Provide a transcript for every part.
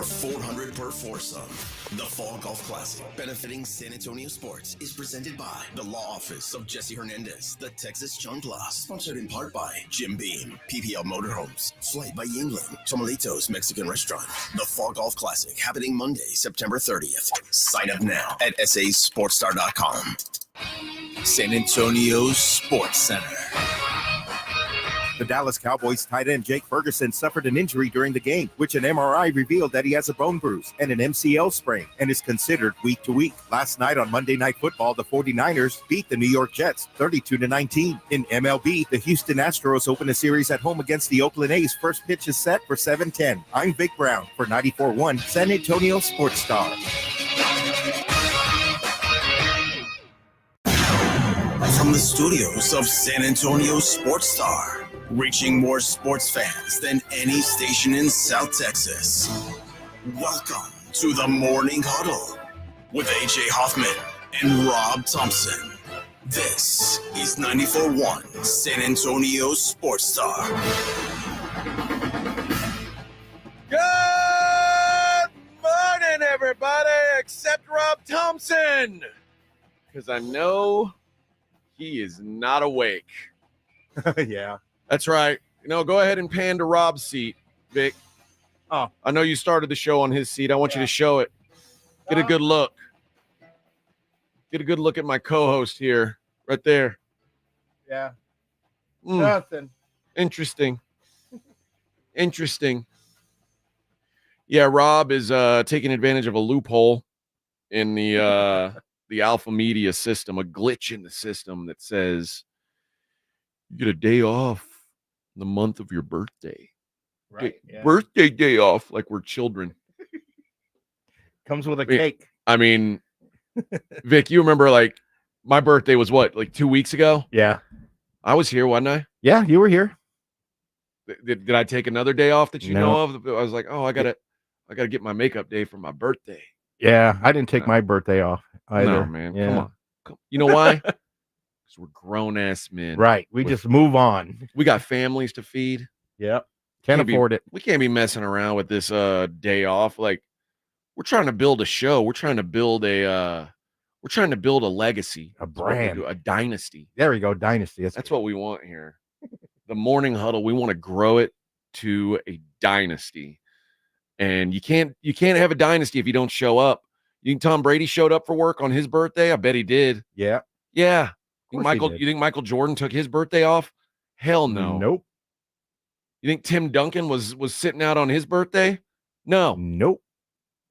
400 per foursome. The Fall Golf Classic, benefiting San Antonio sports, is presented by the Law Office of Jesse Hernandez, the Texas Chancla, sponsored in part by Jim Beam, PPL Motorhomes, Flight by Yingling, Tomalitos Mexican Restaurant. The Fall Golf Classic, happening Monday, September 30th. Sign up now at sasportstar.com. San Antonio Sports Center. The Dallas Cowboys tight end Jake Ferguson suffered an injury during the game, which an MRI revealed that he has a bone bruise and an MCL sprain and is considered week to week. Last night on Monday Night Football, the 49ers beat the New York Jets 32-19. In MLB, the Houston Astros open a series at home against the Oakland A's. First pitch is set for 7:10. I'm Vic Brown for 94.1 San Antonio Sports Star. From the studios of San Antonio Sports Star, reaching more sports fans than any station in South Texas. Welcome to the Morning Huddle with AJ Hoffman and Rob Thompson. This is 94.1 San Antonio Sports Star. Good morning, everybody, except Rob Thompson, because I know he is not awake. Yeah. That's right. Go ahead and pan to Rob's seat, Vic. Oh. I know you started the show on his seat. I want you to show it. Get a good look. Get a good look at my co-host here, right there. Yeah. Nothing. Interesting. Yeah, Rob is taking advantage of a loophole in the Alpha Media system, a glitch in the system that says you get a day off the month of your birthday. Right. Yeah. Birthday day off, like we're children. Comes with a cake. I mean, Vic, you remember like my birthday was what, like 2 weeks ago? Yeah. I was here, wasn't I? Yeah, you were here. Did I take another day off that you No. know of? I was like, oh, I gotta get my makeup day for my birthday. Yeah, I didn't take my birthday off either. No, man. Yeah. Come on. You know why? Because we're grown-ass men. Right. We just move on. We got families to feed. Yep. Can't afford it. We can't be messing around with this day off. Like, we're trying to build a show. We're trying to build a legacy. A brand. A dynasty. There we go. Dynasty. That's what we want here. The Morning Huddle, we want to grow it to a dynasty. And you can't have a dynasty if you don't show up. You think Tom Brady showed up for work on his birthday? I bet he did. Yeah. Yeah. You think Michael Jordan took his birthday off? Hell no. Nope. You think Tim Duncan was sitting out on his birthday? No. Nope.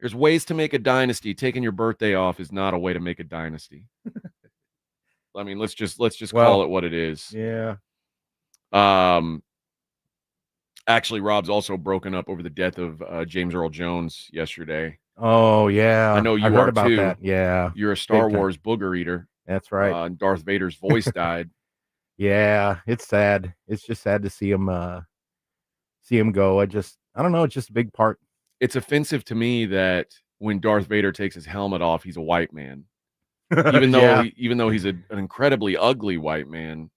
There's ways to make a dynasty. Taking your birthday off is not a way to make a dynasty. I mean, let's just call it what it is. Yeah. Actually, Rob's also broken up over the death of James Earl Jones yesterday. Oh, yeah. I know you heard are about too. That. Yeah. You're a Star Wars booger eater. That's right. Darth Vader's voice died. Yeah, it's sad. It's just sad to see him go. I don't know. It's just a big part. It's offensive to me that when Darth Vader takes his helmet off, he's a white man. Even though he's an incredibly ugly white man,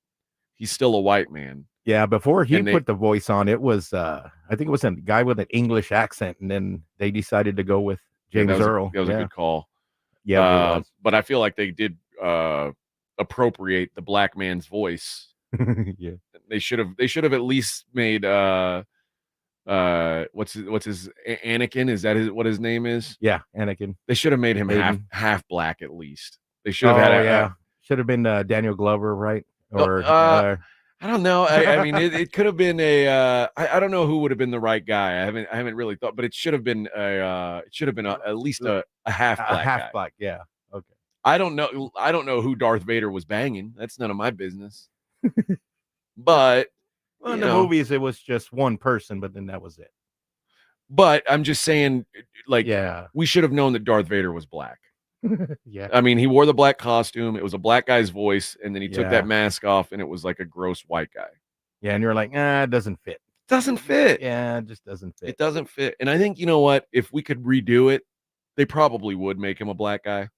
he's still a white man. Yeah, before he put the voice on, it was I think it was a guy with an English accent, and then they decided to go with James Earl. That was a good call. Yeah, but I feel like they did appropriate the black man's voice. Yeah, they should have at least made what's his Anakin? Is that what his name is? Yeah, Anakin. They should have made him half black at least. They should have had should have been Daniel Glover, right? Or I don't know. I mean, it could have been I don't know who would have been the right guy. I haven't really thought, but it should have been at least a half black. Half black, yeah. Okay. I don't know who Darth Vader was banging. That's none of my business. But in the movies, it was just one person, but then that was it. But I'm just saying, like, we should have known that Darth Vader was black. Yeah. I mean, he wore the black costume. It was a black guy's voice, and then he took that mask off, and it was like a gross white guy. Yeah, and you're like, it doesn't fit. Doesn't fit. Yeah, it just doesn't fit. It doesn't fit. And I think, you know what? If we could redo it, they probably would make him a black guy.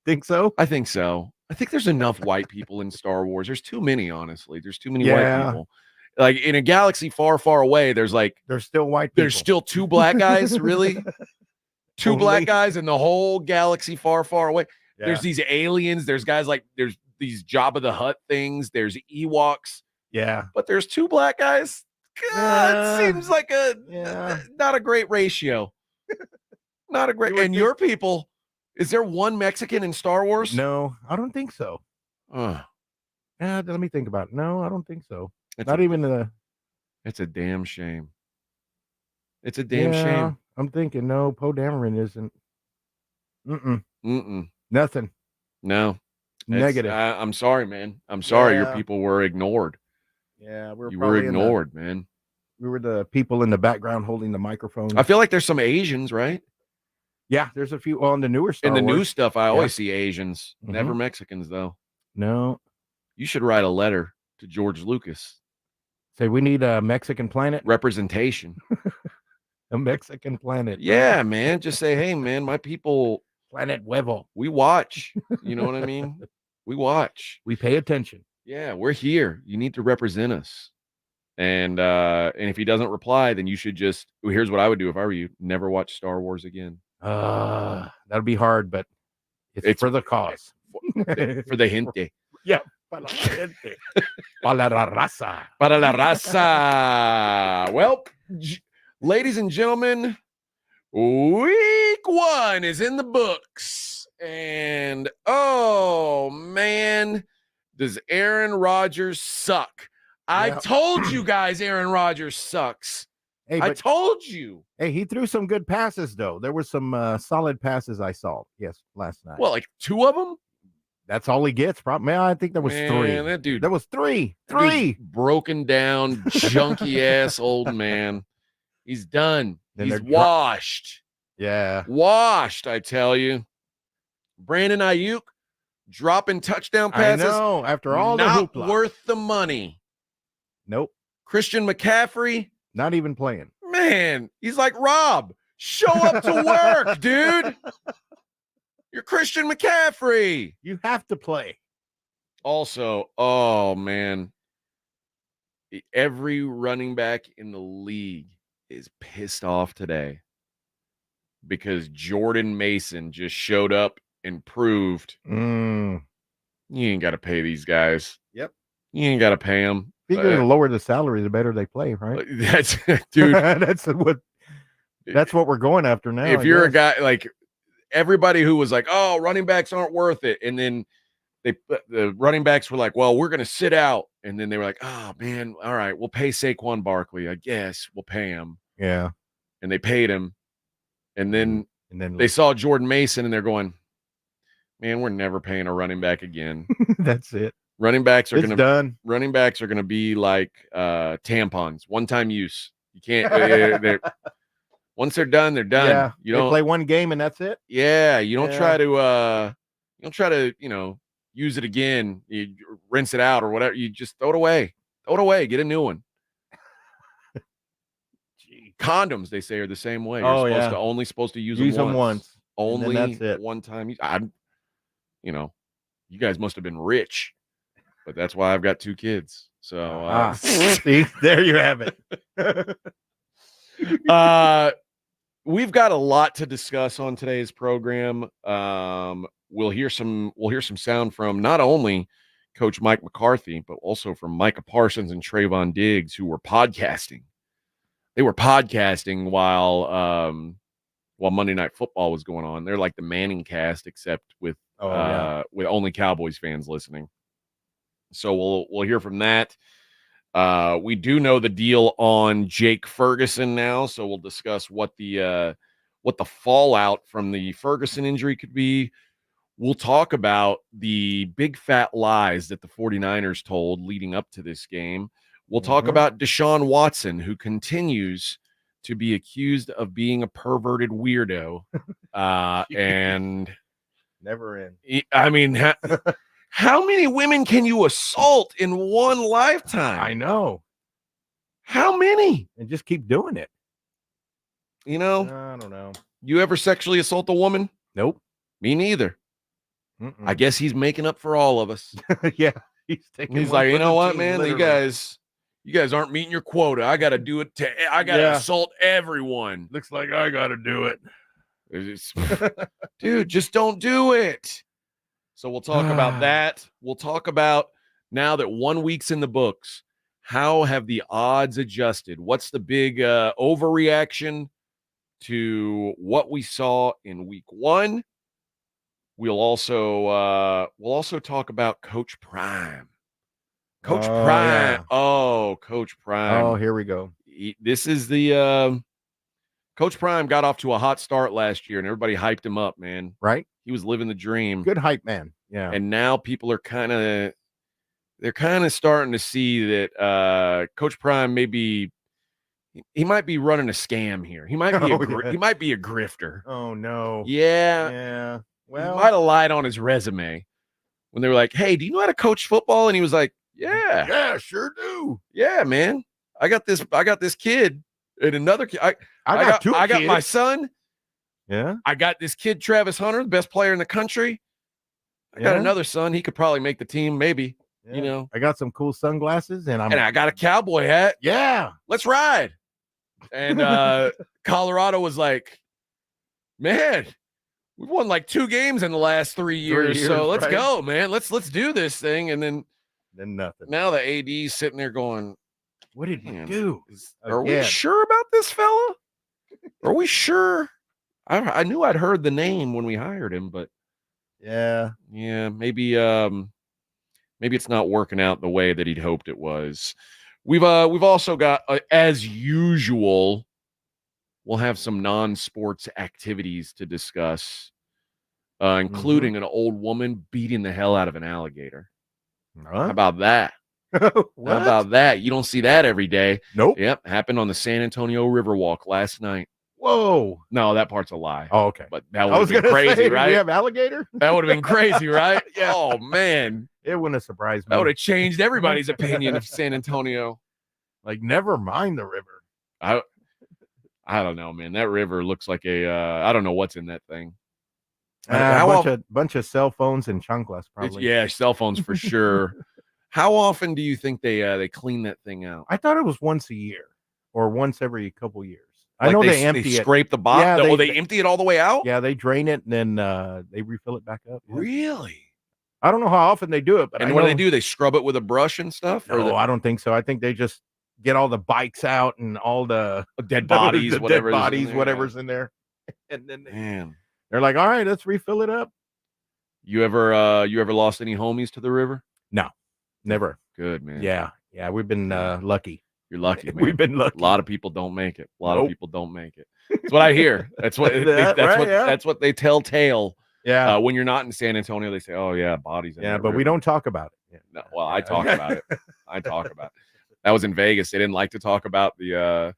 Think so? I think so. I think there's enough white people in Star Wars. There's too many, honestly. There's too many white people. Like in a galaxy far, far away, there's still white people. There's still 2 black guys, really? 2 black guys in the whole galaxy far, far away. Yeah. There's these aliens. There's guys there's these Jabba the Hutt things. There's Ewoks. Yeah. But there's 2 black guys. God, it seems like not a great ratio. Not a great. And your people, is there one Mexican in Star Wars? No, I don't think so. Yeah, let me think about it. No, I don't think so. It's a damn shame. It's a damn shame. I'm thinking, no, Poe Dameron isn't. Nothing. No. Negative. I'm sorry, man. I'm sorry. Your people were ignored. Yeah, you were ignored, man. We were the people in the background holding the microphone. I feel like there's some Asians, right? Yeah, there's a few on the newer stuff. In the new stuff, I always see Asians. Never Mexicans, though. No. You should write a letter to George Lucas. Say, we need a Mexican planet. Representation. A Mexican planet. Yeah, man. Just say, hey, man, my people. Planet Huevo. We watch. You know what I mean? We watch. We pay attention. Yeah, we're here. You need to represent us. And if he doesn't reply, then you should just. Here's what I would do if I were you: never watch Star Wars again. That'll be hard, but it's for the cause. For the gente. Yeah. Para la gente. Para la raza. Para la raza. Well, ladies and gentlemen, week 1 is in the books. And, oh, man, does Aaron Rodgers suck. I told you guys Aaron Rodgers sucks. Hey, I told you. Hey, he threw some good passes, though. There were some solid passes I saw, last night. Well, like 2 of them? That's all he gets. Probably. I think there was 3. That dude. There was 3. 3. Broken down, junky ass old man. He's done. He's washed. Yeah. Washed, I tell you. Brandon Ayuk dropping touchdown passes. I know. After all the hoopla. Not worth the money. Nope. Christian McCaffrey. Not even playing. Man, he's like, Rob, show up to work, dude. You're Christian McCaffrey. You have to play. Also, oh, man. Every running back in the league is pissed off today because Jordan Mason just showed up and proved you ain't got to pay these guys. Yep. You ain't got to pay them. The lower the salary, the better they play, right? That's, dude. That's what we're going after now. If you're a guy like everybody who was like, oh, running backs aren't worth it. And then the running backs were like, well, we're going to sit out. And then they were like, oh, man, all right, we'll pay Saquon Barkley. I guess we'll pay him. Yeah. And they paid him. And then they saw Jordan Mason and they're going, man, we're never paying a running back again. That's it. Running backs are done. Running backs are going to be like tampons, one-time use. You can't. Once they're done, they're done. Yeah, you don't play one game and that's it. Yeah, you don't try to use it again. You rinse it out or whatever. You just throw it away. Throw it away. Get a new one. Condoms, they say, are the same way. You're only supposed to use them once. Only that's it. One time. You guys must have been rich, but that's why I've got 2 kids. So see, there you have it. We've got a lot to discuss on today's program. We'll hear some sound from not only Coach Mike McCarthy, but also from Micah Parsons and Trayvon Diggs, who were podcasting. They were podcasting while Monday Night Football was going on. They're like the Manning cast, except with only Cowboys fans listening. So we'll hear from that. We do know the deal on Jake Ferguson now, so we'll discuss what the fallout from the Ferguson injury could be. We'll talk about the big fat lies that the 49ers told leading up to this game. We'll talk about DeShaun Watson, who continues to be accused of being a perverted weirdo. And never in. I mean, how many women can you assault in one lifetime? I know. How many? And just keep doing it. I don't know. You ever sexually assault a woman? Nope. Me neither. I guess he's making up for all of us. Yeah. He's like, you know what, man? You guys You guys aren't meeting your quota. I got to do it. I got to assault everyone. Looks like I got to do it. Dude, just don't do it. So we'll talk about that. We'll talk about, now that 1 week's in the books, how have the odds adjusted? What's the big overreaction to what we saw in week 1? We'll also talk about Coach Prime. Coach Prime. Yeah. Oh, Coach Prime. Oh, here we go. This is the Coach Prime got off to a hot start last year, and everybody hyped him up, man. Right? He was living the dream. Good hype, man. Yeah. And now people are kind of starting to see that Coach Prime might be running a scam here. He might be he might be a grifter. Oh no. Yeah. Yeah. Well, he might have lied on his resume when they were like, "Hey, do you know how to coach football?" And he was like, "Yeah, sure do. Yeah, man. I got this kid and another kid. I got my son. Yeah. I got this kid, Travis Hunter, the best player in the country. I got another son. He could probably make the team, maybe. Yeah. You know, I got some cool sunglasses, and I got a cowboy hat. Yeah, let's ride." And Colorado was like, "Man, we've won like 2 games in the last 3 years, so let's go, man. Let's do this thing." And then nothing. Now the AD's sitting there going, "What did he do? Are we sure about this fella? Are we sure?" I knew I'd heard the name when we hired him, but maybe it's not working out the way that he'd hoped it was. We've also got, as usual, we'll have some non-sports activities to discuss, including an old woman beating the hell out of an alligator. How about that? How about that? You don't see that every day. Nope. Yep, happened on the San Antonio Riverwalk last night. Whoa. No, that part's a lie. Oh, okay. But that would have been crazy, right? We have alligator? That would have been crazy, right? Yeah. Oh, man. It wouldn't have surprised me. That would have changed everybody's opinion of San Antonio. Like, never mind the river. I don't know, man. That river looks like I don't know what's in that thing. Bunch of cell phones and chanclas, probably. Cell phones for sure. How often do you think they clean that thing out? I thought it was once a year or once every couple years. Like I know they empty it. Scrape the bottom. Yeah, they empty it all the way out? Yeah, they drain it and then they refill it back up. Yeah. Really? I don't know how often they do it, but what do they do? They scrub it with a brush and stuff? No, I don't think so. I think they just get all the bikes out and all the dead bodies, whatever's in there. And then they're like, "All right, let's refill it up." You ever lost any homies to the river? No, never. Good, man. Yeah, we've been lucky. You're lucky, man. We've been lucky. A lot of people don't make it. Of people don't make it. That's what I hear. That's what they tell tale. Yeah. When you're not in San Antonio, they say, "Oh yeah, bodies." Yeah, but we don't talk about it. Yeah. No, well, I talk about it. I talk about it. That was in Vegas. They didn't like to talk about the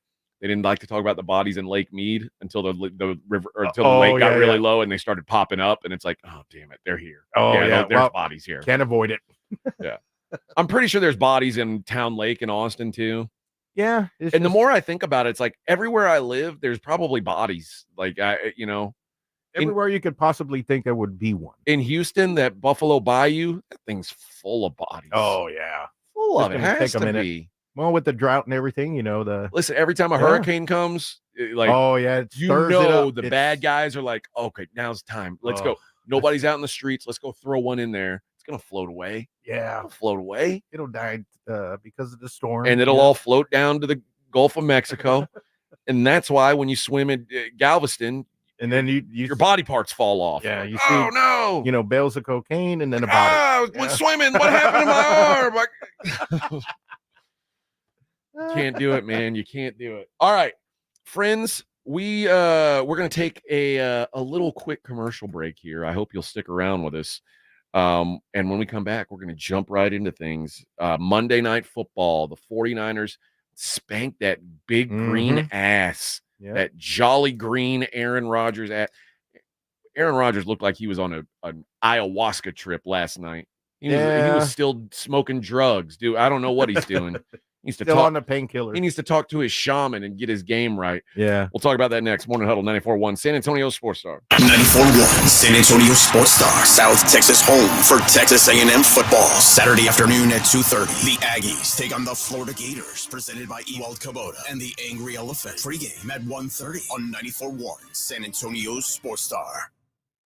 bodies in Lake Mead until the river or until the lake got really low and they started popping up, and it's like, "Oh damn it, they're here." Oh yeah, there's bodies here. Can't avoid it. Yeah. I'm pretty sure there's bodies in Town Lake in Austin too. Yeah. And the more I think about it, it's like everywhere I live, there's probably bodies. Like everywhere you could possibly think there would be one. In Houston, that Buffalo Bayou, that thing's full of bodies. Oh yeah. Full of it. Has to be. Well, with the drought and everything, listen, every time a hurricane comes, the bad guys are like, "Okay, now's the time. Let's go. Nobody's out in the streets. Let's go throw one in there. It's gonna float away. Yeah, it'll float away. It'll die because of the storm, and it'll all float down to the Gulf of Mexico. And that's why when you swim in Galveston, and then your body parts fall off. Yeah, you see, bales of cocaine and then a body. I went swimming. What happened to my arm? Can't do it, man. You can't do it. All right, friends, we're gonna take a little quick commercial break here. I hope you'll stick around with us. And when we come back, we're gonna jump right into things. Monday Night Football, the 49ers spanked that big green ass, that jolly green Aaron Rodgers at. Aaron Rodgers looked like he was on an ayahuasca trip last night. He was still smoking drugs, dude. I don't know what he's doing. He needs to Still talk on the painkillers. He needs to talk to his shaman and get his game right. Yeah. We'll talk about that next. Morning Huddle 94.1 San Antonio Sports Star. 94.1 San Antonio Sports Star, South Texas home for Texas A&M football. Saturday afternoon at 2:30. The Aggies take on the Florida Gators, presented by Ewald Kubota and the Angry Elephant. Pre-game at 1:30 on 94.1 San Antonio Sports Star.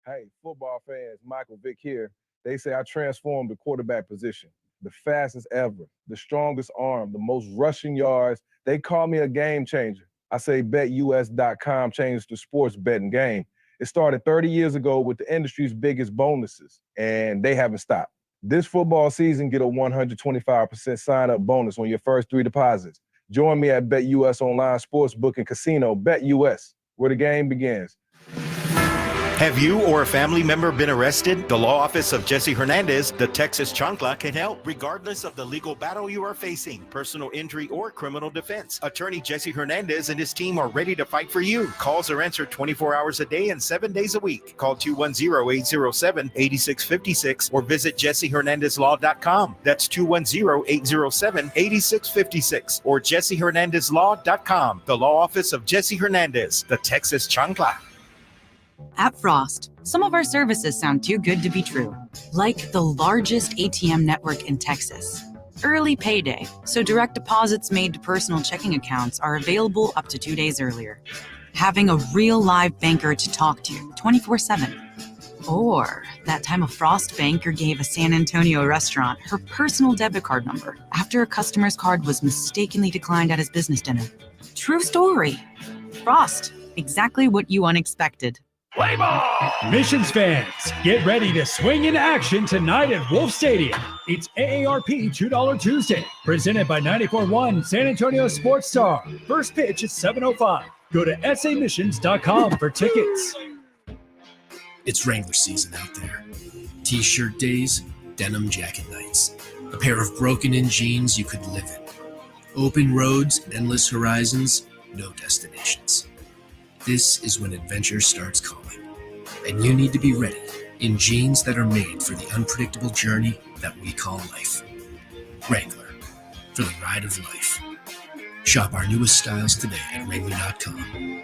Hey, football fans, Michael Vick here. They say I transformed the quarterback position. The fastest ever, the strongest arm, the most rushing yards. They call me a game changer. I say BetUS.com changed the sports betting game. It started 30 years ago with the industry's biggest bonuses, and they haven't stopped. This football season, get a 125% sign-up bonus on your first 3 deposits. Join me at BetUS Online Sportsbook and Casino, BetUS, where the game begins. Have you or a family member been arrested? The law office of Jesse Hernandez, the Texas Chancla, can help regardless of the legal battle you are facing, personal injury or criminal defense. Attorney Jesse Hernandez and his team are ready to fight for you. Calls are answered 24 hours a day and 7 days a week. Call 210-807-8656 or visit jessehernandezlaw.com. That's 210-807-8656 or jessehernandezlaw.com. The law office of Jesse Hernandez, the Texas Chancla. At Frost, some of our services sound too good to be true. Like the largest ATM network in Texas. Early payday, so direct deposits made to personal checking accounts are available up to 2 days earlier. Having a real live banker to talk to 24/7. Or that time a Frost banker gave a San Antonio restaurant her personal debit card number after a customer's card was mistakenly declined at his business dinner. True story. Frost, exactly what you unexpected. Play ball! Missions fans, get ready to swing in action tonight at Wolf Stadium. It's AARP $2 Tuesday, presented by 94.1 San Antonio Sports Star. First pitch at 7:05. Go to samissions.com for tickets. It's Wrangler season out there. T-shirt days, denim jacket nights. A pair of broken-in jeans you could live in. Open roads, endless horizons, no destinations. This is when adventure starts calling. And you need to be ready in jeans that are made for the unpredictable journey that we call life. Wrangler, for the ride of life. Shop our newest styles today at Wrangler.com.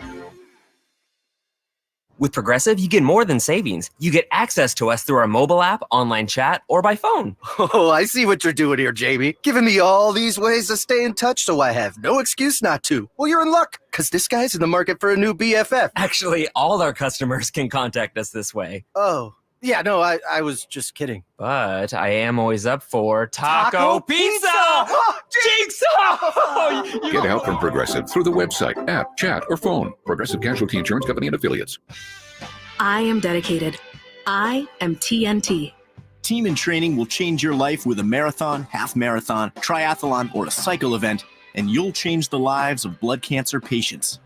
With Progressive, you get more than savings. You get access to us through our mobile app, online chat, or by phone. Oh, I see what you're doing here, Jamie. Giving me all these ways to stay in touch so I have no excuse not to. Well, you're in luck, because this guy's in the market for a new BFF. Actually, all our customers can contact us this way. Oh, yeah, no, I was just kidding. But I am always up for Taco Pizza! Jigsaw! Get help from Progressive through the website, app, chat, or phone. Progressive Casualty Insurance Company and Affiliates. I am dedicated. I am TNT. Team in Training will change your life with a marathon, half marathon, triathlon, or a cycle event, and you'll change the lives of blood cancer patients.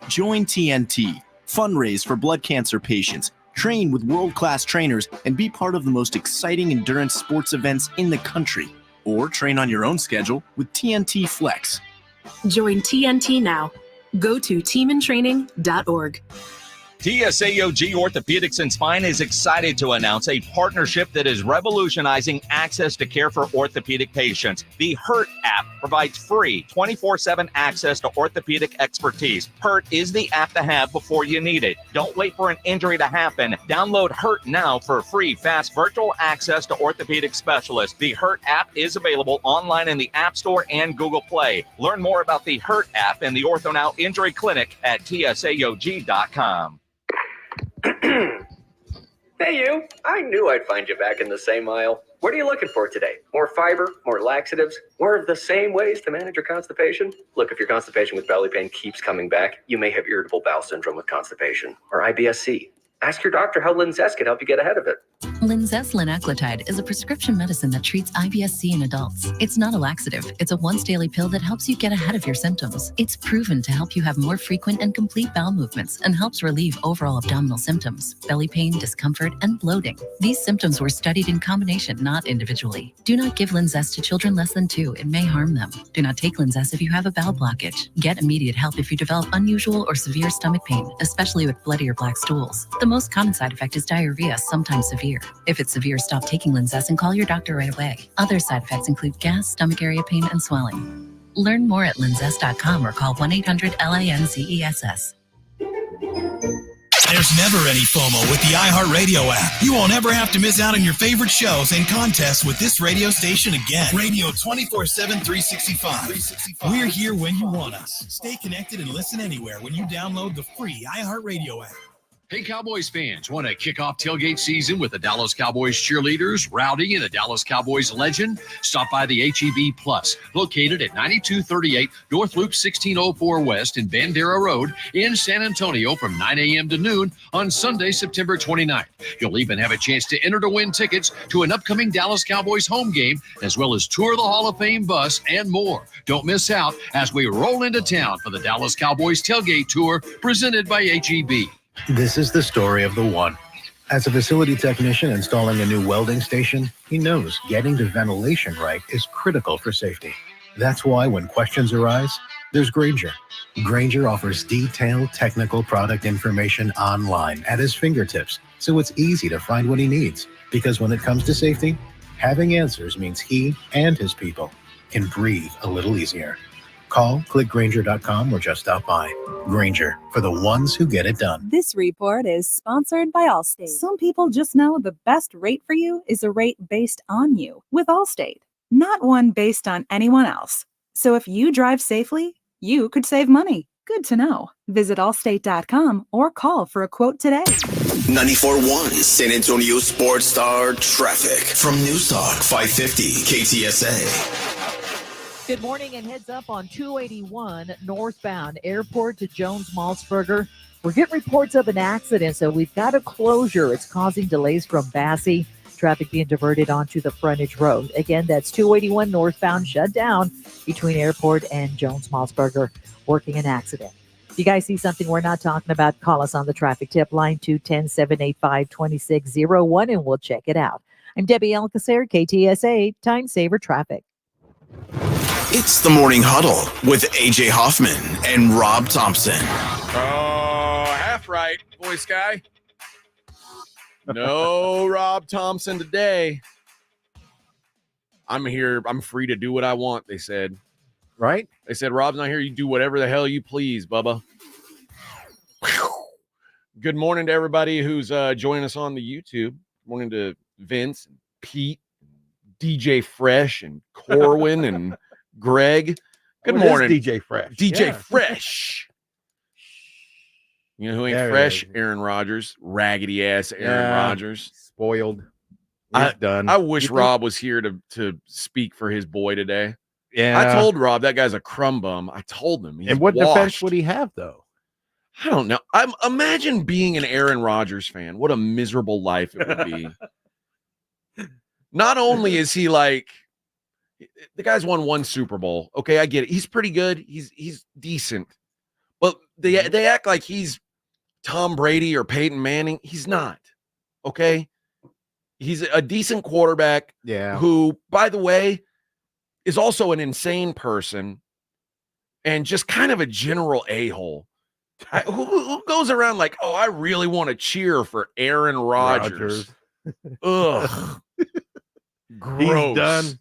Join TNT. Fundraise for blood cancer patients. Train with world-class trainers and be part of the most exciting endurance sports events in the country. Or train on your own schedule with TNT Flex. Join TNT now. Go to teamintraining.org. TSAOG Orthopedics and Spine is excited to announce a partnership that is revolutionizing access to care for orthopedic patients. The HURT app provides free 24/7 access to orthopedic expertise. HURT is the app to have before you need it. Don't wait for an injury to happen. Download HURT now for free, fast virtual access to orthopedic specialists. The HURT app is available online in the App Store and Google Play. Learn more about the HURT app and the OrthoNow Injury Clinic at TSAOG.com. Hey you, I knew I'd find you back in the same aisle. What are you looking for today? More fiber, more laxatives, more of the same ways to manage your constipation? Look, if your constipation with belly pain keeps coming back, you may have irritable bowel syndrome with constipation, or IBS-C. Ask your doctor how Linzess can help you get ahead of it. Linzess linaclotide is a prescription medicine that treats IBS-C in adults. It's not a laxative. It's a once-daily pill that helps you get ahead of your symptoms. It's proven to help you have more frequent and complete bowel movements and helps relieve overall abdominal symptoms, belly pain, discomfort, and bloating. These symptoms were studied in combination, not individually. Do not give Linzess to children less than 2. It may harm them. Do not take Linzess if you have a bowel blockage. Get immediate help if you develop unusual or severe stomach pain, especially with bloody or black stools. The most common side effect is diarrhea, sometimes severe. If it's severe, stop taking Linzess and call your doctor right away. Other side effects include gas, stomach area pain, and swelling. Learn more at linzess.com or call 1-800-LINZESS. There's never any FOMO with the iHeartRadio app. You won't ever have to miss out on your favorite shows and contests with this radio station again. Radio 24/7, 365. We're here when you want us. Stay connected and listen anywhere when you download the free iHeartRadio app. Hey, Cowboys fans, want to kick off tailgate season with the Dallas Cowboys cheerleaders, Rowdy, and a Dallas Cowboys legend? Stop by the HEB Plus, located at 9238 North Loop 1604 West in Bandera Road in San Antonio from 9 a.m. to noon on Sunday, September 29th. You'll even have a chance to enter to win tickets to an upcoming Dallas Cowboys home game, as well as tour the Hall of Fame bus and more. Don't miss out as we roll into town for the Dallas Cowboys tailgate tour presented by HEB. This is the story of the one. As a facility technician installing a new welding station, he knows getting the ventilation right is critical for safety. That's why when questions arise, there's Grainger. Grainger offers detailed technical product information online at his fingertips, so it's easy to find what he needs. Because when it comes to safety, having answers means he and his people can breathe a little easier. Call, click Grainger.com, or just stop by. Grainger, for the ones who get it done. This report is sponsored by Allstate. Some people just know the best rate for you is a rate based on you with Allstate, not one based on anyone else. So if you drive safely, you could save money. Good to know. Visit allstate.com or call for a quote today. 94.1 San Antonio Sports Star traffic from News Talk 550 KTSA. Good morning, and heads up on 281 northbound Airport to Jones-Maltsberger. We're getting reports of an accident, so we've got a closure. It's causing delays from Bassey. Traffic being diverted onto the frontage road. Again, that's 281 northbound shut down between Airport and Jones-Maltsberger, working an accident. If you guys see something we're not talking about, call us on the traffic tip line 210-785-2601, and we'll check it out. I'm Debbie Alcacer, KTSA, Time Saver Traffic. It's the Morning Huddle with AJ Hoffman and Rob Thompson. Oh, half right, boy Sky. No Rob Thompson today. I'm here. I'm free to do what I want, they said. Right? They said, Rob's not here. You do whatever the hell you please, Bubba. Whew. Good morning to everybody who's joining us on the YouTube. Good morning to Vince, and Pete, DJ Fresh, and Corwin, and Greg. Good morning. DJ Fresh. DJ Fresh. You know who ain't fresh? Aaron Rodgers. Raggedy ass Aaron Rodgers. Spoiled. Done. I wish Rob was here to speak for his boy today. Yeah. I told Rob that guy's a crumb bum. I told him. And what defense would he have, though? I don't know. Imagine being an Aaron Rodgers fan. What a miserable life it would be. Not only is he like, the guy's won one Super Bowl. Okay, I get it. He's pretty good. He's decent. But they act like he's Tom Brady or Peyton Manning. He's not. Okay? He's a decent quarterback. Yeah. Who, by the way, is also an insane person and just kind of a general a-hole. Who goes around like, oh, I really want to cheer for Aaron Rodgers. Ugh. Gross. He's done.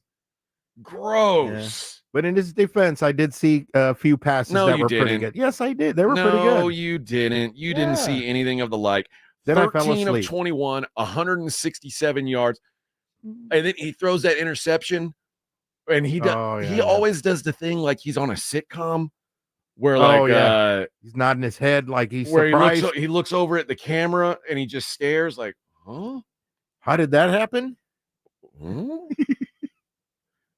Gross. Yeah. But in his defense, I did see a few passes that were pretty good. Yes, I did. They were pretty good. No, you didn't. You didn't see anything of the like. Then 13 of 21, 167 yards. And then he throws that interception. And he does. He always does the thing like he's on a sitcom where he's nodding his head like he's where surprised. He looks over at the camera and he just stares like, huh? How did that happen?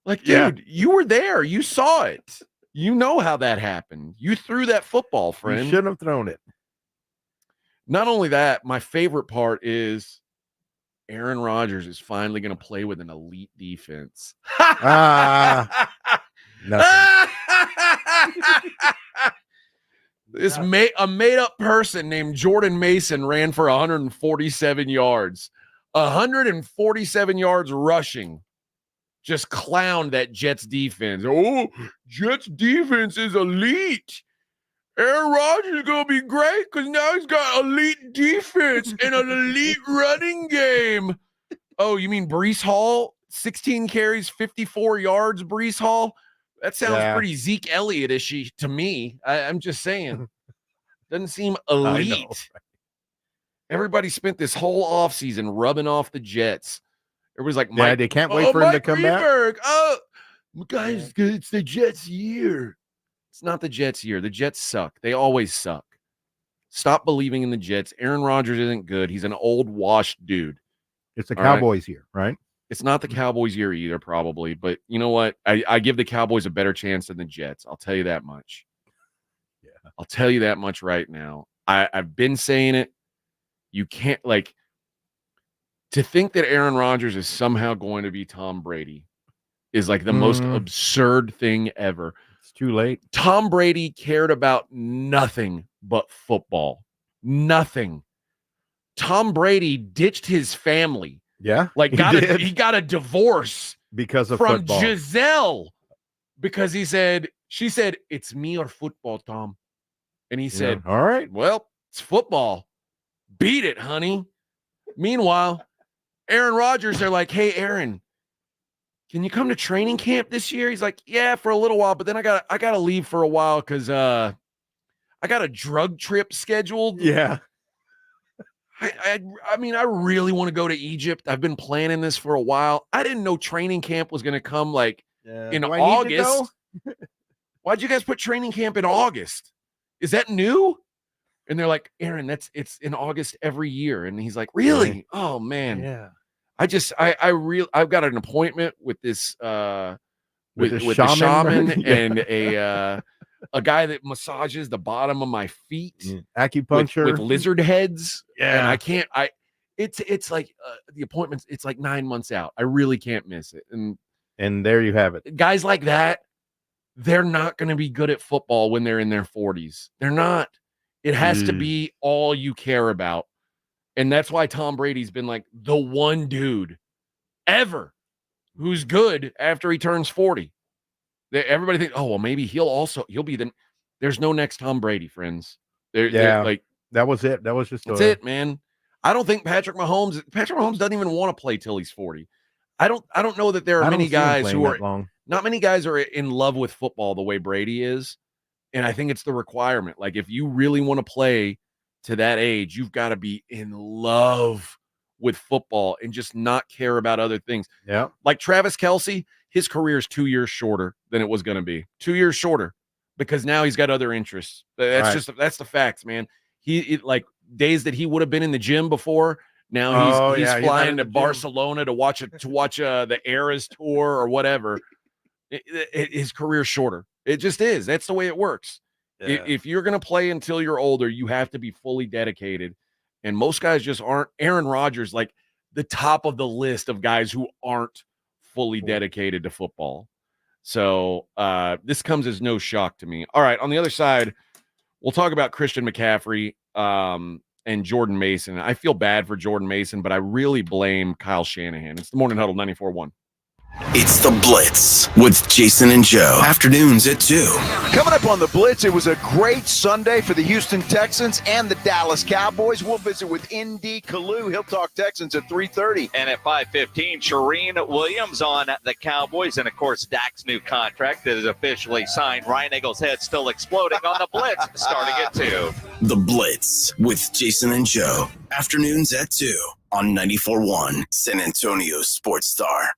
Like, dude, you were there. You saw it. You know how that happened. You threw that football, friend. You shouldn't have thrown it. Not only that, my favorite part is Aaron Rodgers is finally going to play with an elite defense. This a made-up person named Jordan Mason ran for 147 yards. 147 yards rushing. Just clowned that Jets defense. Oh, Jets defense is elite. Aaron Rodgers is going to be great because now he's got elite defense and an elite running game. Oh, you mean Breece Hall? 16 carries, 54 yards, Breece Hall? That sounds pretty Zeke Elliott-ishy to me. I'm just saying. Doesn't seem elite. I know. Everybody spent this whole offseason rubbing off the Jets. Everybody's like, yeah, they can't wait for him to come back. Oh, guys, it's the Jets' year. It's not the Jets' year. The Jets suck. They always suck. Stop believing in the Jets. Aaron Rodgers isn't good. He's an old, washed dude. It's the Cowboys' year, right? It's not the Cowboys' year either, probably. But you know what? I give the Cowboys a better chance than the Jets. I'll tell you that much. Yeah. I'll tell you that much right now. I've been saying it. You can't, like, to think that Aaron Rodgers is somehow going to be Tom Brady is like the most absurd thing ever. It's too late. Tom Brady cared about nothing but football. Nothing. Tom Brady ditched his family. Yeah. Like he got a divorce because of from football. Giselle because she said, it's me or football, Tom. And he said, all right, well, it's football. Beat it, honey. Meanwhile, Aaron Rodgers, they're like, hey, Aaron, can you come to training camp this year? He's like, yeah, for a little while, but then I gotta leave for a while because I got a drug trip scheduled. Yeah. I mean, I really want to go to Egypt. I've been planning this for a while. I didn't know training camp was going to come like in August. Why'd you guys put training camp in August? Is that new? And they're like, Aaron, it's in August every year. And he's like, really? Right. Oh man. Yeah. I've got an appointment with this with the the shaman Yeah. and a guy that massages the bottom of my feet. Acupuncture with lizard heads. Yeah. And it's like the appointments, it's like 9 months out. I really can't miss it. And there you have it. Guys like that, they're not going to be good at football when they're in their 40s. They're not. It has to be all you care about. And that's why Tom Brady's been like the one dude ever who's good after he turns 40. Everybody thinks, oh, well, maybe he'll be there's no next Tom Brady, friends. They're like, that was it. That was just that's it, man. I don't think Patrick Mahomes doesn't even want to play till he's 40. I don't know that there are many guys who are not many guys are in love with football the way Brady is. And I think it's the requirement. Like, if you really want to play to that age, you've got to be in love with football and just not care about other things. Yeah. Like Travis Kelce, his career is 2 years shorter than it was going to be. 2 years shorter because now he's got other interests. That's that's the facts, man. Like days that he would have been in the gym before. Now he's flying to Barcelona to watch the Eras tour or whatever. His career's shorter. It just is. That's the way it works. Yeah. If you're going to play until you're older, you have to be fully dedicated. And most guys just aren't. Aaron Rodgers, like the top of the list of guys who aren't fully dedicated to football. So this comes as no shock to me. All right, on the other side, we'll talk about Christian McCaffrey and Jordan Mason. I feel bad for Jordan Mason, but I really blame Kyle Shanahan. It's the Morning Huddle 94.1. It's the Blitz with Jason and Joe. Afternoons at 2. Coming up on the Blitz, it was a great Sunday for the Houston Texans and the Dallas Cowboys. We'll visit with Indy Kalu. He'll talk Texans at 3:30. And at 5:15, Shereen Williams on the Cowboys. And, of course, Dak's new contract that is officially signed. Ryan Eagles' head still exploding on the Blitz starting at 2. The Blitz with Jason and Joe. Afternoons at 2 on 94.1 San Antonio Sports Star.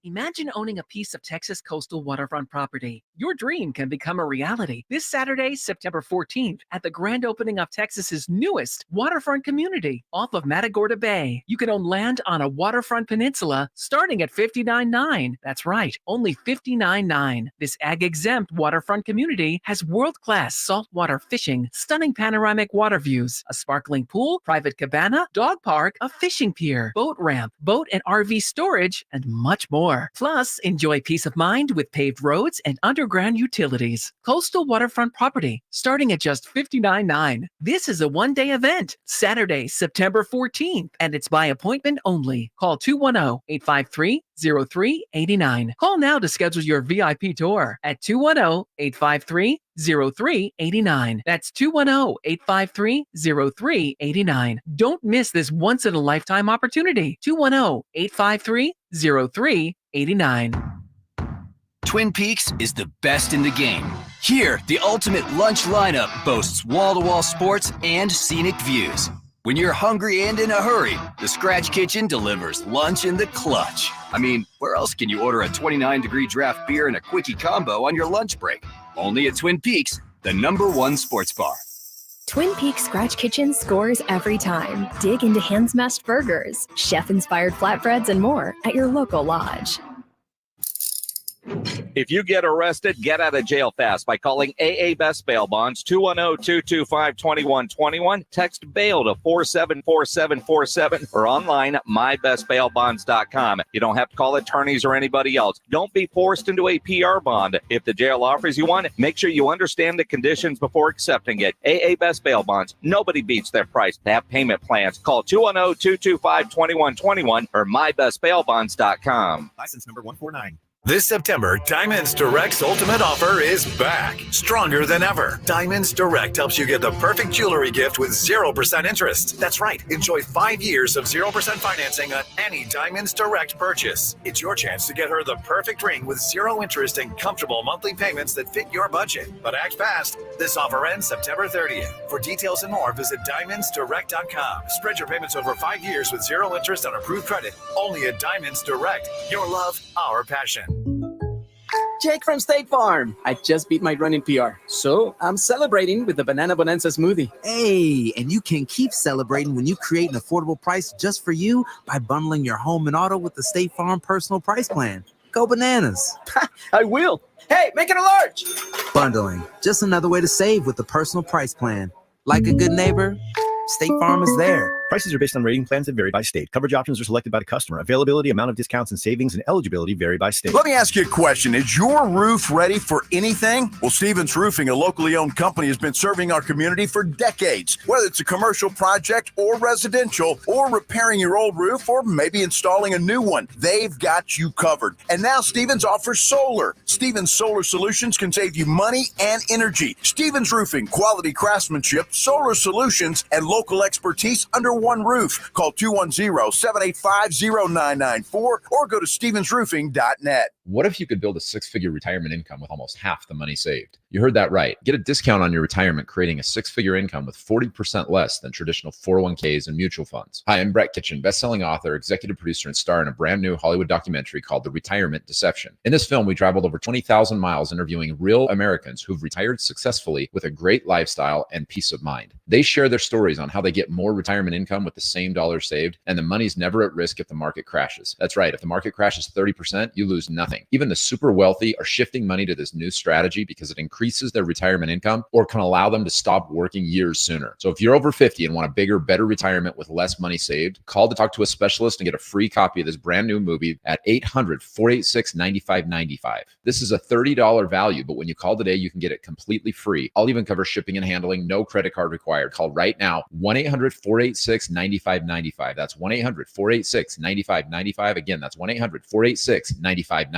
Imagine owning a piece of Texas coastal waterfront property. Your dream can become a reality this Saturday, September 14th, at the grand opening of Texas's newest waterfront community off of Matagorda Bay. You can own land on a waterfront peninsula starting at $59.9. That's right, only $59.9. This ag-exempt waterfront community has world-class saltwater fishing, stunning panoramic water views, a sparkling pool, private cabana, dog park, a fishing pier, boat ramp, boat and RV storage, and much more. Plus, enjoy peace of mind with paved roads and underground utilities. Coastal waterfront property, starting at just $59.9. This is a one-day event, Saturday, September 14th, and it's by appointment only. Call 210-853-0389. Call now to schedule your VIP tour at 210-853-0389. That's 210-853-0389. Don't miss this once-in-a-lifetime opportunity. 210-853-0389. Twin Peaks is the best in the game. Here, the ultimate lunch lineup boasts wall-to-wall sports and scenic views. When you're hungry and in a hurry, the Scratch Kitchen delivers lunch in the clutch. I mean, where else can you order a 29-degree draft beer and a quickie combo on your lunch break? Only at Twin Peaks, the #1 sports bar. Twin Peaks Scratch Kitchen scores every time. Dig into hand-smashed burgers, chef-inspired flatbreads, and more at your local lodge. If you get arrested, get out of jail fast by calling AA Best Bail Bonds, 210-225-2121. Text bail to 474747 or online at mybestbailbonds.com. You don't have to call attorneys or anybody else. Don't be forced into a PR bond. If the jail offers you one, make sure you understand the conditions before accepting it. AA Best Bail Bonds. Nobody beats their price. They have payment plans. Call 210-225-2121 or mybestbailbonds.com. License number 149. This September, Diamonds Direct's ultimate offer is back, stronger than ever. Diamonds Direct helps you get the perfect jewelry gift with 0% interest. That's right. Enjoy 5 years of 0% financing on any Diamonds Direct purchase. It's your chance to get her the perfect ring with 0 interest and comfortable monthly payments that fit your budget. But act fast. This offer ends September 30th. For details and more, visit diamondsdirect.com. Spread your payments over 5 years with 0 interest on approved credit. Only at Diamonds Direct. Your love, our passion. Jake from State Farm. I just beat my running PR, so I'm celebrating with the Banana Bonanza smoothie. Hey, and you can keep celebrating when you create an affordable price just for you by bundling your home and auto with the State Farm Personal Price Plan. Go bananas. I will. Hey, make it a large. Bundling, just another way to save with the Personal Price Plan. Like a good neighbor, State Farm is there. Prices are based on rating plans that vary by state. Coverage options are selected by the customer. Availability, amount of discounts and savings, and eligibility vary by state. Let me ask you a question. Is your roof ready for anything? Well, Stevens Roofing, a locally owned company, has been serving our community for decades. Whether it's a commercial project or residential, or repairing your old roof, or maybe installing a new one, they've got you covered. And now Stevens offers solar. Stevens Solar Solutions can save you money and energy. Stevens Roofing, quality craftsmanship, solar solutions, and local expertise under one roof. Call 210-785-0994 or go to stevensroofing.net. What if you could build a 6-figure retirement income with almost half the money saved? You heard that right. Get a discount on your retirement, creating a 6-figure income with 40% less than traditional 401ks and mutual funds. Hi, I'm Brett Kitchen, best-selling author, executive producer, and star in a brand new Hollywood documentary called The Retirement Deception. In this film, we traveled over 20,000 miles interviewing real Americans who've retired successfully with a great lifestyle and peace of mind. They share their stories on how they get more retirement income with the same dollar saved, and the money's never at risk if the market crashes. That's right. If the market crashes 30%, you lose nothing. Even the super wealthy are shifting money to this new strategy because it increases their retirement income or can allow them to stop working years sooner. So if you're over 50 and want a bigger, better retirement with less money saved, call to talk to a specialist and get a free copy of this brand new movie at 800-486-9595. This is a $30 value, but when you call today, you can get it completely free. I'll even cover shipping and handling, no credit card required. Call right now, 1-800-486-9595. That's 1-800-486-9595. Again, that's 1-800-486-9595.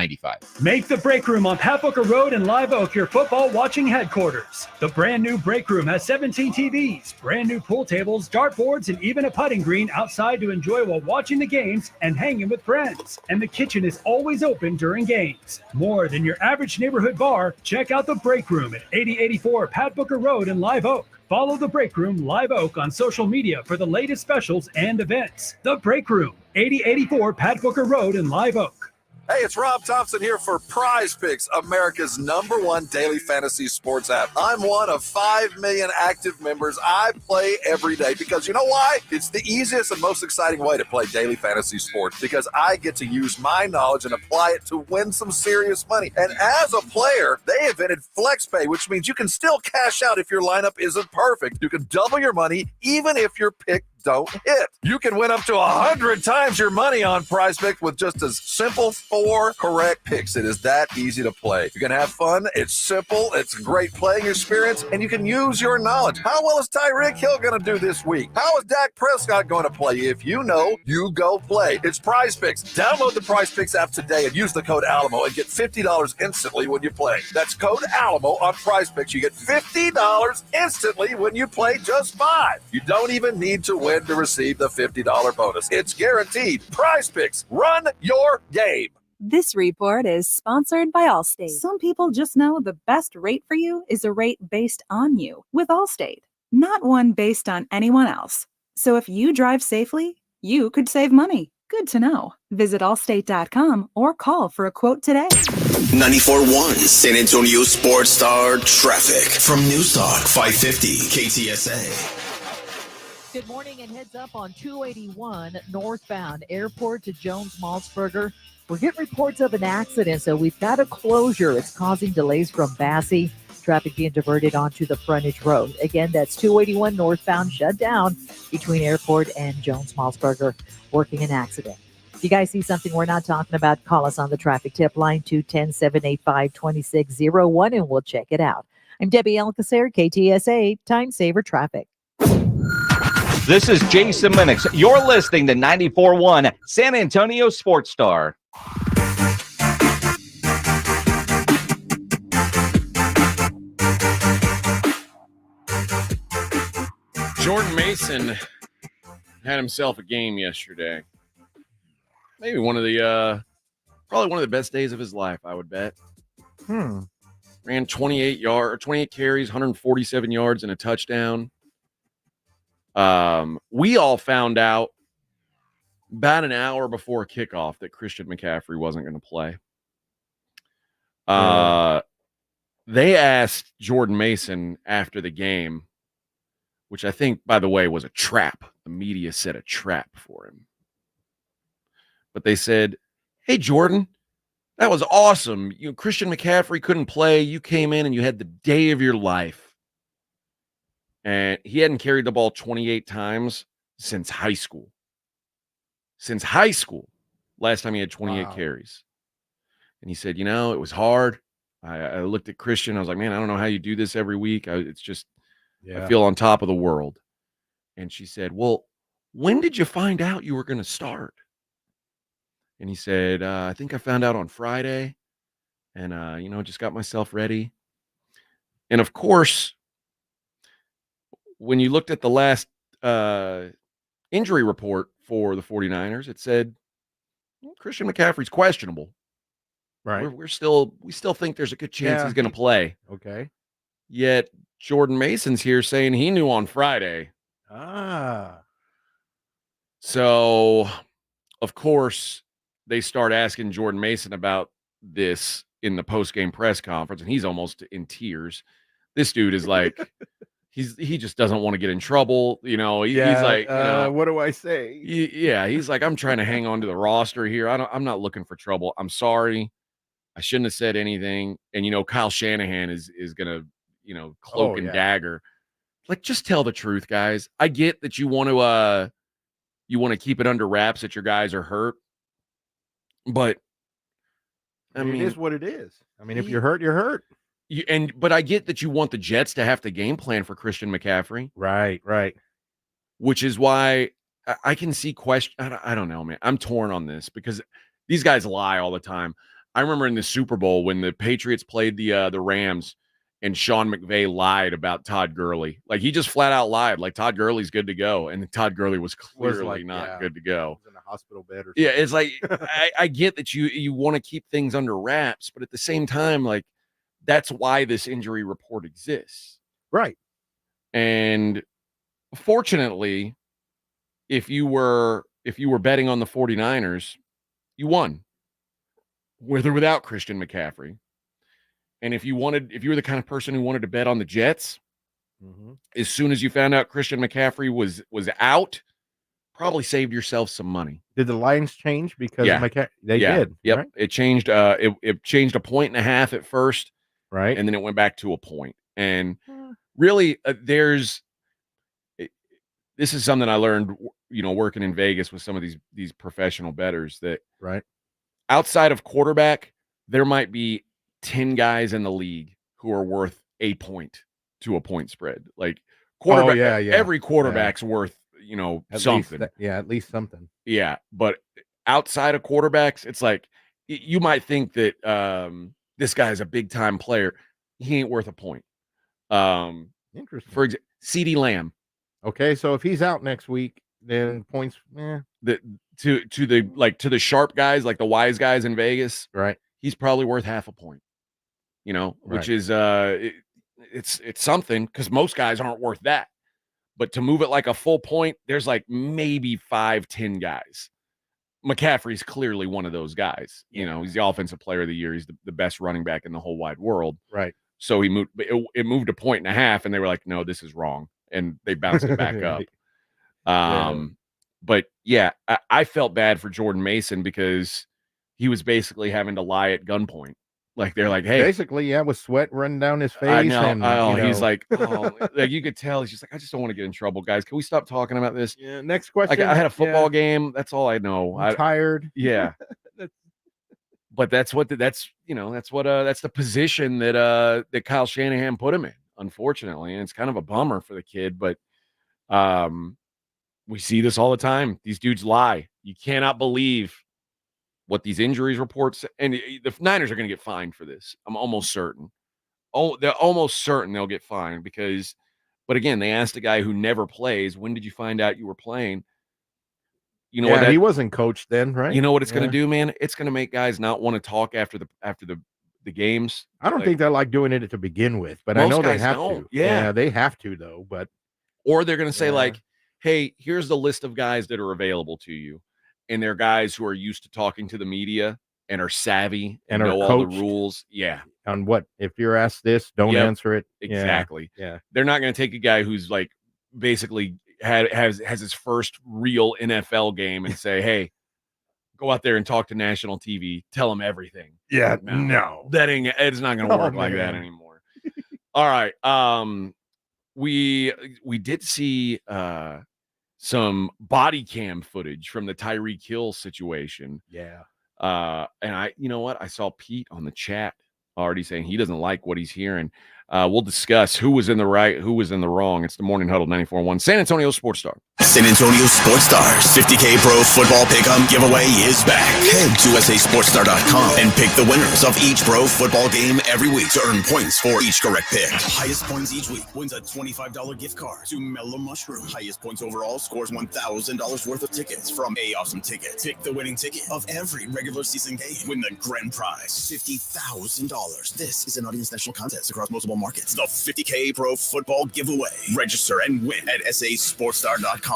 Make the Break Room on Pat Booker Road in Live Oak your football watching headquarters. The brand new Break Room has 17 TVs, brand new pool tables, dartboards, and even a putting green outside to enjoy while watching the games and hanging with friends. And the kitchen is always open during games. More than your average neighborhood bar, check out the Break Room at 8084 Pat Booker Road in Live Oak. Follow the Break Room Live Oak on social media for the latest specials and events. The Break Room, 8084 Pat Booker Road in Live Oak. Hey, it's Rob Thompson here for Prize Picks, America's #1 daily fantasy sports app. I'm one of 5 million active members. I play every day because you know why? It's the easiest and most exciting way to play daily fantasy sports because I get to use my knowledge and apply it to win some serious money. And as a player, they invented FlexPay, which means you can still cash out if your lineup isn't perfect. You can double your money even if your pick don't hit. You can win up to 100 times your money on Prize Picks with just as simple 4 correct picks. It is that easy to play. You can have fun. It's simple. It's a great playing experience, and you can use your knowledge. How well is Tyreek Hill going to do this week? How is Dak Prescott going to play? If you know, you go play. It's Prize Picks. Download the Prize Picks app today and use the code Alamo and get $50 instantly when you play. That's code Alamo on Prize Picks. You get $50 instantly when you play just 5. You don't even need to win to receive the $50 bonus. It's guaranteed. Prize Picks. Run your game. This report is sponsored by Allstate. Some people just know the best rate for you is a rate based on you with Allstate, not one based on anyone else. So if you drive safely, you could save money. Good to know. Visit allstate.com or call for a quote today. 94.1 San Antonio Sports Star traffic from News Talk 550 KTSA. Good morning and heads up on 281 northbound Airport to Jones-Maltsberger. We're getting reports of an accident, so we've got a closure. It's causing delays from Bassey. Traffic being diverted onto the frontage road. Again, that's 281 northbound shut down between Airport and Jones-Maltsberger, working an accident. If you guys see something we're not talking about, call us on the traffic tip line 210-785-2601 and we'll check it out. I'm Debbie Alcacer, KTSA Time Saver Traffic. This is Jason Minix. You're listening to 94.1 San Antonio Sports Star. Jordan Mason had himself a game yesterday. Maybe probably one of the best days of his life, I would bet. Ran 28 carries, 147 yards, and a touchdown. We all found out about an hour before kickoff that Christian McCaffrey wasn't going to play. They asked Jordan Mason after the game, which I think, by the way, was a trap. The media set a trap for him. But they said, "Hey, Jordan, that was awesome. Christian McCaffrey couldn't play. You came in and you had the day of your life." And he hadn't carried the ball 28 times since high school. Since high school, last time he had 28 carries. And he said, it was hard. I looked at Christian. I was like, man, I don't know how you do this every week. It's just, I feel on top of the world. And she said, well, when did you find out you were going to start? And he said, I think I found out on Friday. And, just got myself ready. And, of course, when you looked at the last injury report for the 49ers, it said Christian McCaffrey's questionable. Right. We still think there's a good chance he's going to play. Okay. Yet Jordan Mason's here saying he knew on Friday. So, of course, they start asking Jordan Mason about this in the post-game press conference, and he's almost in tears. This dude is like, he just doesn't want to get in trouble. He's like, what do I say? He's like, I'm trying to hang on to the roster here. I'm not looking for trouble. I'm sorry. I shouldn't have said anything. And, Kyle Shanahan is going to, cloak and dagger. Like, just tell the truth, guys. I get that you want to keep it under wraps that your guys are hurt. But I mean, it is what it is. I mean, if you're hurt, you're hurt. But I get that you want the Jets to have the game plan for Christian McCaffrey. Right. Which is why I can see I don't know, man. I'm torn on this because these guys lie all the time. I remember in the Super Bowl when the Patriots played the Rams and Sean McVay lied about Todd Gurley. Like, he just flat out lied. Like, Todd Gurley's good to go. And Todd Gurley was clearly not good to go. In a hospital bed or something. Yeah, it's like, I get that you want to keep things under wraps, but at the same time, like, that's why this injury report exists. Right. And fortunately, if you were betting on the 49ers, you won. With or without Christian McCaffrey. And if you were the kind of person who wanted to bet on the Jets, as soon as you found out Christian McCaffrey was out, probably saved yourself some money. Did the lines change because of McCaffrey? They did. Yep. Right? It changed. It changed 1.5 points at first. Right. And then it went back to a point. And really, this is something I learned, working in Vegas with some of these professional bettors, that outside of quarterback, there might be 10 guys in the league who are worth a point to a point spread. Like, quarterback, every quarterback's worth, at something. At least something. Yeah. But outside of quarterbacks, it's like, you might think that this guy's a big time player. He ain't worth a point. Interesting. For example, CeeDee Lamb. Okay, so if he's out next week, then points. To the sharp guys, like the wise guys in Vegas, right? He's probably worth half a point. Which is it's something because most guys aren't worth that. But to move it like a full point, there's like maybe 5-10 guys. McCaffrey's clearly one of those guys. He's the offensive player of the year. He's the best running back in the whole wide world. Right. So he moved. It moved 1.5 points, and they were like, "No, this is wrong," and they bounced it back up. But yeah, I felt bad for Jordan Mason because he was basically having to lie at gunpoint. Like they're like, "Hey," basically, with sweat running down his face. I know. And, he's like, like you could tell. He's just like, I just don't want to get in trouble, guys. Can we stop talking about this? Yeah. Next question. Like I had a football game. That's all I know. I'm tired. Yeah. But that's the position that Kyle Shanahan put him in, unfortunately, and it's kind of a bummer for the kid. But we see this all the time. These dudes lie. You cannot believe what these injuries reports, and the Niners are going to get fined for this. I'm almost certain. Oh, they're almost certain they'll get fined because, but again, they asked a guy who never plays, when did you find out you were playing? You know what? He wasn't coached then, right? You know what it's going to do, man? It's going to make guys not want to talk after the games. I don't think they like doing it to begin with, but I know they have to. Yeah, they have to though. Or they're going to say like, "Hey, here's the list of guys that are available to you," and they're guys who are used to talking to the media and are savvy and know all the rules. Yeah. On what? If you're asked this, don't answer it. Exactly. Yeah. They're not going to take a guy who's like basically has his first real NFL game and say, "Hey, go out there and talk to national TV. Tell them everything." Yeah. No. It's not going to work like that anymore. All right. We did see some body cam footage from the Tyreek Hill situation. Yeah. And you know what? I saw Pete on the chat already saying he doesn't like what he's hearing. We'll discuss who was in the right, who was in the wrong. It's the Morning Huddle 94.1 San Antonio Sports Star. San Antonio Sports Stars $50K Pro Football Pick'em giveaway is back. Head to SASportsStar.com and pick the winners of each pro football game every week to earn points for each correct pick. Highest points each week wins a $25 gift card to Mellow Mushroom. Highest points overall scores $1,000 worth of tickets from A Awesome Tickets. Pick the winning ticket of every regular season game. Win the grand prize, $50,000. This is an audience national contest across multiple markets. The $50K Pro Football Giveaway. Register and win at SASportsStar.com.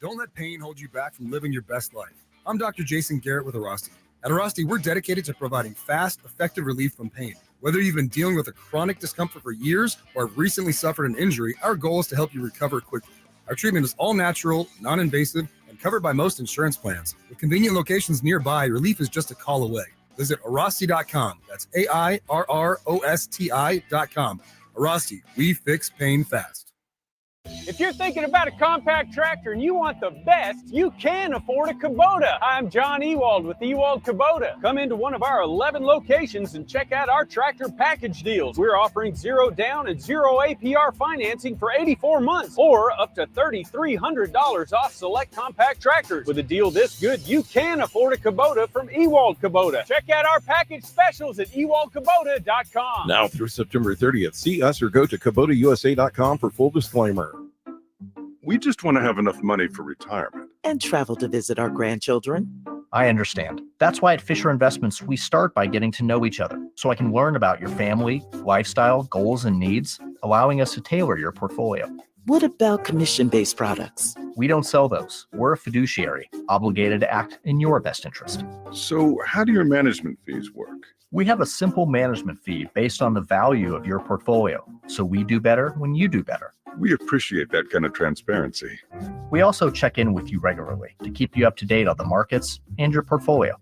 Don't let pain hold you back from living your best life. I'm Dr. Jason Garrett with Arasti. At Arasti, we're dedicated to providing fast, effective relief from pain. Whether you've been dealing with a chronic discomfort for years or have recently suffered an injury, our goal is to help you recover quickly. Our treatment is all natural, non-invasive, and covered by most insurance plans. With convenient locations nearby, relief is just a call away. Visit Arasti.com. That's AIRROSTI.com. Arasti, we fix pain fast. If you're thinking about a compact tractor and you want the best, you can afford a Kubota. I'm John Ewald with Ewald Kubota. Come into one of our 11 locations and check out our tractor package deals. We're offering 0 down and 0 APR financing for 84 months or up to $3,300 off select compact tractors. With a deal this good, you can afford a Kubota from Ewald Kubota. Check out our package specials at ewaldkubota.com. Now through September 30th, see us or go to KubotaUSA.com for full disclaimer. We just want to have enough money for retirement. And travel to visit our grandchildren. I understand. That's why at Fisher Investments, we start by getting to know each other so I can learn about your family, lifestyle, goals, and needs, allowing us to tailor your portfolio. What about commission-based products? We don't sell those. We're a fiduciary, obligated to act in your best interest. So how do your management fees work? We have a simple management fee based on the value of your portfolio, so we do better when you do better. We appreciate that kind of transparency. We also check in with you regularly to keep you up to date on the markets and your portfolio.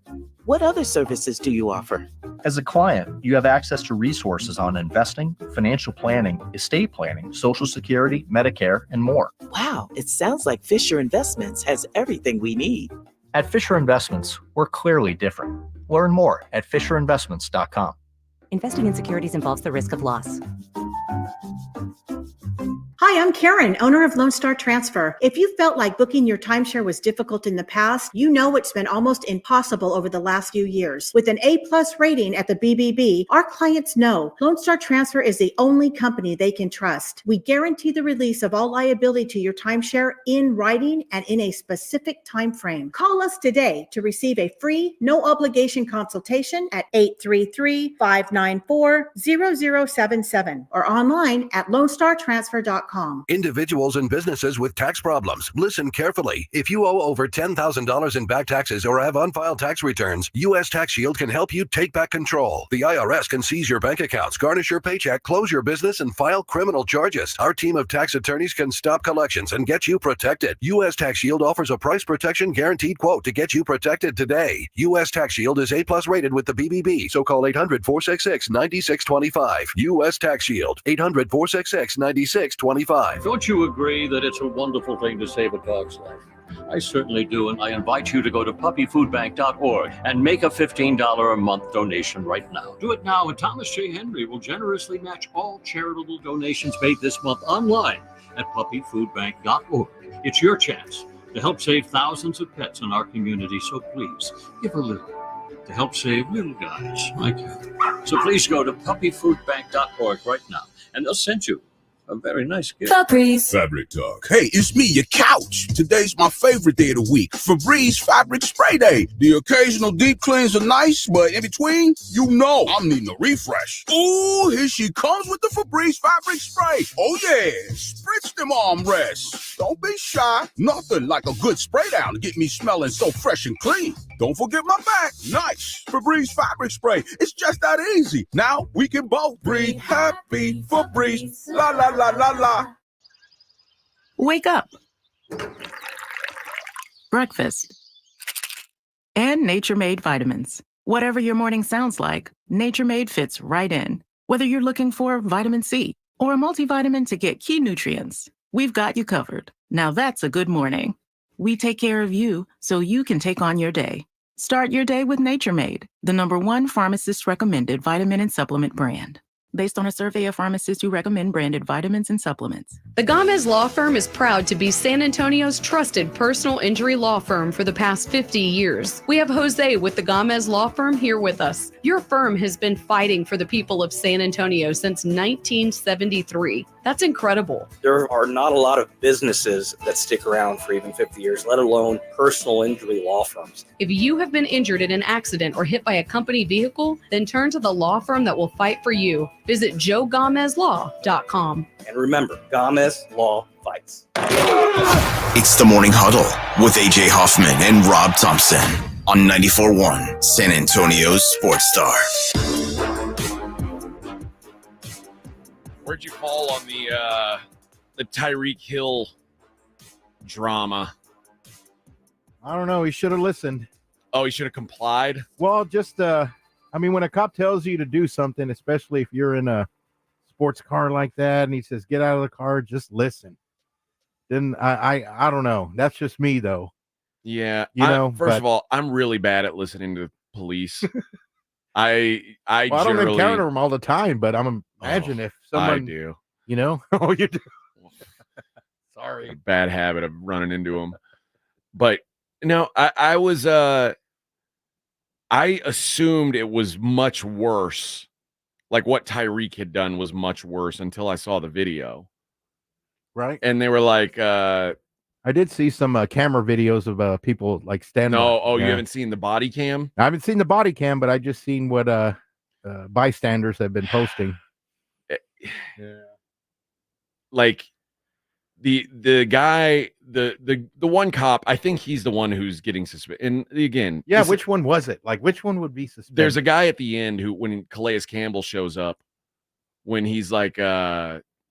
What other services do you offer? As a client, you have access to resources on investing, financial planning, estate planning, Social Security, Medicare, and more. Wow, it sounds like Fisher Investments has everything we need. At Fisher Investments, we're clearly different. Learn more at FisherInvestments.com. Investing in securities involves the risk of loss. Hi, I'm Karen, owner of Lone Star Transfer. If you felt like booking your timeshare was difficult in the past, you know it's been almost impossible over the last few years. With an A-plus rating at the BBB, our clients know Lone Star Transfer is the only company they can trust. We guarantee the release of all liability to your timeshare in writing and in a specific time frame. Call us today to receive a free, no-obligation consultation at 833-594-0077 or online at lonestartransfer.com. Individuals and businesses with tax problems, listen carefully. If you owe over $10,000 in back taxes or have unfiled tax returns, U.S. Tax Shield can help you take back control. The IRS can seize your bank accounts, garnish your paycheck, close your business, and file criminal charges. Our team of tax attorneys can stop collections and get you protected. U.S. Tax Shield offers a price protection guaranteed quote to get you protected today. U.S. Tax Shield is A-plus rated with the BBB, so call 800-466-9625. U.S. Tax Shield, 800-466-9625. Don't you agree that it's a wonderful thing to save a dog's life? I certainly do, and I invite you to go to puppyfoodbank.org and make a $15 a month donation right now. Do it now, and Thomas J. Henry will generously match all charitable donations made this month online at puppyfoodbank.org. It's your chance to help save thousands of pets in our community, so please give a little to help save little guys like you. So please go to puppyfoodbank.org right now, and they'll send you a very nice gift. Febreze. Fabric Talk. Hey, it's me, your couch. Today's my favorite day of the week. Febreze Fabric Spray Day. The occasional deep cleans are nice, but in between, you know I'm needing a refresh. Ooh, here she comes with the Febreze Fabric Spray. Oh yeah, spritz them armrests. Don't be shy. Nothing like a good spray down to get me smelling so fresh and clean. Don't forget my back. Nice. Febreze Fabric Spray. It's just that easy. Now we can both breathe happy. Febreze. La la la la la. Wake up. Breakfast. And Nature Made vitamins. Whatever your morning sounds like, Nature Made fits right in. Whether you're looking for vitamin C or a multivitamin to get key nutrients, we've got you covered. Now that's a good morning. We take care of you so you can take on your day. Start your day with Nature Made, the #1 pharmacist recommended vitamin and supplement brand. Based on a survey of pharmacists who recommend branded vitamins and supplements. The Gomez Law Firm is proud to be San Antonio's trusted personal injury law firm for the past 50 years. We have Jose with the Gomez Law Firm here with us. Your firm has been fighting for the people of San Antonio since 1973. That's incredible. There are not a lot of businesses that stick around for even 50 years, let alone personal injury law firms. If you have been injured in an accident or hit by a company vehicle, then turn to the law firm that will fight for you. Visit joegomezlaw.com. And remember, Gomez Law fights. It's the Morning Huddle with AJ Hoffman and Rob Thompson on 94.1 San Antonio's Sports Star. Where'd you fall on the Tyreek Hill drama? I don't know. He should have listened. Oh, he should have complied? Well, just, I mean, when a cop tells you to do something, especially if you're in a sports car like that, and he says, get out of the car, just listen. Then I don't know. That's just me, though. Yeah. You know, first of all, I'm really bad at listening to police. I don't encounter them all the time, but I'm imagine if someone, I do. You know? Oh, you do. Sorry. A bad habit of running into them. But no, I was I assumed it was much worse. Like what Tyreek had done was much worse until I saw the video. Right. And they were like, I did see some camera videos of people like standing. No, you haven't seen the body cam? I haven't seen the body cam, but I just seen what bystanders have been posting. Yeah. Like the guy, the one cop, I think he's the one who's getting suspended. And again, yeah, which one was it? Like, which one would be suspended? There's a guy at the end who, when Calais Campbell shows up, when he's like,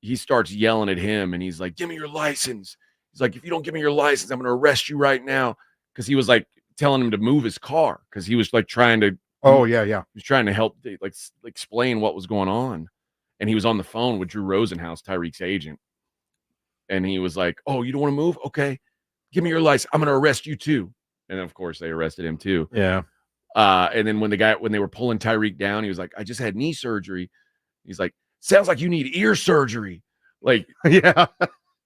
he starts yelling at him, and he's like, "Give me your license." He's like, "If you don't give me your license, I'm going to arrest you right now." Because he was like telling him to move his car because he was like trying to. Oh yeah. He was trying to help like explain what was going on, and he was on the phone with Drew Rosenhaus, Tyreek's agent, and he was like, "Oh, you don't want to move? Okay, give me your license. I'm going to arrest you too." And of course, they arrested him too. Yeah. And then when they were pulling Tyreek down, he was like, "I just had knee surgery." He's like, "Sounds like you need ear surgery." Like, yeah,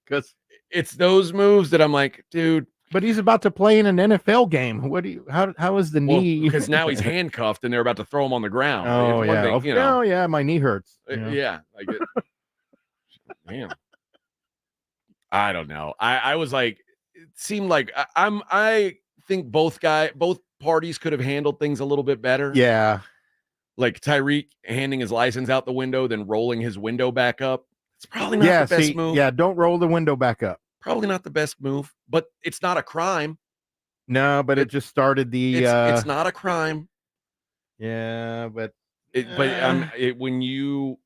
because it's those moves that I'm like, dude. But he's about to play in an NFL game. What do you? How is the knee? Because now he's handcuffed and they're about to throw him on the ground. Oh It's one yeah, thing, you know. oh yeah, my knee hurts. Yeah, like it, damn. I don't know. I was like, it seemed like I think both parties could have handled things a little bit better. Yeah. Like Tyreek handing his license out the window, then rolling his window back up. It's probably not the best move. Yeah, don't roll the window back up. Probably not the best move, but it's not a crime. No, but it just started the. It's not a crime. Yeah, but when you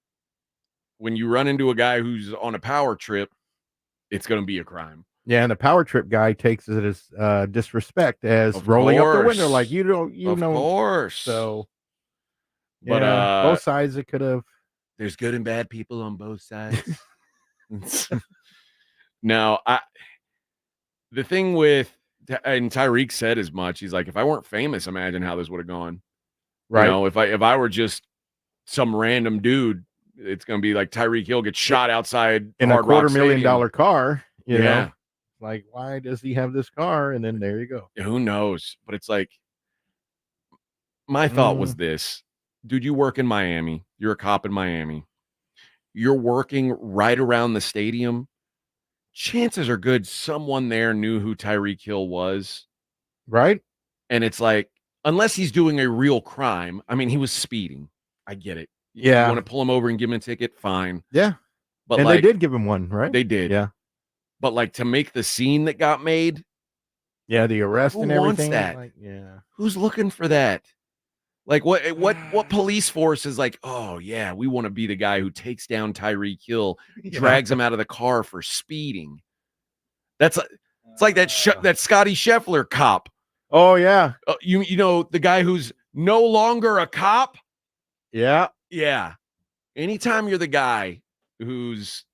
run into a guy who's on a power trip, it's going to be a crime. Yeah, and the power trip guy takes it as disrespect, as rolling up the window, like you know. Of course. So, but both sides it could have. There's good and bad people on both sides. Now, the thing with, and Tyreek said as much. He's like, if I weren't famous, imagine how this would have gone. Right. You know, if I were just some random dude, it's going to be like Tyreek Hill gets shot outside in a $250,000 car. You Yeah. know, like, why does he have this car? And then there you go. Who knows? But it's like, my thought was this, dude, you work in Miami. You're a cop in Miami. You're working right around the stadium. Chances are good someone there knew who Tyreek Hill was. Right. And it's like, unless he's doing a real crime. I mean, he was speeding. I get it. Yeah. You want to pull him over and give him a ticket? Fine. Yeah. But and like, they did give him one, right? They did. Yeah. But like, to make the scene that got made. Yeah, the arrest who and everything. Wants that? Like, yeah. Who's looking for that? Like, what police force is like, oh yeah, we want to be the guy who takes down Tyreek Hill, drags him out of the car for speeding. It's like that Scotty Scheffler cop. Oh yeah. You know, the guy who's no longer a cop. Yeah. Yeah. Anytime you're the guy who's,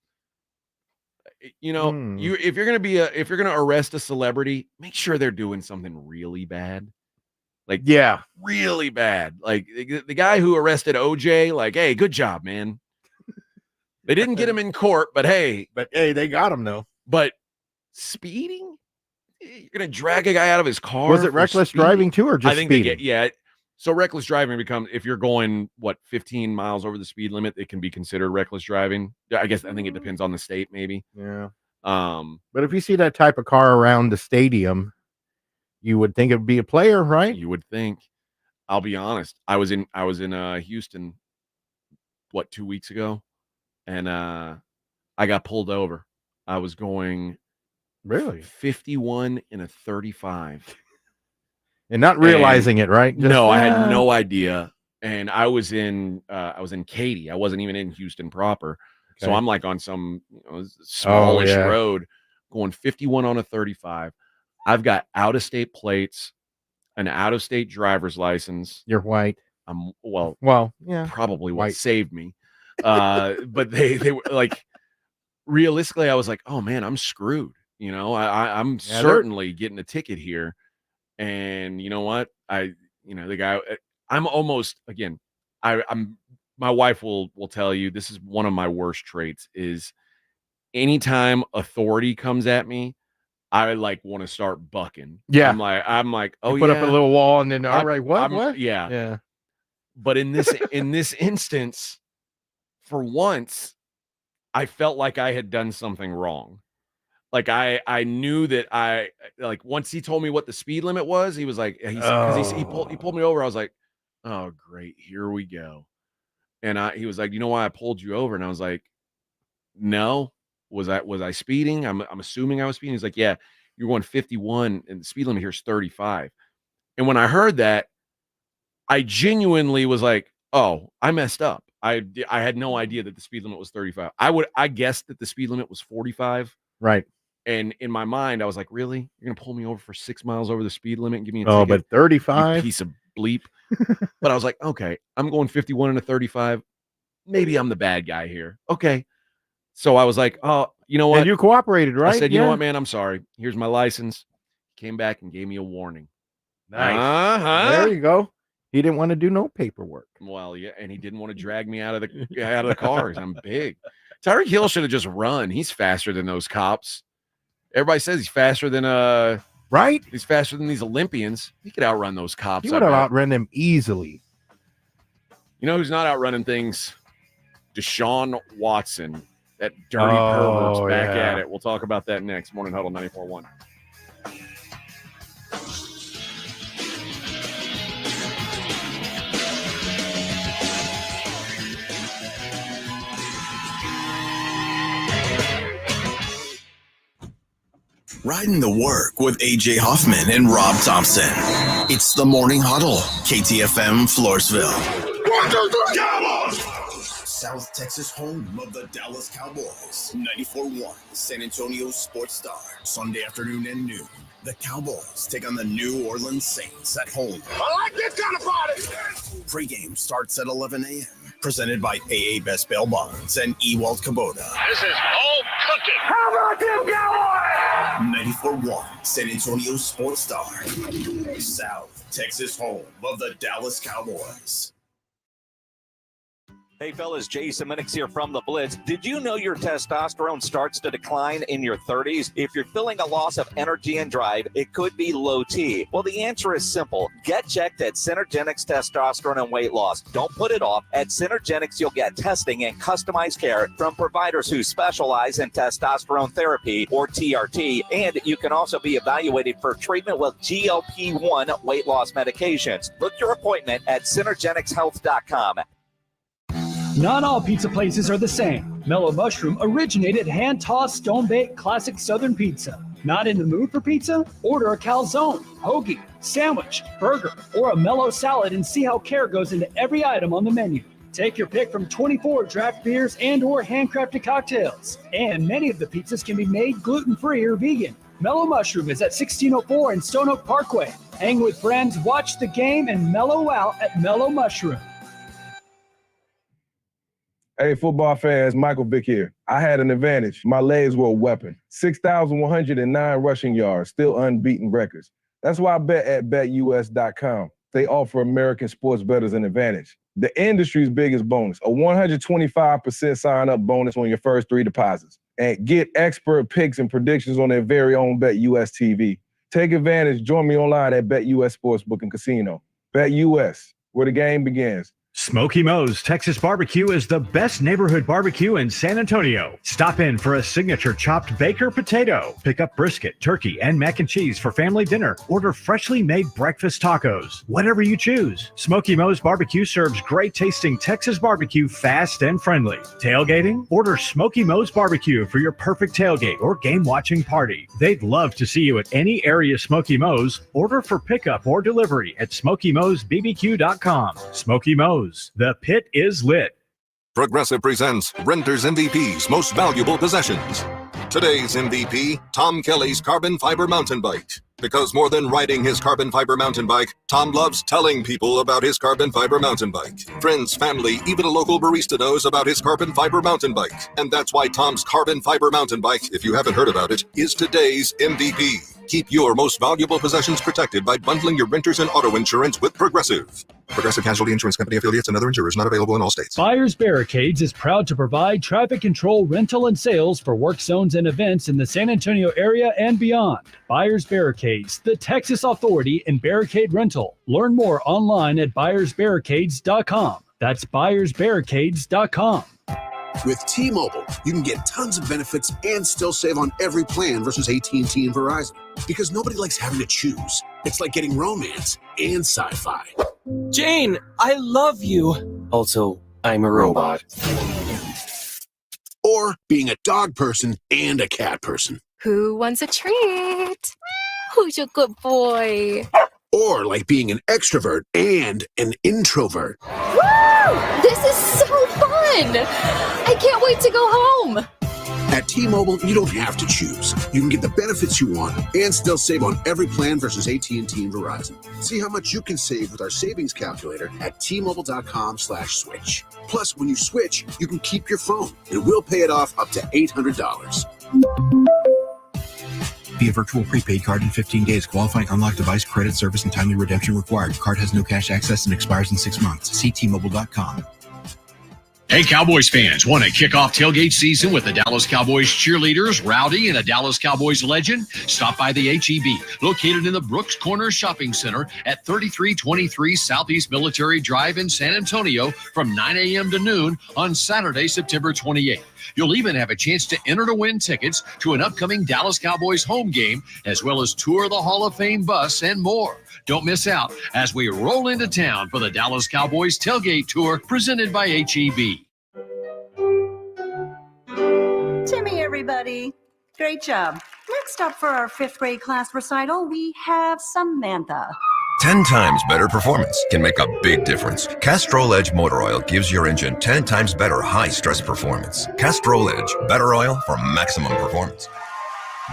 you know, if you're gonna arrest a celebrity, make sure they're doing something really bad. Like, yeah, really bad. Like the guy who arrested OJ, like, hey, good job, man. They didn't get him in court, but hey, they got him though. But speeding? You're gonna drag a guy out of his car? Was it reckless driving too, or just I think speeding? So reckless driving becomes, if you're going 15 miles over the speed limit, it can be considered reckless driving. I think it depends on the state, maybe. Yeah. But if you see that type of car around the stadium, you would think it would be a player, right? You would think. I'll be honest. I was in Houston 2 weeks ago, and I got pulled over. I was going 51 in a 35. And not realizing it, right? No, I had no idea. And I was in Katy. I wasn't even in Houston proper. So I'm like on some smallish road going 51 on a 35. I've got out-of-state plates, an out-of-state driver's license. You're white. I'm yeah, probably white. What saved me. But they were like, realistically, I was like, oh man, I'm screwed. You know, I'm certainly getting a ticket here. And you know what? The guy, I'm almost, again, my wife will tell you, this is one of my worst traits is anytime authority comes at me, I like want to start bucking. Yeah. I'm like, oh, put up a little wall and then, all right, what? Yeah. Yeah. But in this instance, for once, I felt like I had done something wrong. Like I knew that once he told me what the speed limit was, he was like, he pulled me over. I was like, oh great, here we go. And he was like, you know why I pulled you over? And I was like, no. Was I speeding? I'm assuming I was speeding. He's like, yeah, you're going 51 and the speed limit here is 35. And when I heard that, I genuinely was like, oh, I messed up. I had no idea that the speed limit was 35. I guessed that the speed limit was 45. Right. And in my mind, I was like, really? You're going to pull me over for 6 miles over the speed limit and give me a ticket? ticket? But 35? You piece of bleep. But I was like, okay, I'm going 51 and a 35. Maybe I'm the bad guy here. Okay. So I was like, oh, you know what? And you cooperated, right? I said, you know what, man? I'm sorry. Here's my license. Came back and gave me a warning. Nice. Uh-huh. There you go. He didn't want to do no paperwork. Well, yeah, and he didn't want to drag me out of the car because I'm big. Tyreek Hill should have just run. He's faster than those cops. Everybody says he's faster than right? He's faster than these Olympians. He could outrun those cops. He would have outrun them easily. You know who's not outrunning things? DeShaun Watson. That dirty pervert's back at it. We'll talk about that next. Morning Huddle 94.1. Riding the work with AJ Hoffman and Rob Thompson. It's the Morning Huddle, KTFM Floresville. 1, 2, 3, Cowboys! South Texas home of the Dallas Cowboys. 94.1 San Antonio Sports Star. Sunday afternoon and noon. The Cowboys take on the New Orleans Saints at home. I like this kind of party. Pregame starts at 11 a.m. Presented by AA Best Bail Bonds and Ewald Kubota. This is all cooking. How about them Cowboys? 94.1 San Antonio Sports Star. South Texas home of the Dallas Cowboys. Hey, fellas, Jason Minix here from The Blitz. Did you know your testosterone starts to decline in your 30s? If you're feeling a loss of energy and drive, it could be low T. Well, the answer is simple. Get checked at Synergenics Testosterone and Weight Loss. Don't put it off. At Synergenics, you'll get testing and customized care from providers who specialize in testosterone therapy, or TRT, and you can also be evaluated for treatment with GLP-1 weight loss medications. Book your appointment at synergenicshealth.com. Not all pizza places are the same. Mellow Mushroom originated hand-tossed, stone-baked classic Southern pizza. Not in the mood for pizza? Order a calzone, hoagie, sandwich, burger, or a mellow salad and see how care goes into every item on the menu. Take your pick from 24 draft beers and or handcrafted cocktails. And many of the pizzas can be made gluten-free or vegan. Mellow Mushroom is at 1604 in Stone Oak Parkway. Hang with friends, watch the game, and mellow out at Mellow Mushroom. Hey, football fans, Michael Vick here. I had an advantage. My legs were a weapon. 6,109 rushing yards, still unbeaten records. That's why I bet at BetUS.com. They offer American sports bettors an advantage. The industry's biggest bonus, a 125% sign-up bonus on your first 3 deposits. And get expert picks and predictions on their very own BetUS TV. Take advantage. Join me online at BetUS Sportsbook and Casino. BetUS, where the game begins. Smoky Moe's Texas Barbecue is the best neighborhood barbecue in San Antonio. Stop in for a signature chopped Baker potato. Pick up brisket, turkey, and mac and cheese for family dinner. Order freshly made breakfast tacos. Whatever you choose. Smoky Moe's Barbecue serves great tasting Texas barbecue fast and friendly. Tailgating? Order Smoky Moe's Barbecue for your perfect tailgate or game watching party. They'd love to see you at any area Smoky Moe's. Order for pickup or delivery at SmokyMoe'sBBQ.com. Smoky Moe's. The pit is lit. Progressive presents Renter's MVP's Most Valuable Possessions. Today's MVP, Tom Kelly's carbon fiber mountain bike. Because more than riding his carbon fiber mountain bike, Tom loves telling people about his carbon fiber mountain bike. Friends, family, even a local barista knows about his carbon fiber mountain bike. And that's why Tom's carbon fiber mountain bike, if you haven't heard about it, is today's MVP. Keep your most valuable possessions protected by bundling your renters and auto insurance with Progressive. Progressive Casualty Insurance Company affiliates and other insurers not available in all states. Buyers Barricades is proud to provide traffic control, rental, and sales for work zones and events in the San Antonio area and beyond. Buyers Barricades, the Texas authority in barricade rental. Learn more online at buyersbarricades.com. That's buyersbarricades.com. With T-Mobile, you can get tons of benefits and still save on every plan versus AT&T and Verizon. Because nobody likes having to choose. It's like getting romance and sci-fi. Jane, I love you. Also, I'm a robot. Or being a dog person and a cat person. Who wants a treat? Who's a good boy? Or like being an extrovert and an introvert. Woo! This is so fun! I can't wait to go home. At T-Mobile, you don't have to choose. You can get the benefits you want and still save on every plan versus AT&T and Verizon. See how much you can save with our savings calculator at T-Mobile.com/switch. Plus, when you switch, you can keep your phone and we'll pay it off up to $800. Via virtual prepaid card in 15 days. Qualifying unlocked device, credit, service, and timely redemption required. Card has no cash access and expires in 6 months. See T-Mobile.com. Hey, Cowboys fans, want to kick off tailgate season with the Dallas Cowboys cheerleaders, Rowdy, and a Dallas Cowboys legend? Stop by the H-E-B, located in the Brooks Corner Shopping Center at 3323 Southeast Military Drive in San Antonio from 9 a.m. to noon on Saturday, September 28th. You'll even have a chance to enter to win tickets to an upcoming Dallas Cowboys home game, as well as tour the Hall of Fame bus and more. Don't miss out as we roll into town for the Dallas Cowboys tailgate tour presented by H-E-B. Timmy, everybody. Great job. Next up for our 5th grade class recital, we have Samantha. 10 times better performance can make a big difference. Castrol Edge Motor Oil gives your engine 10 times better high-stress performance. Castrol Edge, better oil for maximum performance.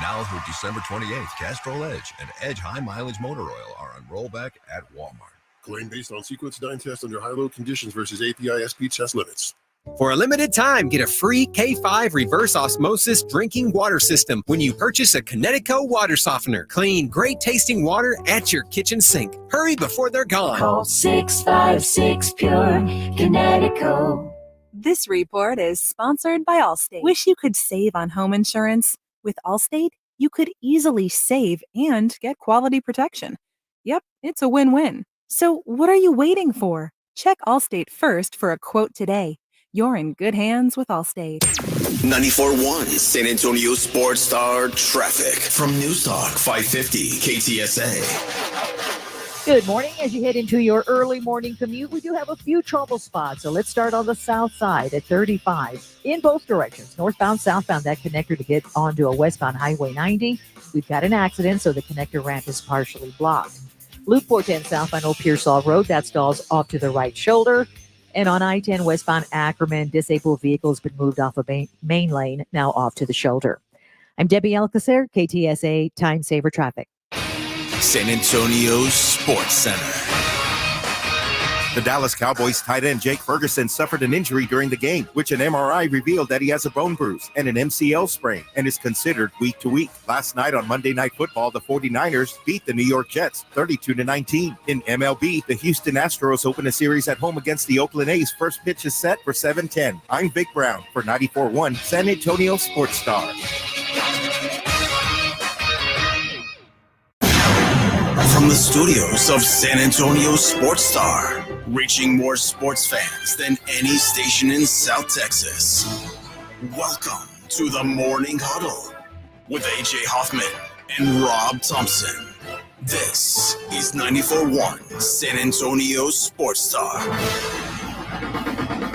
Now through December 28th, Castrol Edge and Edge High Mileage Motor Oil are on rollback at Walmart. Claim based on sequence 9 test under high-load conditions versus API SP test limits. For a limited time, get a free K5 reverse osmosis drinking water system when you purchase a Connecticut water softener. Clean, great-tasting water at your kitchen sink. Hurry before they're gone. Call 656-PURE, Connecticut. This report is sponsored by Allstate. Wish you could save on home insurance? With Allstate, you could easily save and get quality protection. Yep, it's a win-win. So what are you waiting for? Check Allstate first for a quote today. You're in good hands with Allstate. 94.1 San Antonio Sports Star traffic from News Talk 550 KTSA. Good morning. As you head into your early morning commute, we do have a few trouble spots. So let's start on the south side at 35 in both directions, northbound, southbound, that connector to get onto a westbound Highway 90. We've got an accident, so the connector ramp is partially blocked. Loop 410 southbound Old Pearsall Road, that stalls off to the right shoulder. And on I-10 westbound Ackerman, disabled vehicles been moved off of main lane, now off to the shoulder. I'm Debbie Alcacer, KTSA Time Saver Traffic. San Antonio Sports Center. The Dallas Cowboys tight end Jake Ferguson suffered an injury during the game, which an MRI revealed that he has a bone bruise and an MCL sprain and is considered week to week. Last night on Monday Night Football, the 49ers beat the New York Jets 32-19. In MLB, the Houston Astros open a series at home against the Oakland A's. First pitch is set for 7:10. I'm Vic Brown for 94.1 San Antonio Sports Star. From the studios of San Antonio Sports Star, reaching more sports fans than any station in South Texas. Welcome to the Morning Huddle with AJ Hoffman and Rob Thompson. This is 94.1 San Antonio Sports Star.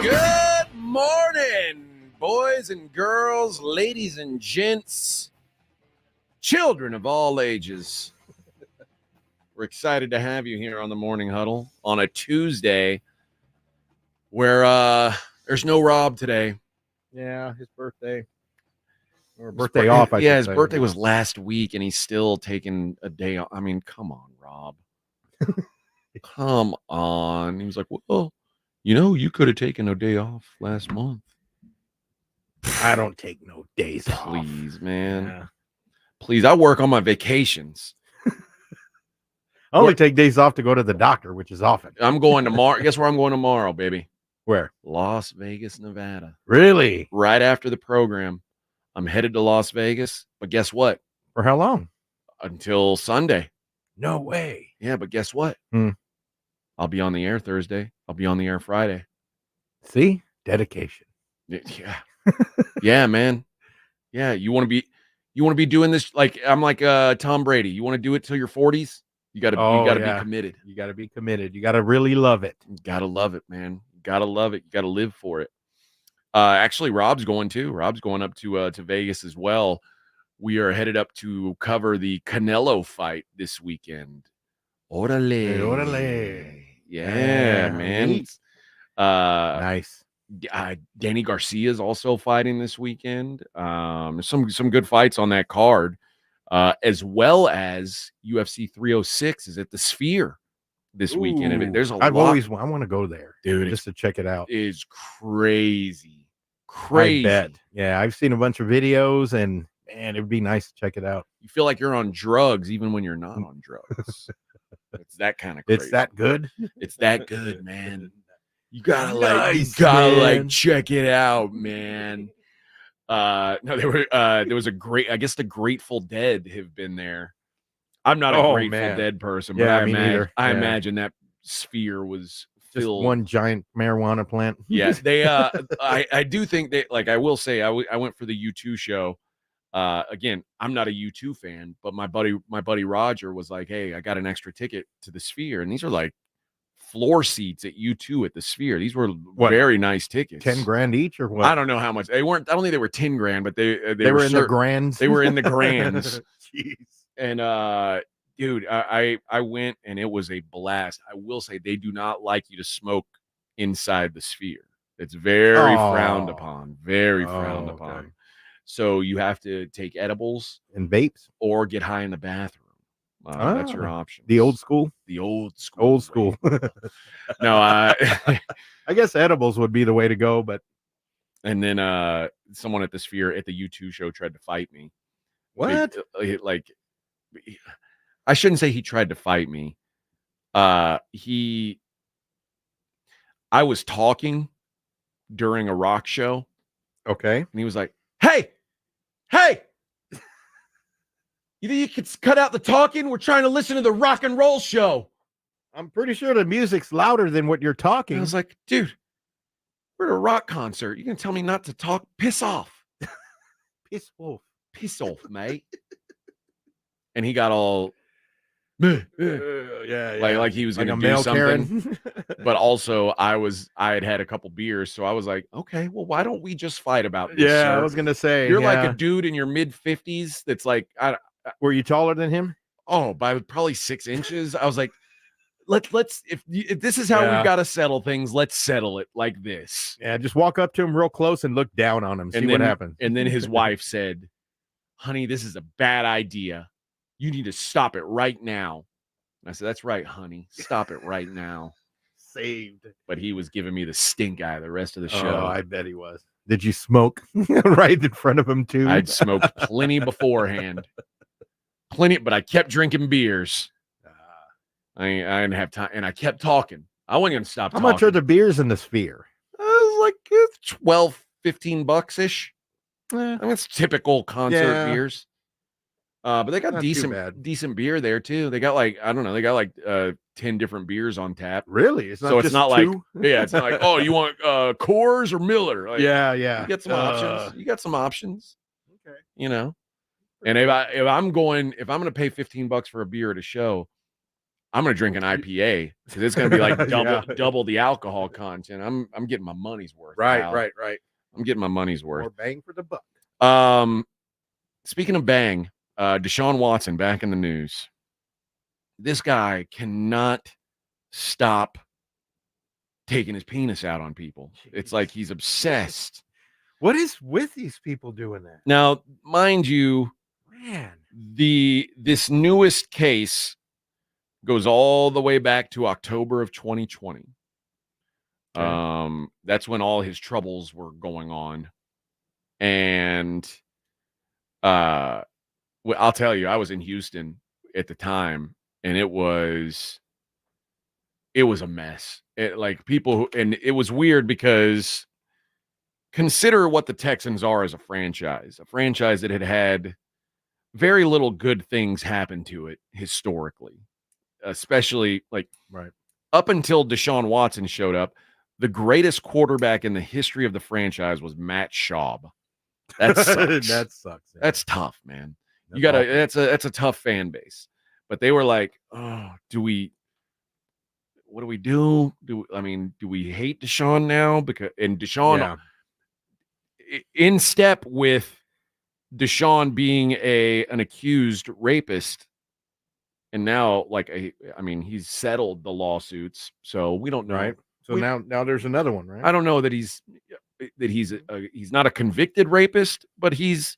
Good morning, boys and girls, ladies and gents, children of all ages. We're excited to have you here on the Morning Huddle on a Tuesday where there's no Rob today. Yeah, his birthday. Or birthday off, I Yeah, should his say. birthday was last week, and he's still taking a day off. I mean, come on, Rob. Come on. He was like, well, you could have taken a day off last month. I don't take no days off. Please, man. Yeah. Please, I work on my vacations. I only take days off to go to the doctor, which is often. I'm going tomorrow. Guess where I'm going tomorrow, baby? Where? Las Vegas, Nevada. Really? Right after the program. I'm headed to Las Vegas, but guess what? For how long? Until Sunday. No way. Yeah, but guess what? Hmm. I'll be on the air Thursday. I'll be on the air Friday. See? Dedication. Yeah. Yeah, man. Yeah, you want to be doing this like I'm like Tom Brady. You want to do it till your 40s? You got to be committed. You got to be committed. You got to really love it. You got to love it, man. You got to love it. You got to live for it. Actually, Rob's going too. Rob's going up to Vegas as well. We are headed up to cover the Canelo fight this weekend. Orale. Orale. Yeah, man. Neat. Nice. Danny Garcia is also fighting this weekend. Some good fights on that card. As well as UFC 306 is at the Sphere this weekend. I mean, there's a lot. I want to go there, dude, just to check it out. It is crazy. I bet. Yeah, I've seen a bunch of videos, and man, it would be nice to check it out. You feel like you're on drugs even when you're not on drugs. It's that kind of crazy. It's that good. It's that good, man. You gotta check it out, man. No, there was a great, I guess the Grateful Dead have been there. I'm not a Grateful Dead person, but I imagine that sphere was filled. Just one giant marijuana plant. Yeah, they I do think they, like, I will say I went for the U2 show. Again, I'm not a U2 fan, but my buddy Roger was like, "Hey, I got an extra ticket to the Sphere," and these are like floor seats at U2 at the Sphere. These were very nice tickets. $10,000 each, or what? I don't know how much they weren't. I don't think they were $10,000, but they were in the grands. They were in the grands. Jeez. And dude, I went and it was a blast. I will say they do not like you to smoke inside the Sphere. It's very frowned upon. Very frowned upon. So you have to take edibles and vapes or get high in the bathroom. That's your option. The old school? The old school. Old school. No, I guess edibles would be the way to go, but. And then someone at the Sphere at the U2 show tried to fight me. What? Like, I shouldn't say he tried to fight me. I was talking during a rock show. Okay. And he was like, Hey, you think you could cut out the talking? We're trying to listen to the rock and roll show. I'm pretty sure the music's louder than what you're talking. And I was like, dude, we're at a rock concert. You can tell me not to talk? Piss off. Piss off. Piss off, mate. And he got all like he was like gonna do something. But also I had a couple beers, so I was like, okay, well, why don't we just fight about this? Yeah, sir? I was gonna say you're like a dude in your mid-50s that's like, were you taller than him? Oh, by probably 6 inches. I was like, let's if this is how we've got to settle things, let's settle it like this. Yeah, just walk up to him real close and look down on him, see what happens. And then his wife said, honey, this is a bad idea. You need to stop it right now. And I said, that's right, honey. Stop it right now. Saved. But he was giving me the stink eye the rest of the show. Oh, I bet he was. Did you smoke right in front of him too? I'd smoked plenty beforehand. Plenty, but I kept drinking beers. I didn't have time, and I kept talking. I wasn't going to stop talking. How much are the beers in the Sphere? It was like $12-15-ish. I mean, it's typical concert beers. But they got decent beer there too. They got like, I don't know, they got like 10 different beers on tap. Really? It's not like it's not like, oh, you want Coors or Miller? Like, yeah. You get some options. You got some options. Okay. You know. And if I'm gonna pay $15 for a beer at a show, I'm gonna drink an IPA because it's gonna be like double the alcohol content. I'm getting my money's worth. Right. I'm getting my money's worth. More bang for the buck. Speaking of bang, DeShaun Watson back in the news. This guy cannot stop taking his penis out on people. Jeez. It's like he's obsessed. What is with these people doing that? Now, mind you, man, this newest case goes all the way back to October of 2020. Okay. That's when all his troubles were going on. And I'll tell you, I was in Houston at the time, and it was a mess. It was weird because consider what the Texans are as a franchise that had very little good things happen to it historically, especially up until DeShaun Watson showed up. The greatest quarterback in the history of the franchise was Matt Schaub. That sucks. That sucks. Yeah. That's tough, man. That's a tough fan base. But they were like, oh, what do we do? Do we hate DeShaun now? Because DeShaun in step with DeShaun being an accused rapist, and now he's settled the lawsuits, so we don't know. Right. So now there's another one, right? I don't know that he's not a convicted rapist, but he's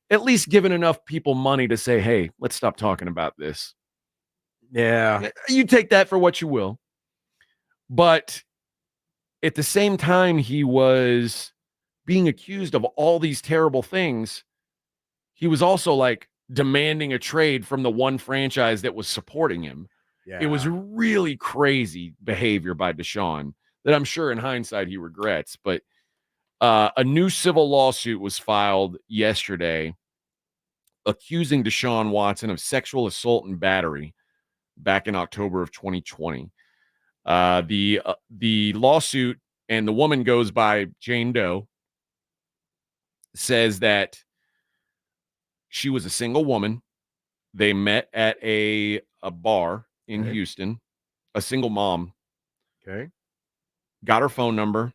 at least given enough people money to say, hey, let's stop talking about this. Yeah. You take that for what you will. But at the same time, he was being accused of all these terrible things. He was also like demanding a trade from the one franchise that was supporting him. Yeah. It was really crazy behavior by DeShaun that I'm sure in hindsight he regrets. But a new civil lawsuit was filed yesterday accusing DeShaun Watson of sexual assault and battery back in October of 2020. The lawsuit, and the woman goes by Jane Doe, says that she was a single woman. They met at a bar in Houston, a single mom. Okay. Got her phone number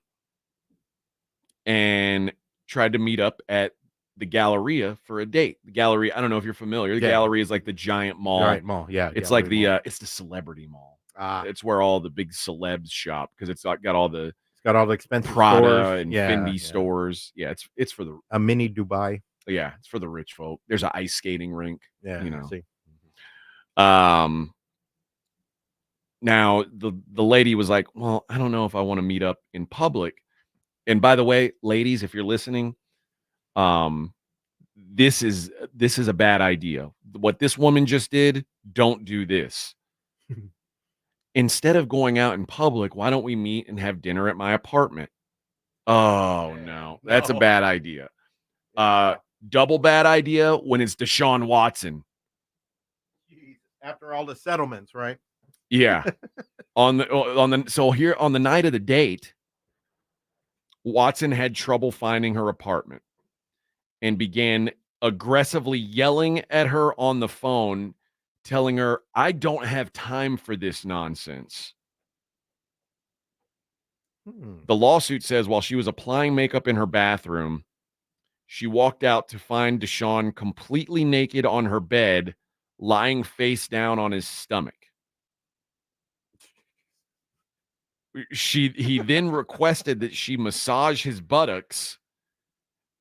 and tried to meet up at the Galleria for a date. The Galleria, I don't know if you're familiar. The Galleria is like the giant mall. Giant mall, yeah. It's Galleria like the mall. it's the celebrity mall. It's where all the big celebs shop because it's got all the expensive Prada stores. and Yeah, Fendi yeah. stores. Yeah, it's for the A mini Dubai. Yeah, it's for the rich folk. There's an ice skating rink. Yeah, you know. see. Now the lady was like, "Well, I don't know if I want to meet up in public." And by the way, ladies, if you're listening, this is a bad idea. What this woman just did, don't do this. Instead of going out in public, why don't we meet and have dinner at my apartment? Oh no, that's a bad idea. Double bad idea when it's DeShaun Watson. After all the settlements, right? Yeah. on the night of the date, Watson had trouble finding her apartment and began aggressively yelling at her on the phone, telling her, "I don't have time for this nonsense." The lawsuit says while she was applying makeup in her bathroom, she walked out to find DeShaun completely naked on her bed, lying face down on his stomach. He then requested that she massage his buttocks,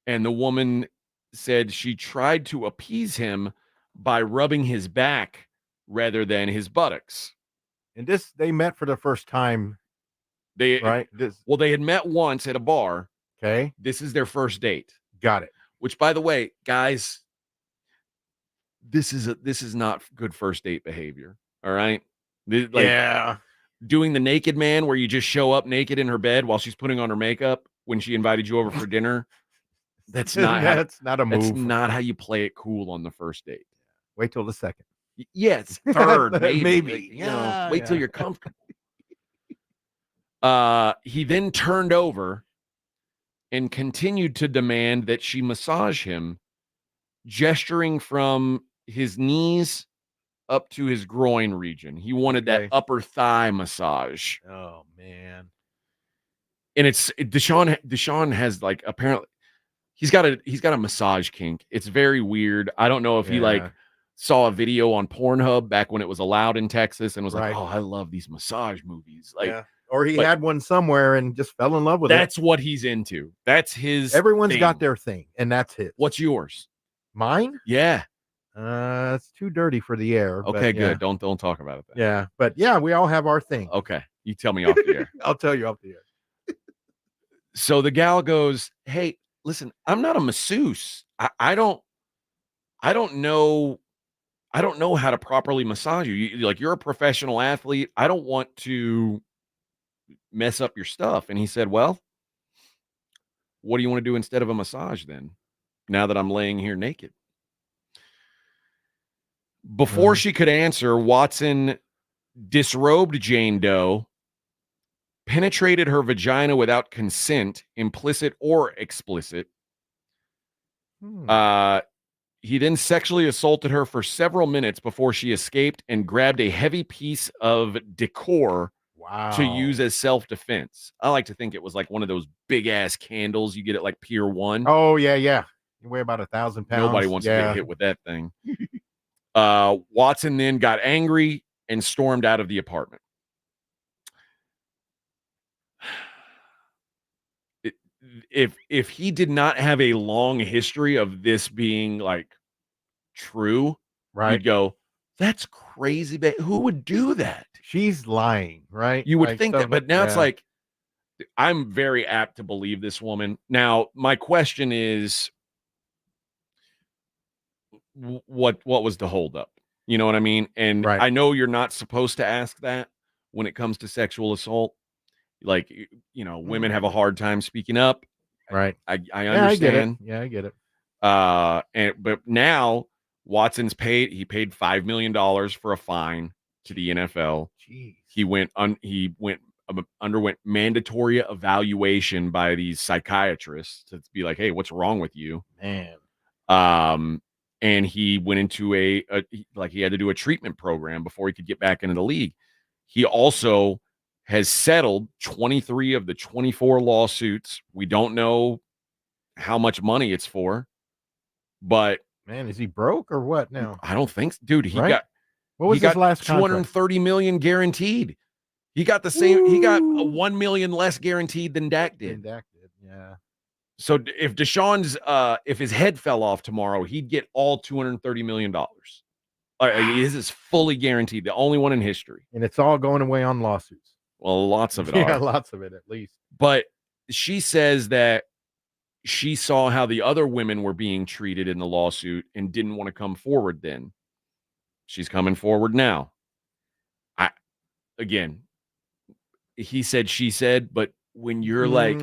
and the woman said she tried to appease him by rubbing his back rather than his buttocks. And they met for the first time. They had met once at a bar. Okay. This is their first date. Got it. Which, by the way, guys, this is not good first date behavior. All right. Yeah. Doing the naked man where you just show up naked in her bed while she's putting on her makeup when she invited you over for dinner. That's not not a move. That's not how you play it cool on the first date. Wait till the second. Yes, third, maybe. Maybe. Wait till you're comfortable. He then turned over and continued to demand that she massage him, gesturing from his knees up to his groin region. He wanted that upper thigh massage. Oh man. And it's DeShaun has like apparently he's got a massage kink. It's very weird. I don't know if he like saw a video on Pornhub back when it was allowed in Texas and was like, "Oh, I love these massage movies." Like or he had one somewhere and just fell in love with it. That's what he's into. That's his Everyone's thing. got their thing, and that's his. What's yours? Mine? Yeah. It's too dirty for the air. Okay, but, good. Don't talk about it then. Yeah, but yeah, we all have our thing. Okay. You tell me off the air. I'll tell you off the air. So the gal goes, "Hey, listen, I'm not a masseuse. I don't know how to properly massage you. You're a professional athlete. I don't want to mess up your stuff." And he said, "Well, what do you want to do instead of a massage then? Now that I'm laying here naked." Before she could answer, Watson disrobed Jane Doe, penetrated her vagina without consent, implicit or explicit. He then sexually assaulted her for several minutes before she escaped and grabbed a heavy piece of decor to use as self-defense. I like to think it was like one of those big ass candles you get at like Pier 1. Oh, yeah. You weigh about 1,000 pounds. Nobody wants to get hit with that thing. Watson then got angry and stormed out of the apartment. If he did not have a long history of this being like true, you'd go, "That's crazy. Who would do that?" She's lying, right? You would think that, but now it's like, I'm very apt to believe this woman. Now, my question is, what was the holdup? You know what I mean? And I know you're not supposed to ask that when it comes to sexual assault. Like, women have a hard time speaking up. Right. I Yeah, understand. I get it. But now Watson's paid. He paid $5 million for a fine to the NFL. Jeez. He underwent mandatory evaluation by these psychiatrists to be like, hey, what's wrong with you? Man. And he went into he had to do a treatment program before he could get back into the league. He also has settled 23 of the 24 lawsuits. We don't know how much money it's for, but man, is he broke or what now? I don't think, dude. He Right? got What was his last contract? $230 million guaranteed. He got the same. He got a $1 million less guaranteed than Dak did. Yeah. So if Deshaun's, if his head fell off tomorrow, he'd get all $230 million. This is fully guaranteed. The only one in history. And it's all going away on lawsuits. Well, lots of it Yeah, are. lots of it at least. But she says that she saw how the other women were being treated in the lawsuit and didn't want to come forward then. She's coming forward now. Again, he said, she said, but when you're like,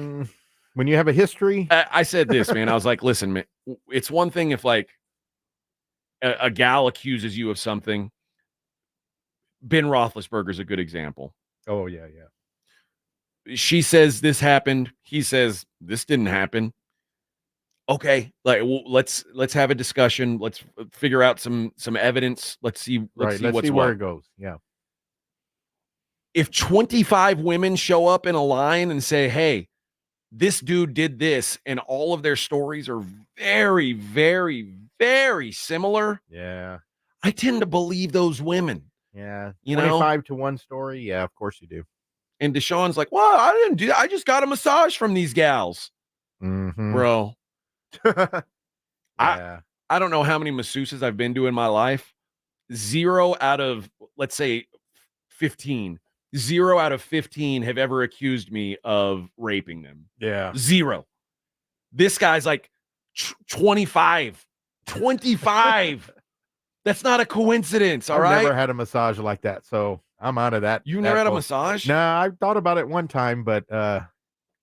when you have a history, I said this, man. I was like, listen, man, it's one thing if like a gal accuses you of something. Ben Roethlisberger's a good example. Oh, yeah. She says this happened. He says this didn't happen. Okay, like let's have a discussion. Let's figure out some evidence. Let's see where it goes. Yeah. If 25 women show up in a line and say, hey, this dude did this, and all of their stories are very, very, very similar. Yeah. I tend to believe those women. Yeah. 25 to 1 story. Yeah, of course you do. And Deshaun's like, well, I didn't do that. I just got a massage from these gals. Mm-hmm. Bro. Yeah. I don't know how many masseuses I've been to in my life. 0 out of, let's say, 15. 0 out of 15 have ever accused me of raping them. Yeah. 0. This guy's like 25. 25. That's not a coincidence, all right? I've never had a massage like that, so I'm out of that. You never had a massage? Nah, I thought about it one time, but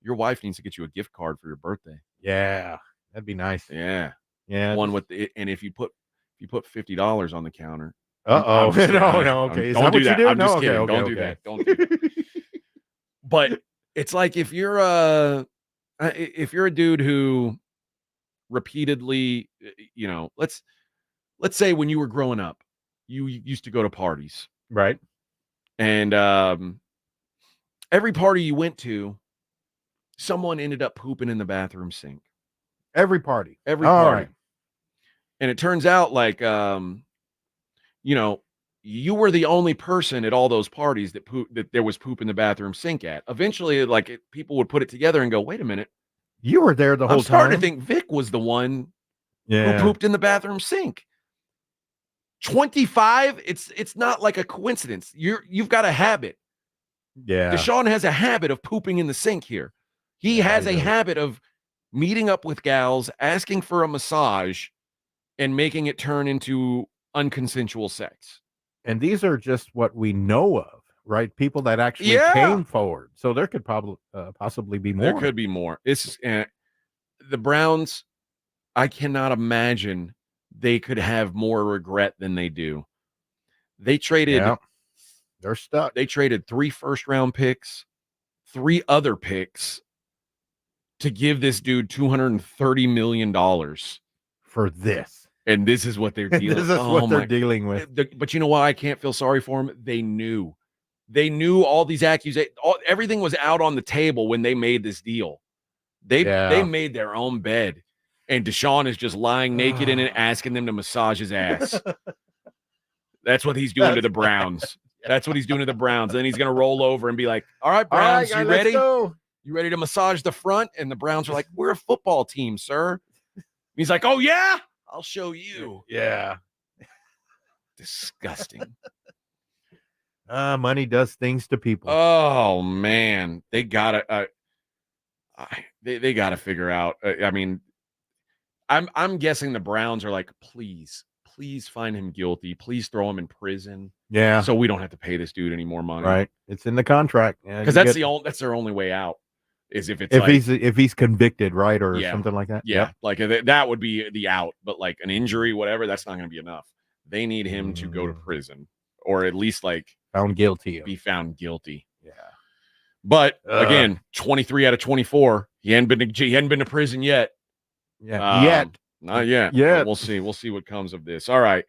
your wife needs to get you a gift card for your birthday. Yeah, that'd be nice. Yeah. Yeah. One with it, and if you put $50 on the counter. No, okay. Is Don't that do what that. you do? I'm just No, kidding. okay, Don't do that. Don't do that. But it's like if you're a dude who repeatedly, let's say when you were growing up, you used to go to parties, right? And every party you went to, someone ended up pooping in the bathroom sink. Every party. All party. Right. And it turns out like, you were the only person at all those parties that there was poop in the bathroom sink at. Eventually, people would put it together and go, wait a minute. You were there the whole I'm starting time. to think Vic was the one who pooped in the bathroom sink. 25, it's not like a coincidence. You've got a habit. Yeah. DeShaun has a habit of pooping in the sink here. He has a habit of meeting up with gals, asking for a massage, and making it turn into unconsensual sex. And these are just what we know of, right? People that actually came forward. So there could probably possibly be more. There could be more. It's the Browns. I cannot imagine they could have more regret than they do. They traded. Yeah. They're stuck. They traded 3 first-round picks, 3 other picks to give this dude $230 million for this. And this is what they're dealing with. This is what they're dealing with. But you know why I can't feel sorry for them? They knew all these accusations. Everything was out on the table when they made this deal. They made their own bed. And Deshaun is just lying naked in it, asking them to massage his ass. That's what he's doing to the Browns. That's what he's doing to the Browns. Then he's going to roll over and be like, all right, Browns, you ready? You ready to massage the front? And the Browns are like, we're a football team, sir. He's like, oh, yeah? I'll show you. Yeah. Disgusting. Money does things to people. Oh, man. They got to they got to figure out. I mean, I'm guessing the Browns are like, please find him guilty. Please throw him in prison. Yeah. So we don't have to pay this dude any more money. Right. It's in the contract. Because that's their only way out. Is if he's convicted, right, or something like that. Yeah, like that would be the out. But like an injury, whatever, that's not going to be enough. They need him to go to prison, or at least like found guilty. Be found guilty. Yeah. But again, 23 out of 24. He hadn't been to prison yet. Yeah. Not yet. Yeah. But we'll see. We'll see what comes of this. All right.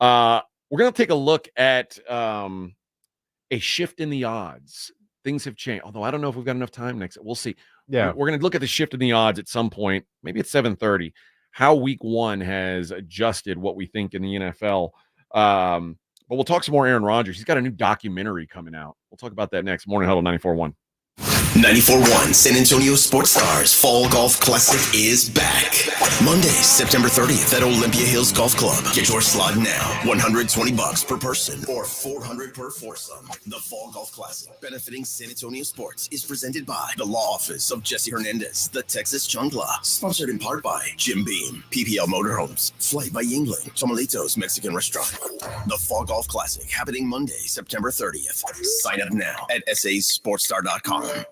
We're gonna take a look at a shift in the odds. Things have changed. Although I don't know if we've got enough time next. We'll see. Yeah. We're going to look at the shift in the odds at some point. Maybe at 7:30. How week 1 has adjusted what we think in the NFL. But we'll talk some more Aaron Rodgers. He's got a new documentary coming out. We'll talk about that next. Morning Huddle 94.1. 94.1 San Antonio Sports Stars Fall Golf Classic is back. Monday, September 30th at Olympia Hills Golf Club. Get your slot now. $120 per person or $400 per foursome. The Fall Golf Classic, benefiting San Antonio sports, is presented by the Law Office of Jesse Hernandez, the Texas Chungla. Sponsored in part by Jim Beam, PPL Motorhomes, Flight by Yingling, Tomalitos Mexican Restaurant. The Fall Golf Classic, happening Monday, September 30th. Sign up now at sasportstar.com.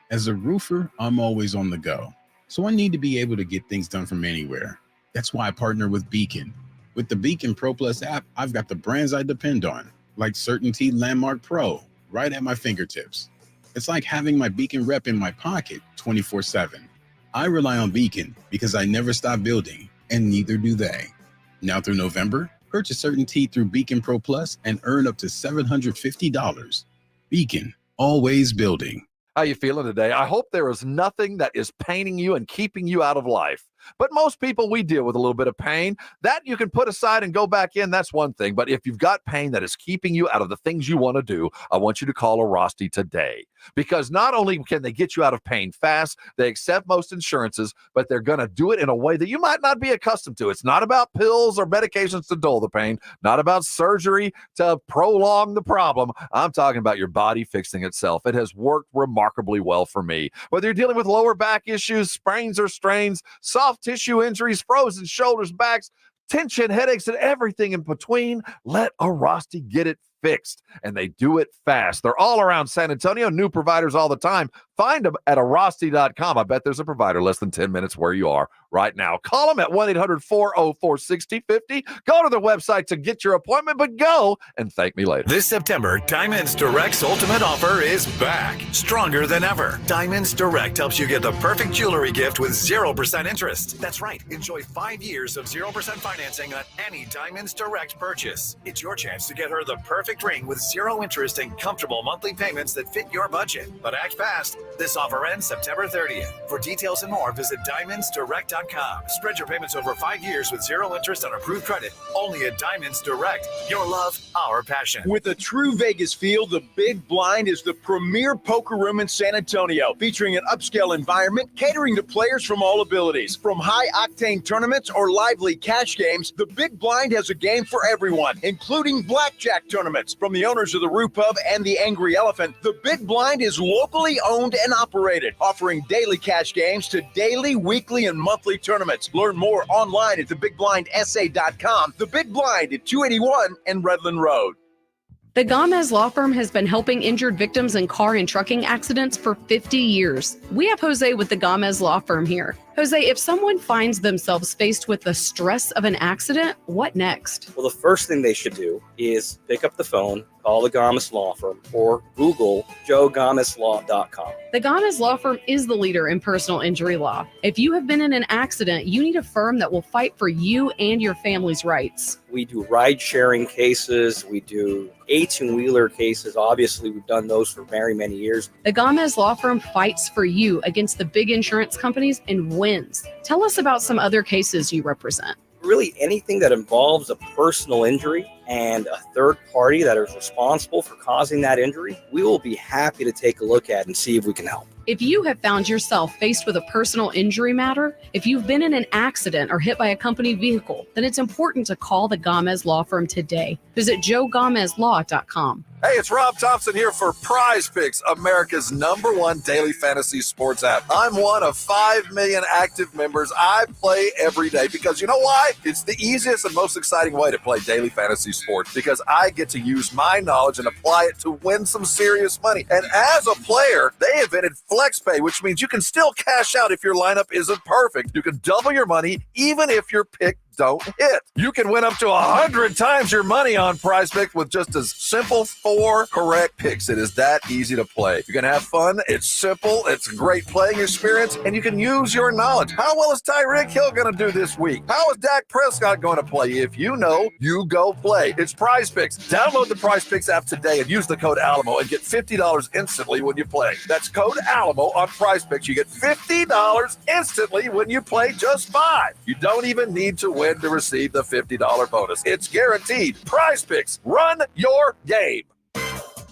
As a roofer, I'm always on the go, so I need to be able to get things done from anywhere. That's why I partner with Beacon. With the Beacon Pro Plus app, I've got the brands I depend on, like Certainty Landmark Pro, right at my fingertips. It's like having my Beacon rep in my pocket 24/7. I rely on Beacon because I never stop building, and neither do they. Now through November, purchase Certainty through Beacon Pro Plus and earn up to $750. Beacon, always building. How you feeling today? I hope there is nothing that is paining you and keeping you out of life. But most people, we deal with a little bit of pain. That you can put aside and go back in, that's one thing. But if you've got pain that is keeping you out of the things you want to do, I want you to call Arasti today. Because not only can they get you out of pain fast, they accept most insurances, but they're going to do it in a way that you might not be accustomed to. It's not about pills or medications to dull the pain, not about surgery to prolong the problem. I'm talking about your body fixing itself. It has worked remarkably well for me. Whether you're dealing with lower back issues, sprains or strains, soft tissue injuries, frozen shoulders, backs, tension, headaches, and everything in between, let Arasti get it fixed. And they do it fast. They're all around San Antonio, new providers all the time. Find them at Arasti.com. I bet there's a provider less than 10 minutes where you are right now. Call them at 1-800-404-6050. Go to their website to get your appointment, but go and thank me later. This September, Diamonds Direct's ultimate offer is back, stronger than ever. Diamonds Direct helps you get the perfect jewelry gift with 0% interest. That's right. Enjoy 5 years of 0% financing on any Diamonds Direct purchase. It's your chance to get her the perfect ring with 0 interest and comfortable monthly payments that fit your budget. But act fast. This offer ends September 30th. For details and more, visit DiamondsDirect.com. Spread your payments over 5 years with 0 interest on approved credit. Only at Diamonds Direct. Your love, our passion. With a true Vegas feel, the Big Blind is the premier poker room in San Antonio, featuring an upscale environment catering to players from all abilities. From high-octane tournaments or lively cash games, the Big Blind has a game for everyone, including blackjack tournaments. From the owners of the Roo Pub and the Angry Elephant, the Big Blind is locally owned and operated, offering daily cash games to daily, weekly, and monthly tournaments. Learn more online at thebigblindsa.com. The Big Blind at 281 and Redland Road. The Gomez Law Firm has been helping injured victims in car and trucking accidents for 50 years. We have Jose with the Gomez Law Firm here. Jose, if someone finds themselves faced with the stress of an accident, what next? Well, the first thing they should do is pick up the phone, call the Gomez Law Firm, or Google JoeGomezLaw.com. The Gomez Law Firm is the leader in personal injury law. If you have been in an accident, you need a firm that will fight for you and your family's rights. We do ride-sharing cases. We do 18-wheeler cases. Obviously, we've done those for very many years. The Gomez Law Firm fights for you against the big insurance companies and wins. Tell us about some other cases you represent. Really, anything that involves a personal injury and a third party that is responsible for causing that injury, we will be happy to take a look at and see if we can help. If you have found yourself faced with a personal injury matter, if you've been in an accident or hit by a company vehicle, then it's important to call the Gomez Law Firm today. Visit JoeGomezLaw.com. Hey, it's Rob Thompson here for Prize Picks, America's #1 daily fantasy sports app. I'm one of 5 million active members. I play every day because you know why? It's the easiest and most exciting way to play daily fantasy sports because I get to use my knowledge and apply it to win some serious money. And as a player, they invented FlexPay, which means you can still cash out if your lineup isn't perfect. You can double your money even if your pick don't hit. You can win up to 100 times your money on Prize Picks with just as simple 4 correct picks. It is that easy to play. You can have fun. It's simple. It's a great playing experience, and you can use your knowledge. How well is Tyreek Hill going to do this week? How is Dak Prescott going to play? If you know, you go play. It's Prize Picks. Download the Prize Picks app today and use the code Alamo and get $50 instantly when you play. That's code Alamo on Prize Picks. You get $50 instantly when you play just 5. You don't even need to win to receive the $50 bonus. It's guaranteed. Prize Picks. Run your game.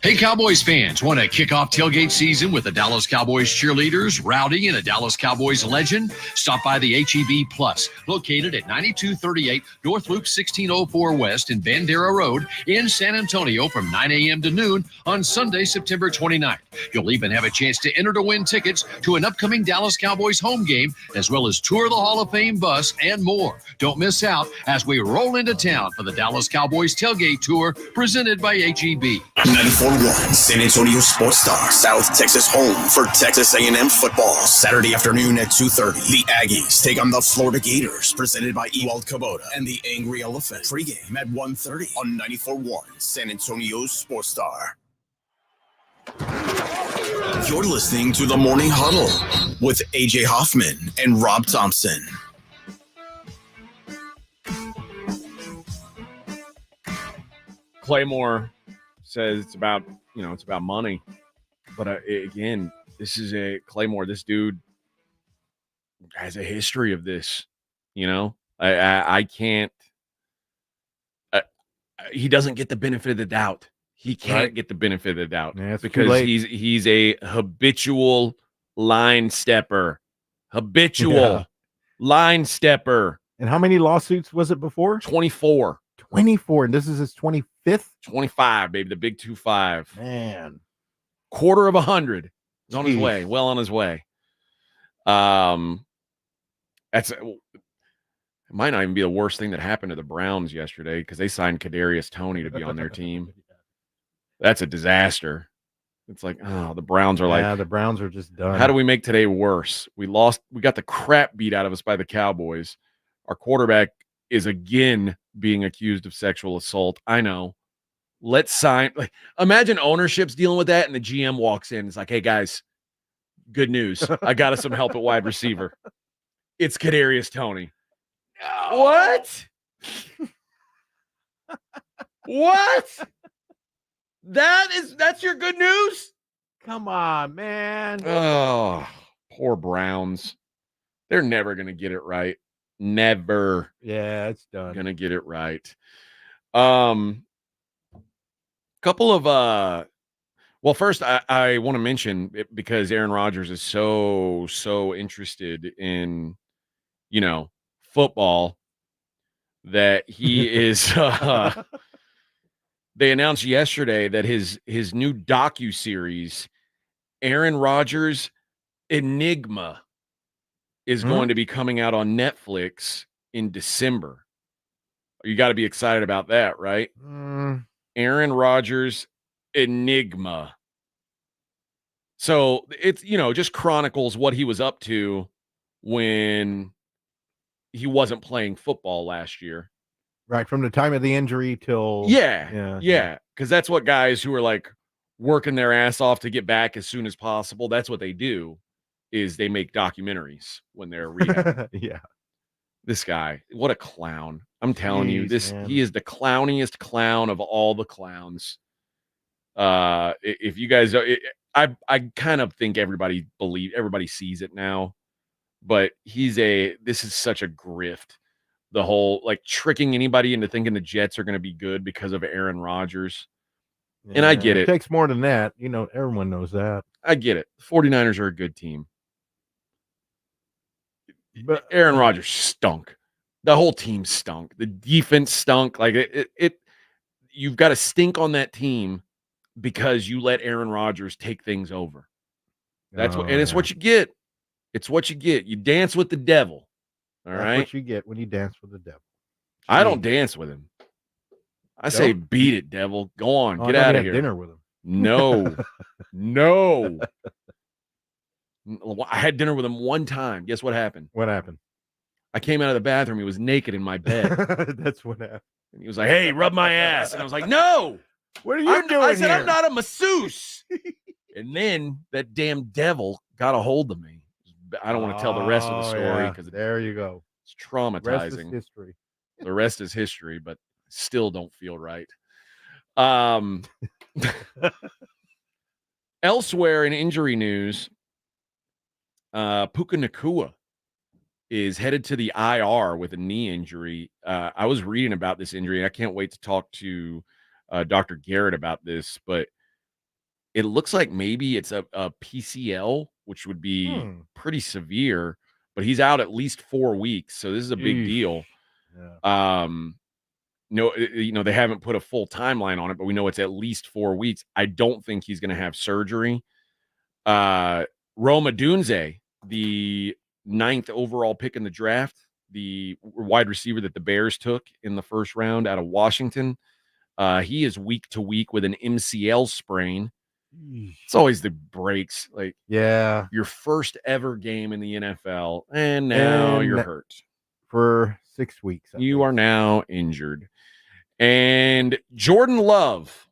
Hey, Cowboys fans, want to kick off tailgate season with the Dallas Cowboys cheerleaders, Rowdy, and a Dallas Cowboys legend? Stop by the HEB Plus, located at 9238 North Loop 1604 West in Bandera Road in San Antonio from 9 a.m. to noon on Sunday, September 29th. You'll even have a chance to enter to win tickets to an upcoming Dallas Cowboys home game, as well as tour the Hall of Fame bus and more. Don't miss out as we roll into town for the Dallas Cowboys tailgate tour presented by HEB. 94.1 San Antonio Sports Star, South Texas home for Texas A&M football. Saturday afternoon at 2:30, the Aggies take on the Florida Gators, presented by Ewald Kubota and the Angry Elephant. Pregame at 1:30 on 94.1 San Antonio Sports Star. You're listening to the Morning Huddle with AJ Hoffman and Rob Thompson. Claymore says it's about money, but again, this is a Claymore. This dude has a history of this. I can't. He doesn't get the benefit of the doubt. He can't get the benefit of the doubt because he's a habitual line stepper. Line stepper. And how many lawsuits was it before? 24. 24, and this is his 25th? 25, baby, the big 25. Man. Quarter of 100. He's on his way, well on his way. It might not even be the worst thing that happened to the Browns yesterday because they signed Kadarius Toney to be on their team. That's a disaster. It's like, the Browns are the Browns are just done. How do we make today worse? We got the crap beat out of us by the Cowboys. Our quarterback is again being accused of sexual assault. I know. Let's sign. Imagine ownership's dealing with that, and the GM walks in. It's like, hey guys, good news. I got us some help at wide receiver. It's Kadarius Toney. What? What? That's your good news? Come on, man. Oh, poor Browns. They're never gonna get it right. Never. Yeah, it's done. Gonna get it right. Couple of well, first I want to mention it because Aaron Rodgers is so interested in football that he is they announced yesterday that his new docuseries, Aaron Rodgers Enigma, is going to be coming out on Netflix in December. You got to be excited about that, right? Aaron Rodgers Enigma. So it's, just chronicles what he was up to when he wasn't playing football last year. Right, from the time of the injury till... Yeah. Because that's what guys who are, working their ass off to get back as soon as possible, that's what they do, is they make documentaries when they're rehab. Yeah. This guy, what a clown. I'm telling you, he is the clowniest clown of all the clowns. If you guys... I kind of think everybody sees it now, but this is such a grift. The whole tricking anybody into thinking the Jets are going to be good because of Aaron Rodgers. Yeah, and I get it. It takes more than that. Everyone knows that. I get it. The 49ers are a good team. But Aaron Rodgers stunk. The whole team stunk. The defense stunk. You've got to stink on that team because you let Aaron Rodgers take things over. It's yeah. what you get. It's what you get. You dance with the devil. All That's right. what you get when you dance with the devil. I don't dance with him. I say, beat it, devil. Go on, get out of here. Dinner with him. No, no. I had dinner with him one time. Guess what happened? What happened? I came out of the bathroom. He was naked in my bed. That's what happened. And he was like, "Hey, rub my ass," and I was like, "No, what are you doing?" I said, here? "I'm not a masseuse." And then that damn devil got a hold of me. I don't want to tell the rest of the story because there you go. It's traumatizing. Rest is history. The rest is history, but still don't feel right. Elsewhere in injury news, Puka Nacua is headed to the IR with a knee injury. I was reading about this injury, and I can't wait to talk to Dr. Garrett about this, but it looks like maybe it's a PCL, which would be pretty severe, but he's out at least 4 weeks, so this is a big deal. Yeah. No, they haven't put a full timeline on it, but we know it's at least 4 weeks. I don't think he's going to have surgery. Roma Dunze, the 9th overall pick in the draft, the wide receiver that the Bears took in the first round out of Washington, he is week to week with an MCL sprain. It's always the breaks. Like, yeah, your first ever game in the NFL, and now you're hurt for 6 weeks. You are now injured. And Jordan Love.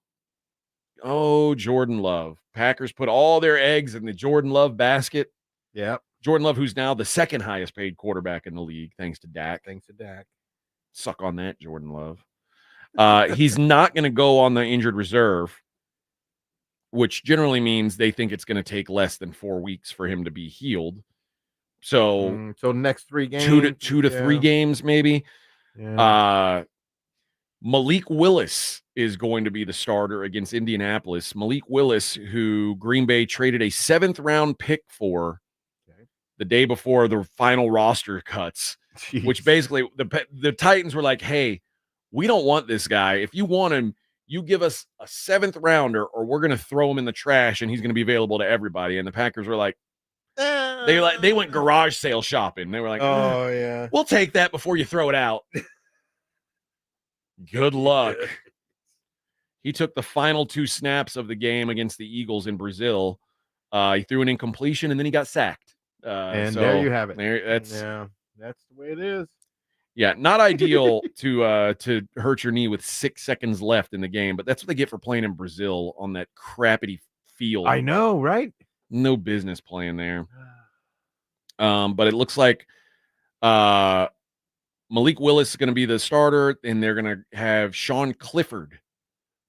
Oh, Jordan Love. Packers put all their eggs in the Jordan Love basket. Yep. Jordan Love, who's now the second highest paid quarterback in the league, thanks to Dak. Suck on that, Jordan Love. He's not going to go on the injured reserve, which generally means they think it's going to take less than 4 weeks for him to be healed. So, next 3 games, 2 to 3 games, maybe. Yeah. Malik Willis is going to be the starter against Indianapolis. Malik Willis, who Green Bay traded a 7th round pick for the day before the final roster cuts, which basically the Titans were like, "Hey, we don't want this guy. If you want him, you give us a 7th rounder, or we're going to throw him in the trash and he's going to be available to everybody." And the Packers were like, they went garage sale shopping. They were like, "Oh yeah, we'll take that before you throw it out." Good luck. He took the final 2 snaps of the game against the Eagles in Brazil. He threw an incompletion, and then he got sacked. And there you have it. That's the way it is. Yeah, not ideal to hurt your knee with 6 seconds left in the game, but that's what they get for playing in Brazil on that crappity field. I know, right? No business playing there. But it looks like Malik Willis is going to be the starter, and they're going to have Sean Clifford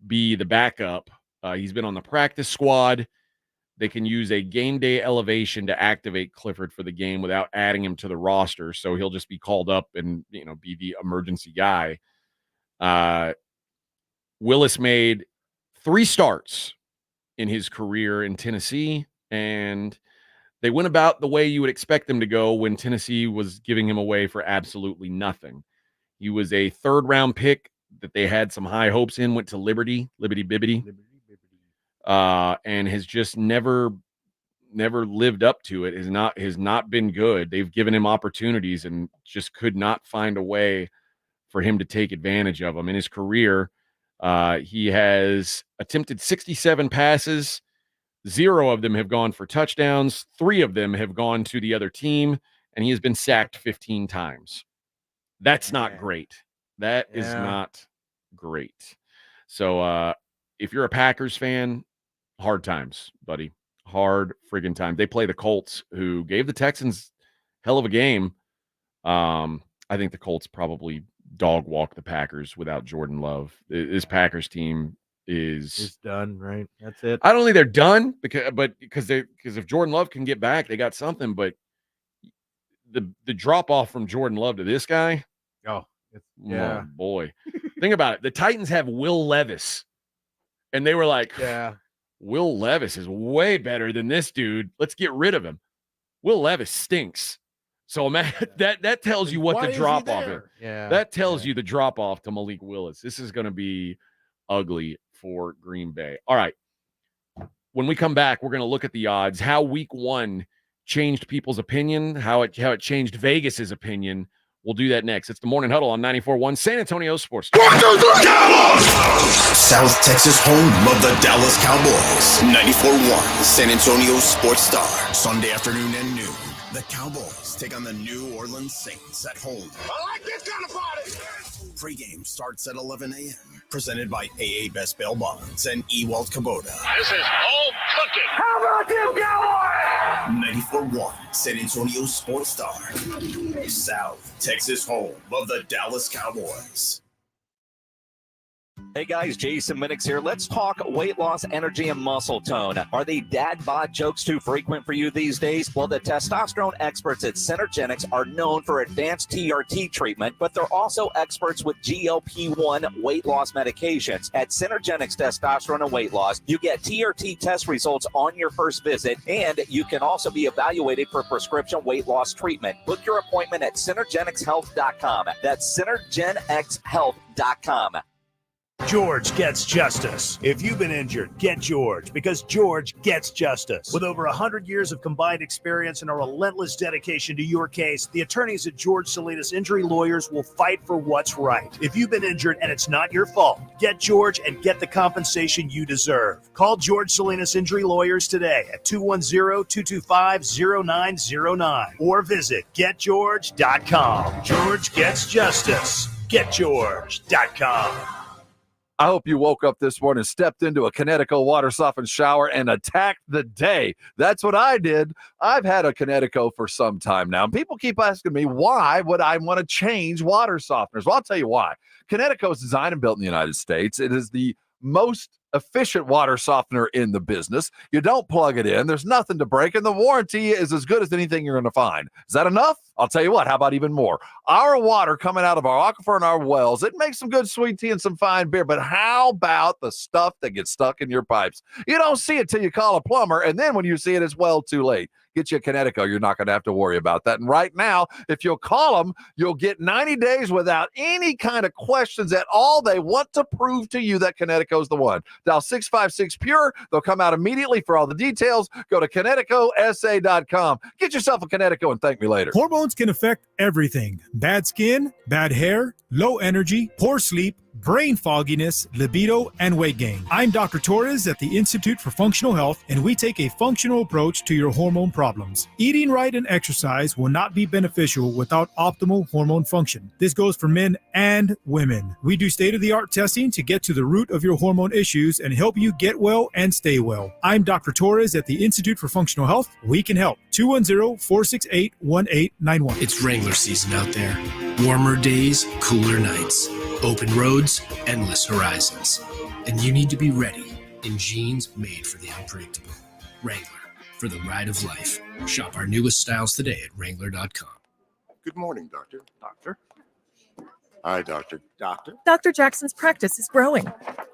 be the backup. He's been on the practice squad. They can use a game day elevation to activate Clifford for the game without adding him to the roster. So he'll just be called up and, be the emergency guy. Willis made 3 starts in his career in Tennessee, and they went about the way you would expect them to go when Tennessee was giving him away for absolutely nothing. He was a 3rd round pick that they had some high hopes in, went to Liberty Bibbity. And has just never lived up to it. Has not been good. They've given him opportunities and just could not find a way for him to take advantage of them. In his career, he has attempted 67 passes. 0 of them have gone for touchdowns. 3 of them have gone to the other team, and he has been sacked 15 times. That's not great. That is not great. So if you're a Packers fan, hard times, buddy. Hard friggin' time. They play the Colts, who gave the Texans hell of a game. I think the Colts probably dog walk the Packers without Jordan Love. This Packers team is done, right? That's it. I don't think they're done because if Jordan Love can get back, they got something. But the drop off from Jordan Love to this guy, oh boy. Think about it. The Titans have Will Levis, and they were like, Will Levis is way better than this dude. Let's get rid of him. Will Levis stinks. So that tells you what the drop off is. Yeah, that tells you the drop off to Malik Willis. This is going to be ugly for Green Bay. All right. when we come back, we're going to look at the odds, how week 1 changed people's opinion, how it changed Vegas's opinion. We'll do that next. It's the Morning Huddle on 94.1 San Antonio Sports. South Texas home of the Dallas Cowboys. 94.1 San Antonio Sports Star. Sunday afternoon and noon. The Cowboys take on the New Orleans Saints at home. I like this kind of party. Pregame starts at 11 a.m. Presented by AA Best Bail Bonds and Ewald Kubota. This is home cooking. How about them Cowboys? 94.1 San Antonio Sports Star. South Texas home of the Dallas Cowboys. Hey guys, Jason Minix here. Let's talk weight loss, energy, and muscle tone. Are the dad bod jokes too frequent for you these days? Well, the testosterone experts at Synergenics are known for advanced TRT treatment, but they're also experts with GLP-1 weight loss medications. At Synergenics Testosterone and Weight Loss, you get TRT test results on your first visit, and you can also be evaluated for prescription weight loss treatment. Book your appointment at synergenicshealth.com. That's synergenxhealth.com. George gets justice. If you've been injured, get George, because George gets justice. With over 100 years of combined experience and a relentless dedication to your case, the attorneys at George Salinas Injury Lawyers will fight for what's right. If you've been injured and it's not your fault, get George and get the compensation you deserve. Call George Salinas Injury Lawyers today at 210-225-0909 or visit getgeorge.com. George gets justice. Getgeorge.com. I hope you woke up this morning, stepped into a Kinetico water softened shower, and attacked the day. That's what I did. I've had a Kinetico for some time now. And people keep asking me, why would I want to change water softeners? Well, I'll tell you why. Kinetico is designed and built in the United States. It is the most efficient water softener in the business. You don't plug it in. There's nothing to break, and the warranty is as good as anything you're going to find. Is that enough? I'll tell you what, how about even more? Our water coming out of our aquifer and our wells, it makes some good sweet tea and some fine beer, but how about the stuff that gets stuck in your pipes? You don't see it till you call a plumber, and then when you see it, it's well too late. Get you a Kinetico. You're not going to have to worry about that. And right now, if you'll call them, you'll get 90 days without any kind of questions at all. They want to prove to you that Kinetico is the one. Dial 656-PURE. They'll come out immediately for all the details. Go to KineticoSA.com. Get yourself a Kinetico and thank me later. Hormones can affect everything. Bad skin, bad hair, low energy, poor sleep, brain fogginess, libido, and weight gain. I'm Dr. Torres at the Institute for Functional Health, and we take a functional approach to your hormone problems. Eating right and exercise will not be beneficial without optimal hormone function. This goes for men and women. We do state-of-the-art testing to get to the root of your hormone issues and help you get well and stay well. I'm Dr. Torres at the Institute for Functional Health. We can help. 210-468-1891. It's Wrangler season out there. Warmer days, cooler nights. Open roads, endless horizons. And you need to be ready in jeans made for the unpredictable. Wrangler, for the ride of life. Shop our newest styles today at Wrangler.com. Good morning, Doctor. Doctor? Hi, Doctor. Doctor? Dr. Jackson's practice is growing.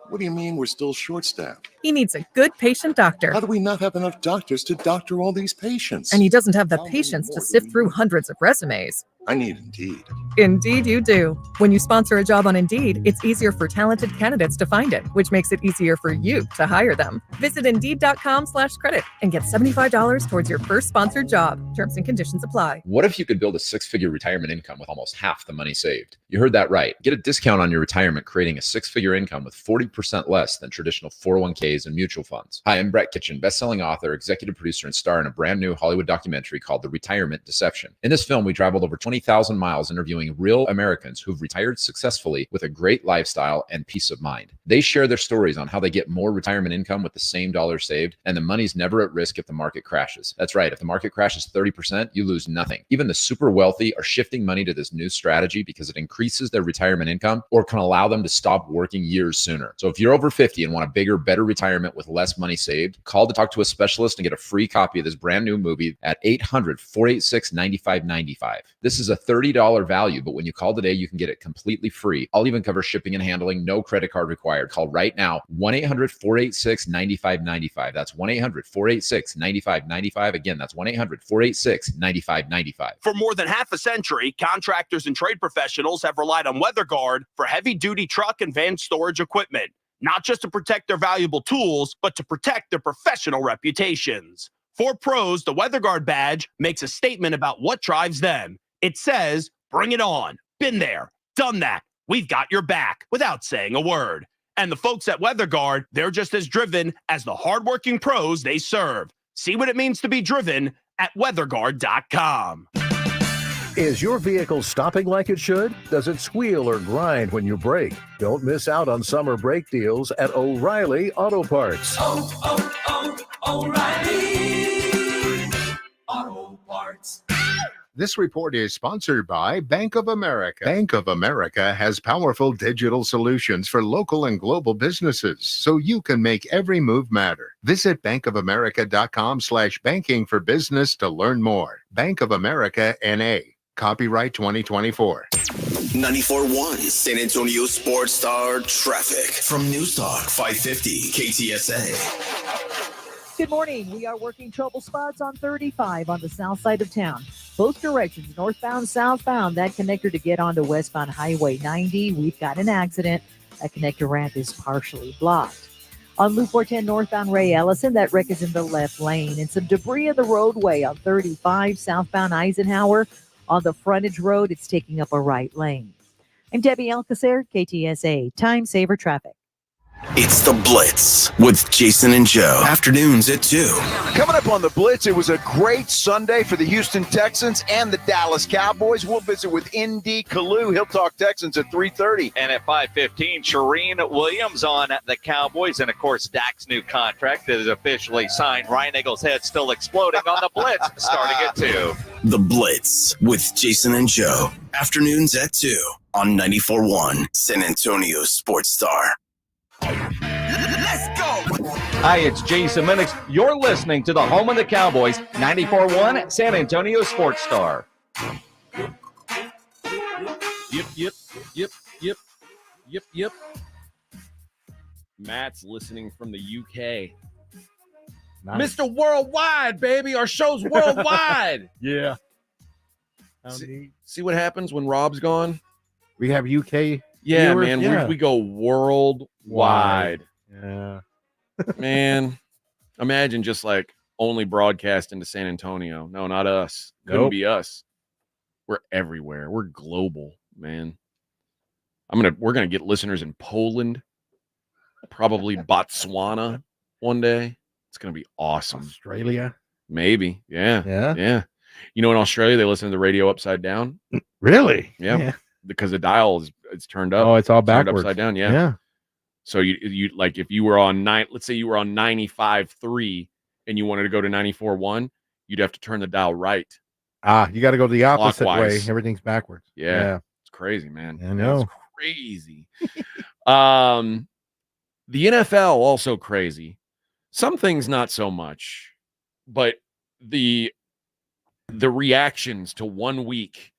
What do you mean we're still short-staffed? He needs a good patient doctor. How do we not have enough doctors to doctor all these patients? And he doesn't have the patience to sift through hundreds of resumes. I need Indeed. Indeed you do. When you sponsor a job on Indeed, it's easier for talented candidates to find it, which makes it easier for you to hire them. Visit Indeed.com/credit and get $75 towards your first sponsored job. Terms and conditions apply. What if you could build a six-figure retirement income with almost half the money saved? You heard that right. Get a discount on your retirement, creating a six-figure income with 40% less than traditional 401ks and mutual funds. Hi, I'm Brett Kitchen, best-selling author, executive producer, and star in a brand new Hollywood documentary called The Retirement Deception. In this film, we traveled over 20,000 miles interviewing real Americans who've retired successfully with a great lifestyle and peace of mind. They share their stories on how they get more retirement income with the same dollar saved, and the money's never at risk if the market crashes. That's right. If the market crashes 30%, you lose nothing. Even the super wealthy are shifting money to this new strategy because it increases their retirement income or can allow them to stop working years sooner. So if you're over 50 and want a bigger, better retirement with less money saved, call to talk to a specialist and get a free copy of this brand new movie at 800-486-9595. This is a $30 value, but when you call today, you can get it completely free. I'll even cover shipping and handling, no credit card required. Call right now, 1-800-486-9595. That's 1-800-486-9595. Again, that's 1-800-486-9595. For more than half a century, contractors and trade professionals have relied on WeatherGuard for heavy-duty truck and van storage equipment. not just to protect their valuable tools, but to protect their professional reputations. For pros, the WeatherGuard badge makes a statement about what drives them. It says, "Bring it on. Been there. Done that. We've got your back," without saying a word. And the folks at WeatherGuard, they're just as driven as the hardworking pros they serve. See what it means to be driven at weatherguard.com. Is your vehicle stopping like it should? Does it squeal or grind when you brake? Don't miss out on summer brake deals at O'Reilly Auto Parts. O'Reilly Auto Parts. This report is sponsored by Bank of America. Bank of America has powerful digital solutions for local and global businesses, so you can make every move matter. Visit bankofamerica.com/banking for business to learn more. Bank of America N.A. Copyright 2024. 94.1 San Antonio Sports Star traffic from News Talk 550 KTSA. Good morning. We are working trouble spots on 35 on the south side of town. Both directions, northbound, southbound. That connector to get onto westbound Highway 90. We've got an accident. That connector ramp is partially blocked. On Loop 410 northbound Ray Ellison, that wreck is in the left lane. And some debris in the roadway on 35 southbound Eisenhower. On the frontage road, it's taking up a right lane. I'm Debbie Alcacer, KTSA, Time Saver Traffic. It's the Blitz with Jason and Joe. Afternoons at 2. Coming up on the Blitz, it was a great Sunday for the Houston Texans and the Dallas Cowboys. We'll visit with Indy Kalu. He'll talk Texans at 3:30. And at 5:15, Shereen Williams on the Cowboys. And, of course, Dak's new contract that is officially signed. Ryan Eagles' head still exploding on the Blitz, starting at 2. The Blitz with Jason and Joe. Afternoons at 2 on 94.1 San Antonio Sports Star. Let's go! Hi, it's Jason Minix. You're listening to the home of the Cowboys, 94.1 San Antonio Sports Star. Yep. Matt's listening from the UK. Nice. Mr. Worldwide, baby. Our show's worldwide. Yeah. See what happens when Rob's gone? We have UK. Yeah, viewers? man. Yeah. We go worldwide. Yeah. Man, imagine just like only broadcasting to San Antonio. No, not us. Couldn't Nope. be us. We're everywhere. We're global, man. We're gonna get listeners in Poland, probably Botswana one day. It's gonna be awesome. Australia. Maybe. Yeah. Yeah. You know, in Australia they listen to the radio upside down. Really? Yeah. Because the dial it's turned up. Oh, it's all turned backwards. upside down. Yeah. So you like if you were on let's say you were on 95.3 and you wanted to go to 94.1, you'd have to turn the dial right. You got to go the opposite Clockwise. way. Everything's backwards. Yeah. It's crazy, man. I know. It's crazy. The NFL also crazy. Some things not so much, but the reactions to 1 week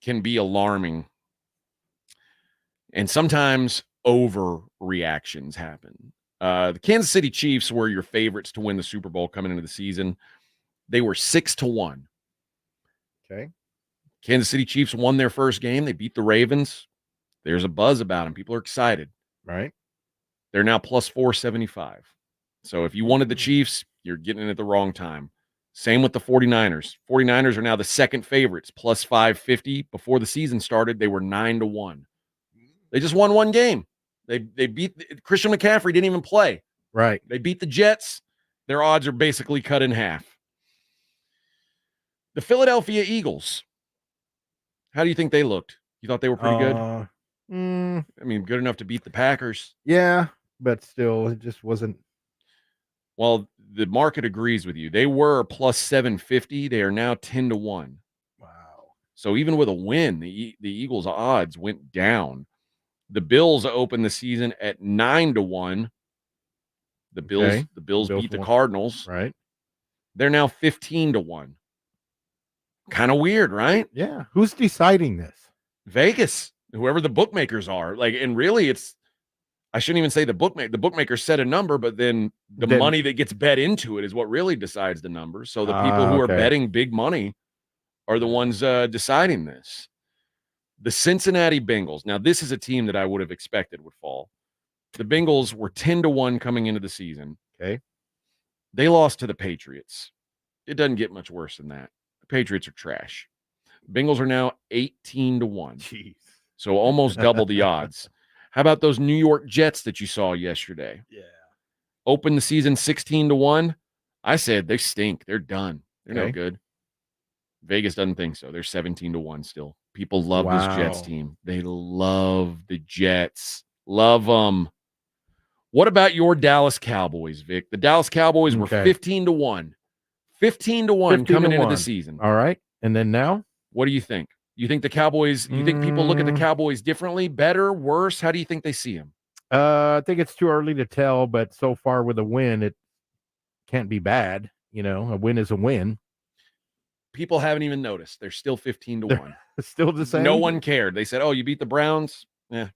can be alarming. And sometimes overreactions happen. The Kansas City Chiefs were your favorites to win the Super Bowl coming into the season. They were 6-1. Okay. Kansas City Chiefs won their first game. They beat the Ravens. There's a buzz about them. People are excited. Right. They're now plus 475. So if you wanted the Chiefs, you're getting it at the wrong time. Same with the 49ers. 49ers are now the second favorites, plus 550. Before the season started, they were 9-1. They just won one game. They beat Christian McCaffrey, didn't even play. Right. They beat the Jets. Their odds are basically cut in half. The Philadelphia Eagles. How do you think they looked? You thought they were pretty good? I mean, good enough to beat the Packers. Yeah, but still, it just wasn't. Well, the market agrees with you. They were plus 750. They are now 10-1. Wow. So even with a win, the Eagles' odds went down. The Bills opened the season at 9-1. The Bills beat the Cardinals. Right. They're now 15-1. Kind of weird, right? Yeah. Who's deciding this? Vegas, whoever the bookmakers are. And really I shouldn't even say the bookmaker. The bookmakers set a number, but then the money that gets bet into it is what really decides the number. So the people who are betting big money are the ones deciding this. The Cincinnati Bengals. Now, this is a team that I would have expected would fall. The Bengals were 10-1 coming into the season. Okay. They lost to the Patriots. It doesn't get much worse than that. The Patriots are trash. Bengals are now 18-1. Jeez. So almost double the odds. How about those New York Jets that you saw yesterday? Yeah. Opened the season 16-1. I said they stink. They're done. They're no Okay. good. Vegas doesn't think so. They're 17-1 still. People love this Jets team. They love the Jets. Love them. What about your Dallas Cowboys, Vic? The Dallas Cowboys were 15-1. 15-1 coming into the season. All right. And then now? What do you think? You think the Cowboys, you think people look at the Cowboys differently, better, worse? How do you think they see them? I think it's too early to tell, but so far with a win, it can't be bad. You know, a win is a win. People haven't even noticed. They're still 15-1. Still the same? No one cared. They said, oh, you beat the Browns? Yeah.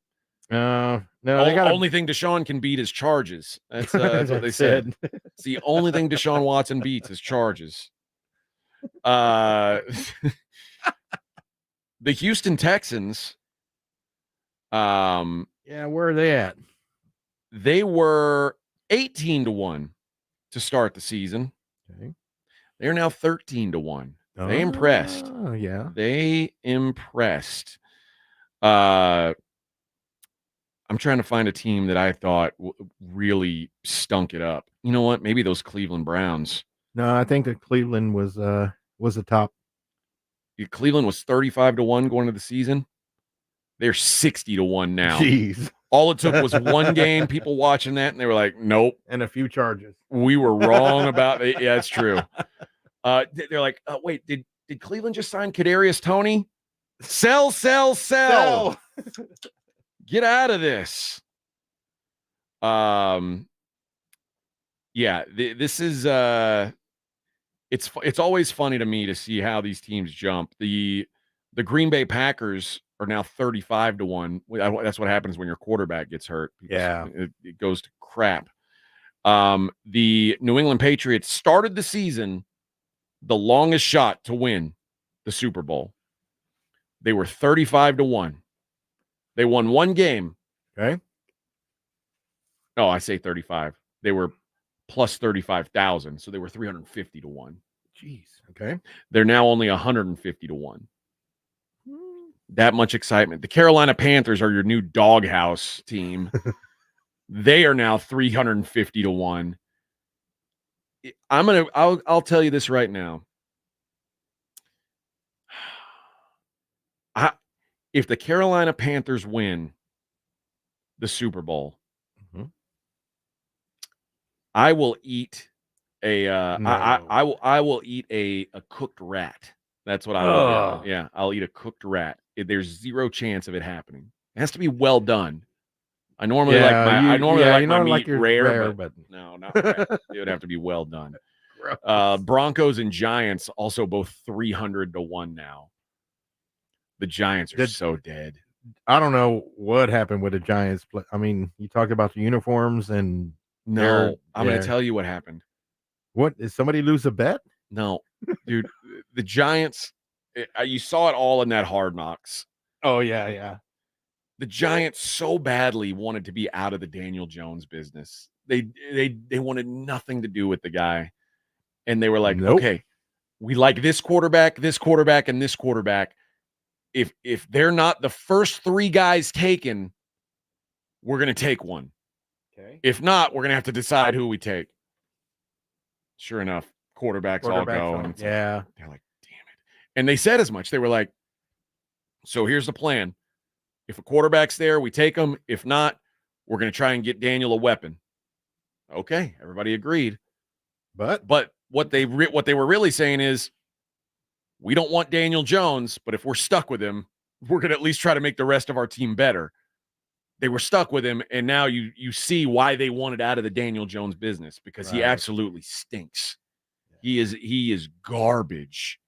No, they got only thing Deshaun can beat is charges. That's what they said. It's the only thing Deshaun Watson beats is charges. The Houston Texans. Yeah, where are they at? They were 18-1 to start the season. Okay. They're now 13-1. They impressed. Oh, yeah. They impressed. I'm trying to find a team that I thought really stunk it up. You know what? Maybe those Cleveland Browns. No, I think that Cleveland was the top. Cleveland was 35-1 going into the season. They're 60-1 now. Jeez. All it took was one game, people watching that, and they were like, nope. And a few charges. We were wrong about it. Yeah, it's true. They're like, wait, did Cleveland just sign Kadarius Toney? Sell. Get out of this. Yeah, this is it's always funny to me to see how these teams jump. The Green Bay Packers are now 35-1. That's what happens when your quarterback gets hurt. Yeah. It goes to crap. The New England Patriots started the season the longest shot to win the Super Bowl. They were 35-1. They won one game. Okay. No, I say 35. They were plus 35,000, so they were 350-1. Jeez. Okay. They're now only 150-1. That much excitement. The Carolina Panthers are your new doghouse team. They are now 350-1. I'll tell you this right now. If the Carolina Panthers win the Super Bowl, I will eat I will eat a cooked rat. That's what I will do. Yeah, I'll eat a cooked rat. There's zero chance of it happening. It has to be well done. I normally like my meat rare, but no, not rare. It would have to be well done. Broncos and Giants also both 300-1 now. The Giants are so dead. I don't know what happened with the Giants. I mean, you talked about the uniforms and no, I'm going to tell you what happened. What, did somebody lose a bet? No, dude, the Giants, you saw it all in that Hard Knocks. Oh, yeah. The Giants so badly wanted to be out of the Daniel Jones business. They wanted nothing to do with the guy. And they were like, okay, we like this quarterback, and this quarterback. If they're not the first three guys taken, we're going to take one. Okay. If not, we're going to have to decide who we take. Sure enough, quarterbacks all go. And they're like, damn it. And they said as much. They were like, so here's the plan. If a quarterback's there, we take him. If not, we're going to try and get Daniel a weapon. Okay, everybody agreed. But what they were really saying is, we don't want Daniel Jones, but if we're stuck with him, we're going to at least try to make the rest of our team better. They were stuck with him, and now you see why they wanted out of the Daniel Jones business, because he absolutely stinks. He is garbage.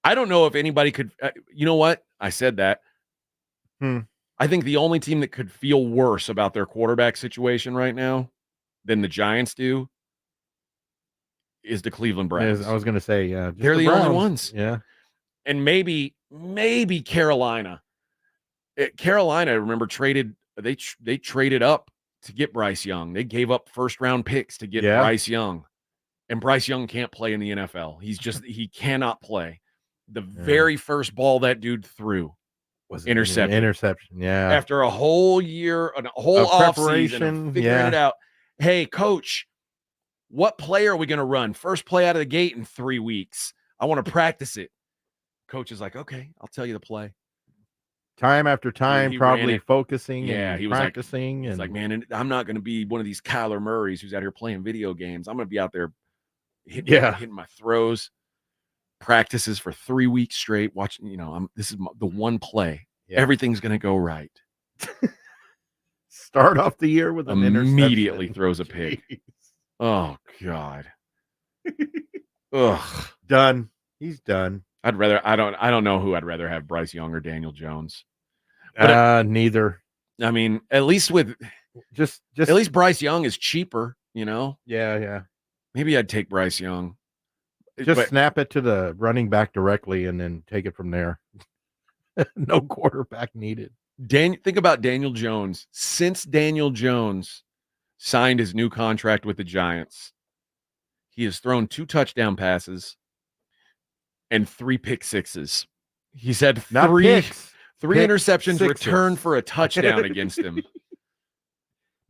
I don't know if anybody could you know what? I said that. I think the only team that could feel worse about their quarterback situation right now than the Giants do is the Cleveland Browns. I was going to say, they're the only ones. Yeah. And maybe Carolina. Carolina, remember, traded they traded up to get Bryce Young. They gave up first-round picks to get Bryce Young. And Bryce Young can't play in the NFL. He cannot play. The very first ball that dude threw was interception. Interception, yeah. After a whole year, a whole offseason of figuring it out. Hey, coach, what play are we going to run? First play out of the gate in 3 weeks. I want to practice it. Coach is like, okay, I'll tell you the play. Time after time, probably focusing he and was practicing. He's like, man, I'm not going to be one of these Kyler Murrays who's out here playing video games. I'm going to be out there hitting my throws. Practices for 3 weeks straight. Watching, this is the one play. Yeah. Everything's going to go right. Start off the year with an interception. Immediately throws a pick. Oh, God. Ugh. Done. He's done. I don't know who I'd rather have, Bryce Young or Daniel Jones. But neither. I mean, at least with just at least Bryce Young is cheaper, Yeah. Maybe I'd take Bryce Young. Just snap it to the running back directly and then take it from there. No quarterback needed. Think about Daniel Jones. Since Daniel Jones signed his new contract with the Giants, he has thrown 2 touchdown passes and 3 pick sixes. He's had three interceptions returned for a touchdown against him.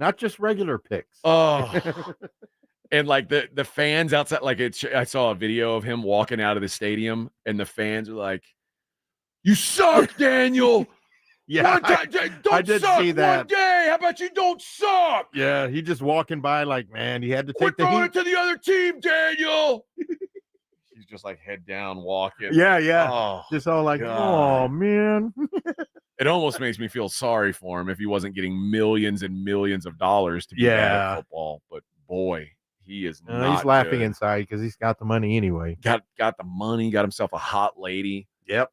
Not just regular picks. Oh. And like the fans outside, I saw a video of him walking out of the stadium, and the fans are like, "You suck, Daniel." Yeah, I did see that. One day, how about you don't suck? Yeah, he just walking by like, man, he had to Quit take the throwing heat. it to the other team, Daniel. He's just like head down walking. Yeah. Oh, just all like, God. oh man. It almost makes me feel sorry for him if he wasn't getting millions and millions of dollars to be bad at football. But boy, he is not. He's laughing good. inside because he's got the money anyway. Got the money. Got himself a hot lady. Yep.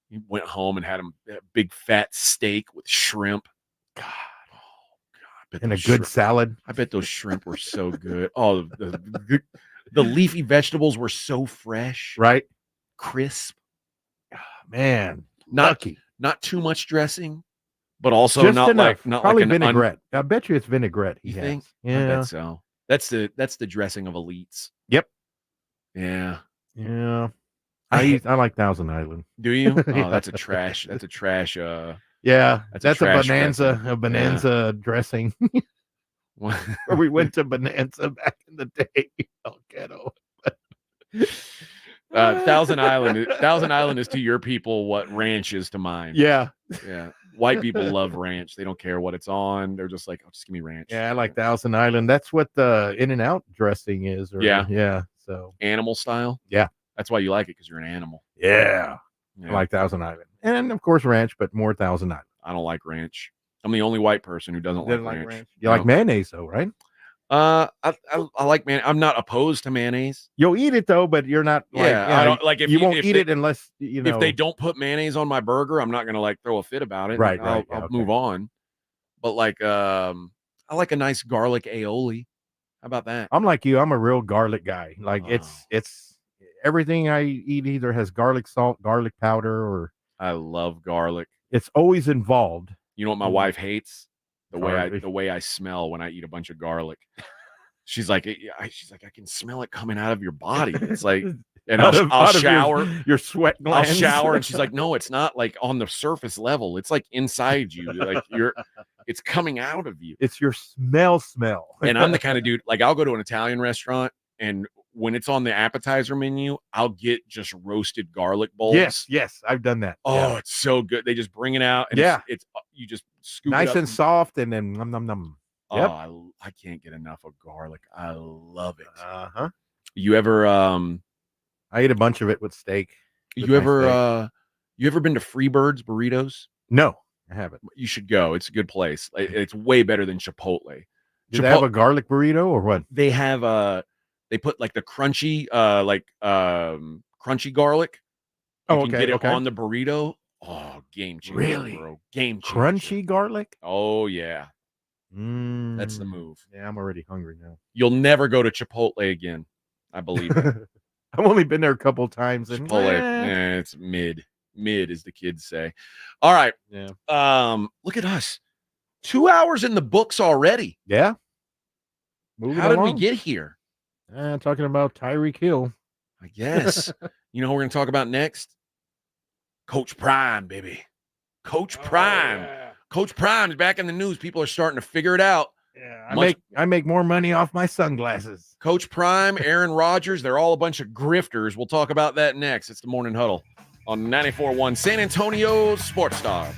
He went home and had him a big fat steak with shrimp. God. And a good salad. I bet those shrimp were so good. Oh, the leafy vegetables were so fresh. Right. Crisp. Man. Not too much dressing, but also just not enough. not probably like vinaigrette. I bet you it's vinaigrette. You think? Yeah. I bet so. That's the dressing of elites. Yep. Yeah. Yeah. I like Thousand Island. Do you? Oh, that's a trash. That's a trash. Yeah, that's a bonanza. dressing. A bonanza dressing. Or we went to Bonanza back in the day. El Ghetto. Thousand Island is to your people what ranch is to mine. Yeah. White people love ranch. They don't care what it's on. They're just like, oh, just give me ranch. Yeah, I like Thousand Island. That's what the In-N-Out dressing is. Yeah. So animal style. Yeah, that's why you like it, because you're an animal. Yeah. I like Thousand Island, and of course ranch, but more Thousand Island. I don't like ranch. I'm the only white person who doesn't like ranch. You like mayonnaise though, right? I like I'm not opposed to mayonnaise. You'll eat it though, but you're not. I don't like if you won't eat it unless if they don't put mayonnaise on my burger, I'm not gonna like throw a fit about it. Right. I'll move on. But like, I like a nice garlic aioli. How about that? I'm like you. I'm a real garlic guy. Like it's everything I eat either has garlic salt, garlic powder, or I love garlic. It's always involved. You know what my wife hates? The way I smell when I eat a bunch of garlic. She's like, I can smell it coming out of your body. It's like, and I'll shower. Your sweat glands. I'll shower, and she's like, no, it's not like on the surface level. It's like inside you. Like it's coming out of you. It's your smell. And I'm the kind of dude, like I'll go to an Italian restaurant, and when it's on the appetizer menu, I'll get just roasted garlic bowls. Yes, I've done that. Oh, It's so good. They just bring it out. And it's you just scoop nice it up and soft, and then nom. Yep. Oh, I can't get enough of garlic. I love it. Uh-huh. You ever I ate a bunch of it with steak. You ever been to Freebird's Burritos? No, I haven't. You should go. It's a good place. It's way better than Chipotle. Do they have a garlic burrito or what? They have they put like the crunchy crunchy garlic. You can get it on the burrito. Oh, game changer. Really? Bro. Game changer. Crunchy garlic? Oh yeah. That's the move. Yeah, I'm already hungry now. You'll never go to Chipotle again. I believe it. I've only been there a couple times. And Chipotle, it's mid, as the kids say. All right. Yeah. Look at us. 2 hours in the books already. Yeah. How did we get here? Talking about Tyreek Hill. I guess. You know who we're going to talk about next? Coach Prime, baby. Coach Prime. Yeah. Coach Prime is back in the news. People are starting to figure it out. Yeah, I make more money off my sunglasses. Coach Prime, Aaron Rodgers, they're all a bunch of grifters. We'll talk about that next. It's the Morning Huddle on 94.1 San Antonio Sports Star.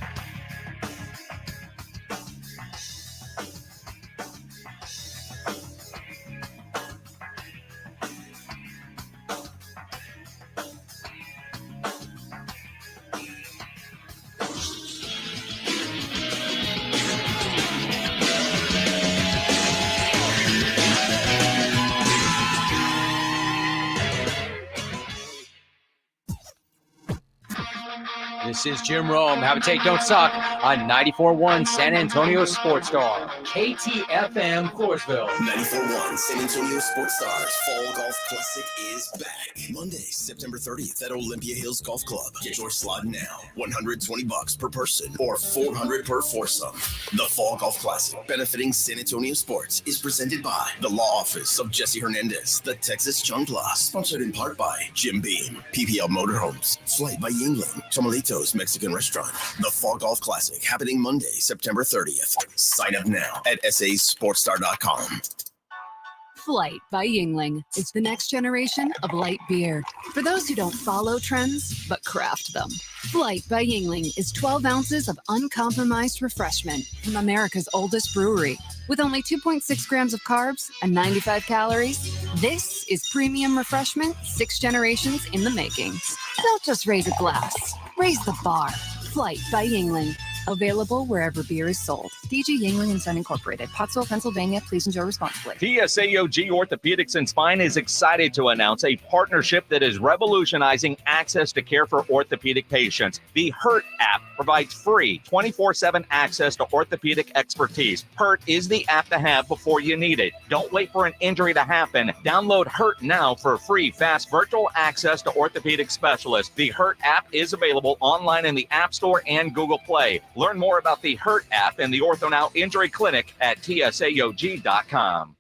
This is Jim Rome. Have a take, don't suck on 94.1 San Antonio Sports Star. KTFM Floresville. 94.1 San Antonio Sports Stars Fall Golf Classic is back. Monday, September 30th at Olympia Hills Golf Club. Get your slot now. $120 per person or $400 per foursome. The Fall Golf Classic, benefiting San Antonio sports, is presented by the Law Office of Jesse Hernandez, the Texas Chunk Law, sponsored in part by Jim Beam, PPL Motorhomes, Flight by Yingling, Tomalitos Mexican Restaurant. The Fall Golf Classic happening Monday, September 30th. Sign up now at sasportstar.com. Flight by Yingling. It's the next generation of light beer. For those who don't follow trends, but craft them. Flight by Yingling is 12 ounces of uncompromised refreshment from America's oldest brewery. With only 2.6 grams of carbs and 95 calories, this is premium refreshment 6 generations in the making. Don't just raise a glass, raise the bar. Flight by Yingling. Available wherever beer is sold. DG Yingling and Son Incorporated, Pottsville, Pennsylvania. Please enjoy responsibly. TSAOG Orthopedics and Spine is excited to announce a partnership that is revolutionizing access to care for orthopedic patients. The HURT app provides free 24/7 access to orthopedic expertise. HURT is the app to have before you need it. Don't wait for an injury to happen. Download HURT now for free, fast virtual access to orthopedic specialists. The HURT app is available online in the App Store and Google Play. Learn more about the HURT app and the OrthoNow Injury Clinic at TSAOG.com.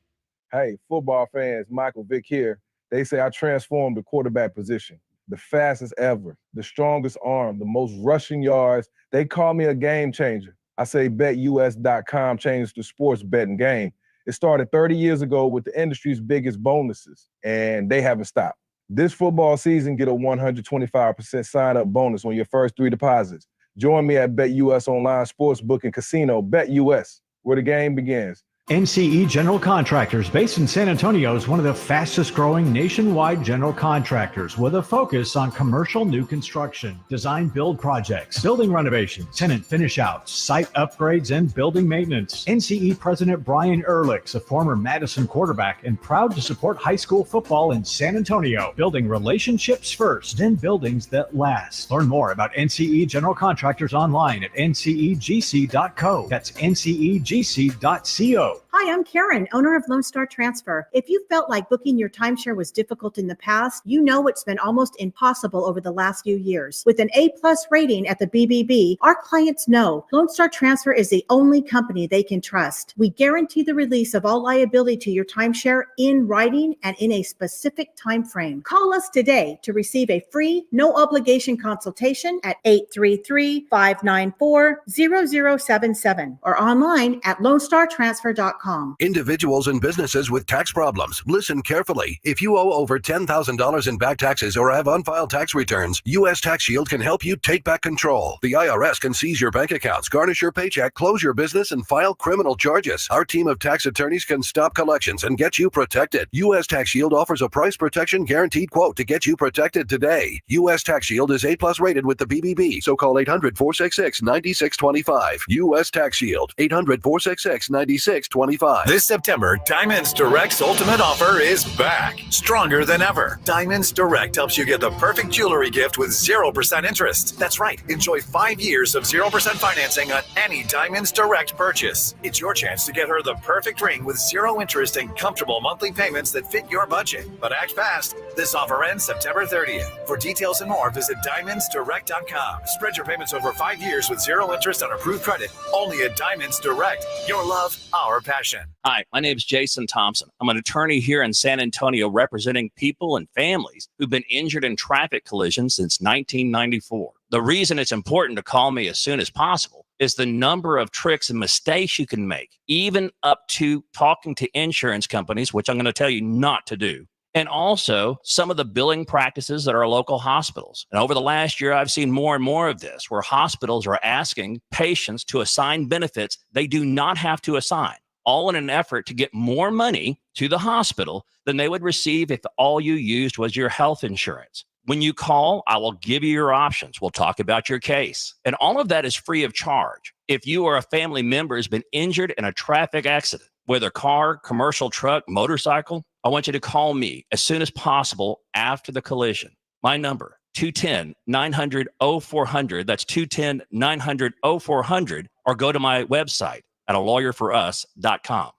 Hey, football fans, Michael Vick here. They say I transformed the quarterback position. The fastest ever, the strongest arm, the most rushing yards. They call me a game changer. I say BetUS.com changed the sports betting game. It started 30 years ago with the industry's biggest bonuses, and they haven't stopped. This football season, get a 125% sign-up bonus on your first 3 deposits. Join me at BetUS Online Sportsbook and Casino, BetUS, where the game begins. NCE General Contractors, based in San Antonio, is one of the fastest growing nationwide general contractors with a focus on commercial new construction, design build projects, building renovations, tenant finish outs, site upgrades, and building maintenance. NCE President Brian Ehrlich's a former Madison quarterback and proud to support high school football in San Antonio, building relationships first, then buildings that last. Learn more about NCE General Contractors online at ncegc.co. That's ncegc.co. Hi, I'm Karen, owner of Lone Star Transfer. If you felt like booking your timeshare was difficult in the past, you know it's been almost impossible over the last few years. With an A+ rating at the BBB, our clients know Lone Star Transfer is the only company they can trust. We guarantee the release of all liability to your timeshare in writing and in a specific time frame. Call us today to receive a free, no obligation consultation at 833-594-0077 or online at lonestartransfer.com. Individuals and businesses with tax problems, listen carefully. If you owe over $10,000 in back taxes or have unfiled tax returns, U.S. Tax Shield can help you take back control. The IRS can seize your bank accounts, garnish your paycheck, close your business, and file criminal charges. Our team of tax attorneys can stop collections and get you protected. U.S. Tax Shield offers a price protection guaranteed quote to get you protected today. U.S. Tax Shield is A+ rated with the BBB, so call 800-466-9625. U.S. Tax Shield, 800-466-9625. 2025. This September, Diamonds Direct's ultimate offer is back, stronger than ever. Diamonds Direct helps you get the perfect jewelry gift with 0% interest. That's right. Enjoy 5 years of 0% financing on any Diamonds Direct purchase. It's your chance to get her the perfect ring with 0 interest and comfortable monthly payments that fit your budget. But act fast. This offer ends September 30th. For details and more, visit diamondsdirect.com. Spread your payments over 5 years with 0 interest on approved credit. Only at Diamonds Direct. Your love, our passion. Hi, my name is Jason Thompson. I'm an attorney here in San Antonio representing people and families who've been injured in traffic collisions since 1994. The reason it's important to call me as soon as possible is the number of tricks and mistakes you can make, even up to talking to insurance companies, which I'm going to tell you not to do. And also some of the billing practices at our local hospitals. And over the last year, I've seen more and more of this, where hospitals are asking patients to assign benefits they do not have to assign, all in an effort to get more money to the hospital than they would receive if all you used was your health insurance. When you call, I will give you your options. We'll talk about your case. And all of that is free of charge. If you or a family member has been injured in a traffic accident, whether car, commercial truck, motorcycle, I want you to call me as soon as possible after the collision. My number, 210-900-0400. That's 210-900-0400. Or go to my website at alawyerforus.com.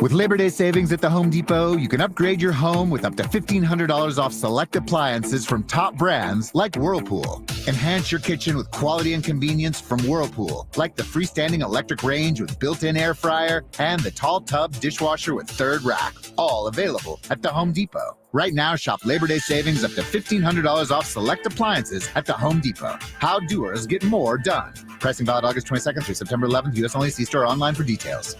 With Labor Day savings at the Home Depot, you can upgrade your home with up to $1,500 off select appliances from top brands like Whirlpool. Enhance your kitchen with quality and convenience from Whirlpool, like the freestanding electric range with built-in air fryer and the tall tub dishwasher with third rack, all available at the Home Depot. Right now, shop Labor Day savings up to $1,500 off select appliances at the Home Depot. How doers get more done. Pricing valid August 22nd through September 11th. U.S. only. See store online for details.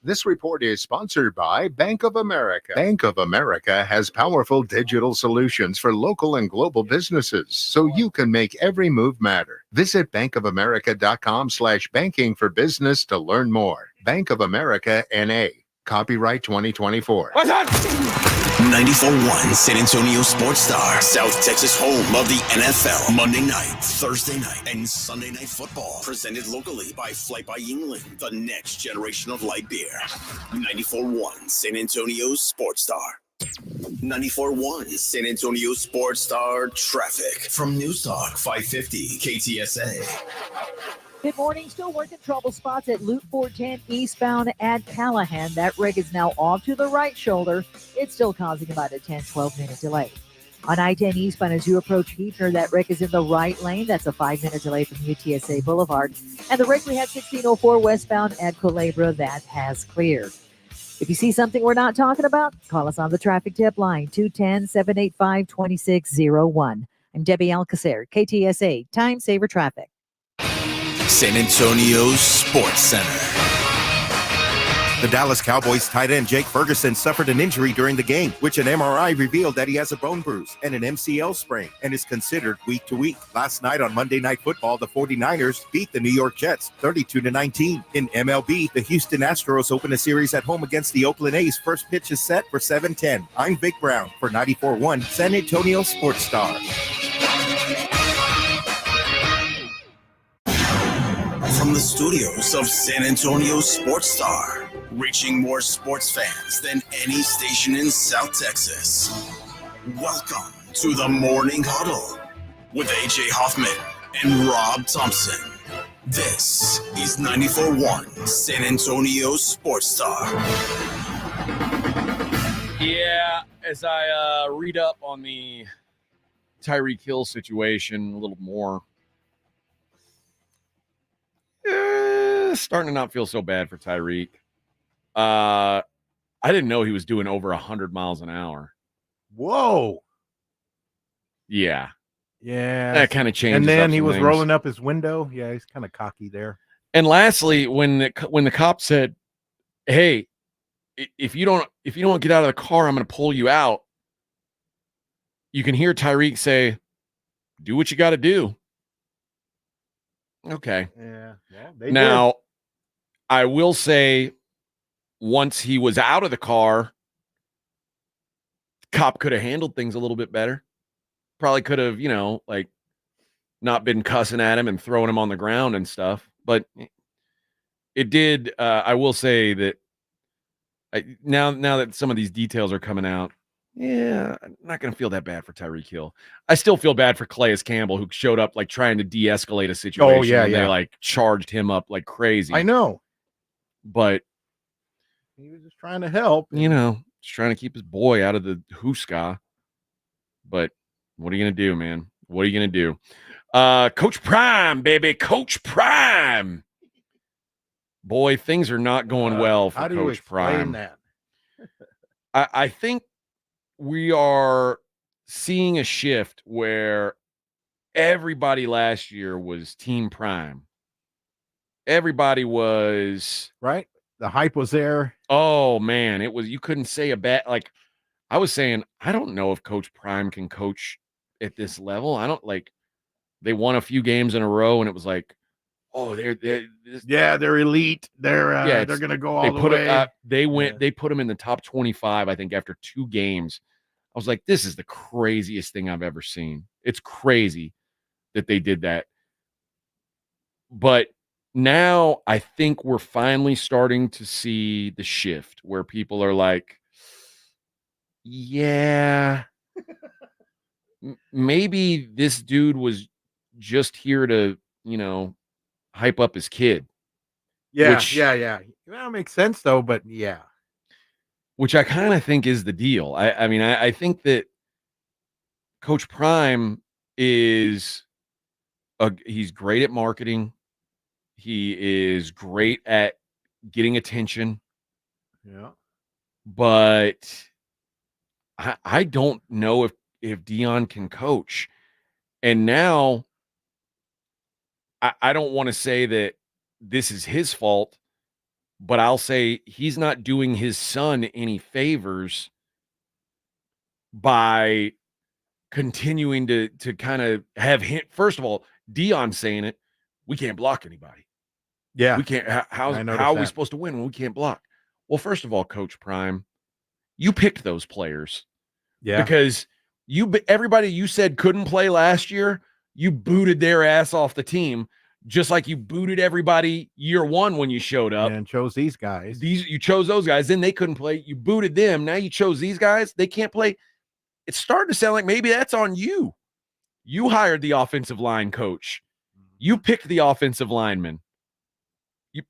This report is sponsored by Bank of America. Bank of America has powerful digital solutions for local and global businesses, so you can make every move matter. Visit bankofamerica.com/banking for business to learn more. Bank of America, N.A. Copyright 2024. What's up? 94.1 San Antonio Sports Star, South Texas home of the NFL. Monday night, Thursday night, and Sunday night football. Presented locally by Flight by Yingling, the next generation of light beer. 94.1 San Antonio Sports Star. 94.1 San Antonio Sports Star traffic from News Talk 550 KTSA. Good morning. Still working trouble spots at Loop 410 eastbound at Callahan. That wreck is now off to the right shoulder. It's still causing about a 10-12 minute delay. On I-10 eastbound as you approach Heathner, that wreck is in the right lane. That's a 5-minute delay from UTSA Boulevard. And the wreck we had 1604 westbound at Culebra, that has cleared. If you see something we're not talking about, call us on the traffic tip line, 210-785-2601. I'm Debbie Alcacer, KTSA Time Saver Traffic. San Antonio Sports Center. The Dallas Cowboys tight end Jake Ferguson suffered an injury during the game, which an MRI revealed that he has a bone bruise and an MCL sprain and is considered week to week. Last night on Monday Night Football, the 49ers beat the New York Jets 32-19. In MLB, the Houston Astros open a series at home against the Oakland A's. First pitch is set for 7:10. I'm Vic Brown for 94.1 San Antonio Sports Star. From the studios of San Antonio Sports Star, reaching more sports fans than any station in South Texas. Welcome to the Morning Huddle with AJ Hoffman and Rob Thompson. This is 94.1 San Antonio Sports Star. Yeah, as I read up on the Tyreek Hill situation a little more, starting to not feel so bad for Tyreek. I didn't know he was doing over 100 miles an hour. Whoa. Yeah. Yeah. That kind of changes. And then he was things. rolling up his window. Yeah, he's kind of cocky there. And lastly, when the cop said, "Hey, if you don't get out of the car, I'm going to pull you out," you can hear Tyreek say, "Do what you got to do." Okay. Yeah. Now, I will say, once he was out of the car, the cop could have handled things a little bit better. Probably could have, like not been cussing at him and throwing him on the ground and stuff. But it did. I will say that Now that some of these details are coming out, yeah, I'm not going to feel that bad for Tyreek Hill. I still feel bad for Calais Campbell, who showed up like trying to de-escalate a situation. Oh, yeah, and yeah. They like charged him up like crazy. I know. But he was just trying to help. Just trying to keep his boy out of the hooska. But what are you going to do, man? What are you going to do? Coach Prime, baby. Coach Prime. Boy, things are not going well for How do you Coach explain Prime. that? I think we are seeing a shift where everybody last year was Team Prime. Everybody was right. The hype was there. Oh man, it was. You couldn't say a bad. Like I was saying, I don't know if Coach Prime can coach at this level. I don't like. They won a few games in a row, and it was like, oh, they're elite. They're gonna go all the way. They put them in the top 25, I think, after 2 games. I was like, this is the craziest thing I've ever seen. It's crazy that they did that. But now I think we're finally starting to see the shift where people are like, yeah, maybe this dude was just here to, hype up his kid. Yeah. That makes sense though, but yeah. Which I kind of think is the deal. I think that Coach Prime he's great at marketing. He is great at getting attention. Yeah. But I don't know if Dion can coach. And now I don't want to say that this is his fault, but I'll say he's not doing his son any favors by continuing to kind of have him. First of all, Dion saying it, we can't block anybody. Yeah. We can't. How are we supposed to win when we can't block? Well, first of all, Coach Prime, you picked those players. Yeah. Because everybody you said couldn't play last year, you booted their ass off the team, just like you booted everybody year 1 when you showed up. And chose these guys. You chose those guys, then they couldn't play. You booted them. Now you chose these guys. They can't play. It's starting to sound like maybe that's on you. You hired the offensive line coach. You picked the offensive lineman. You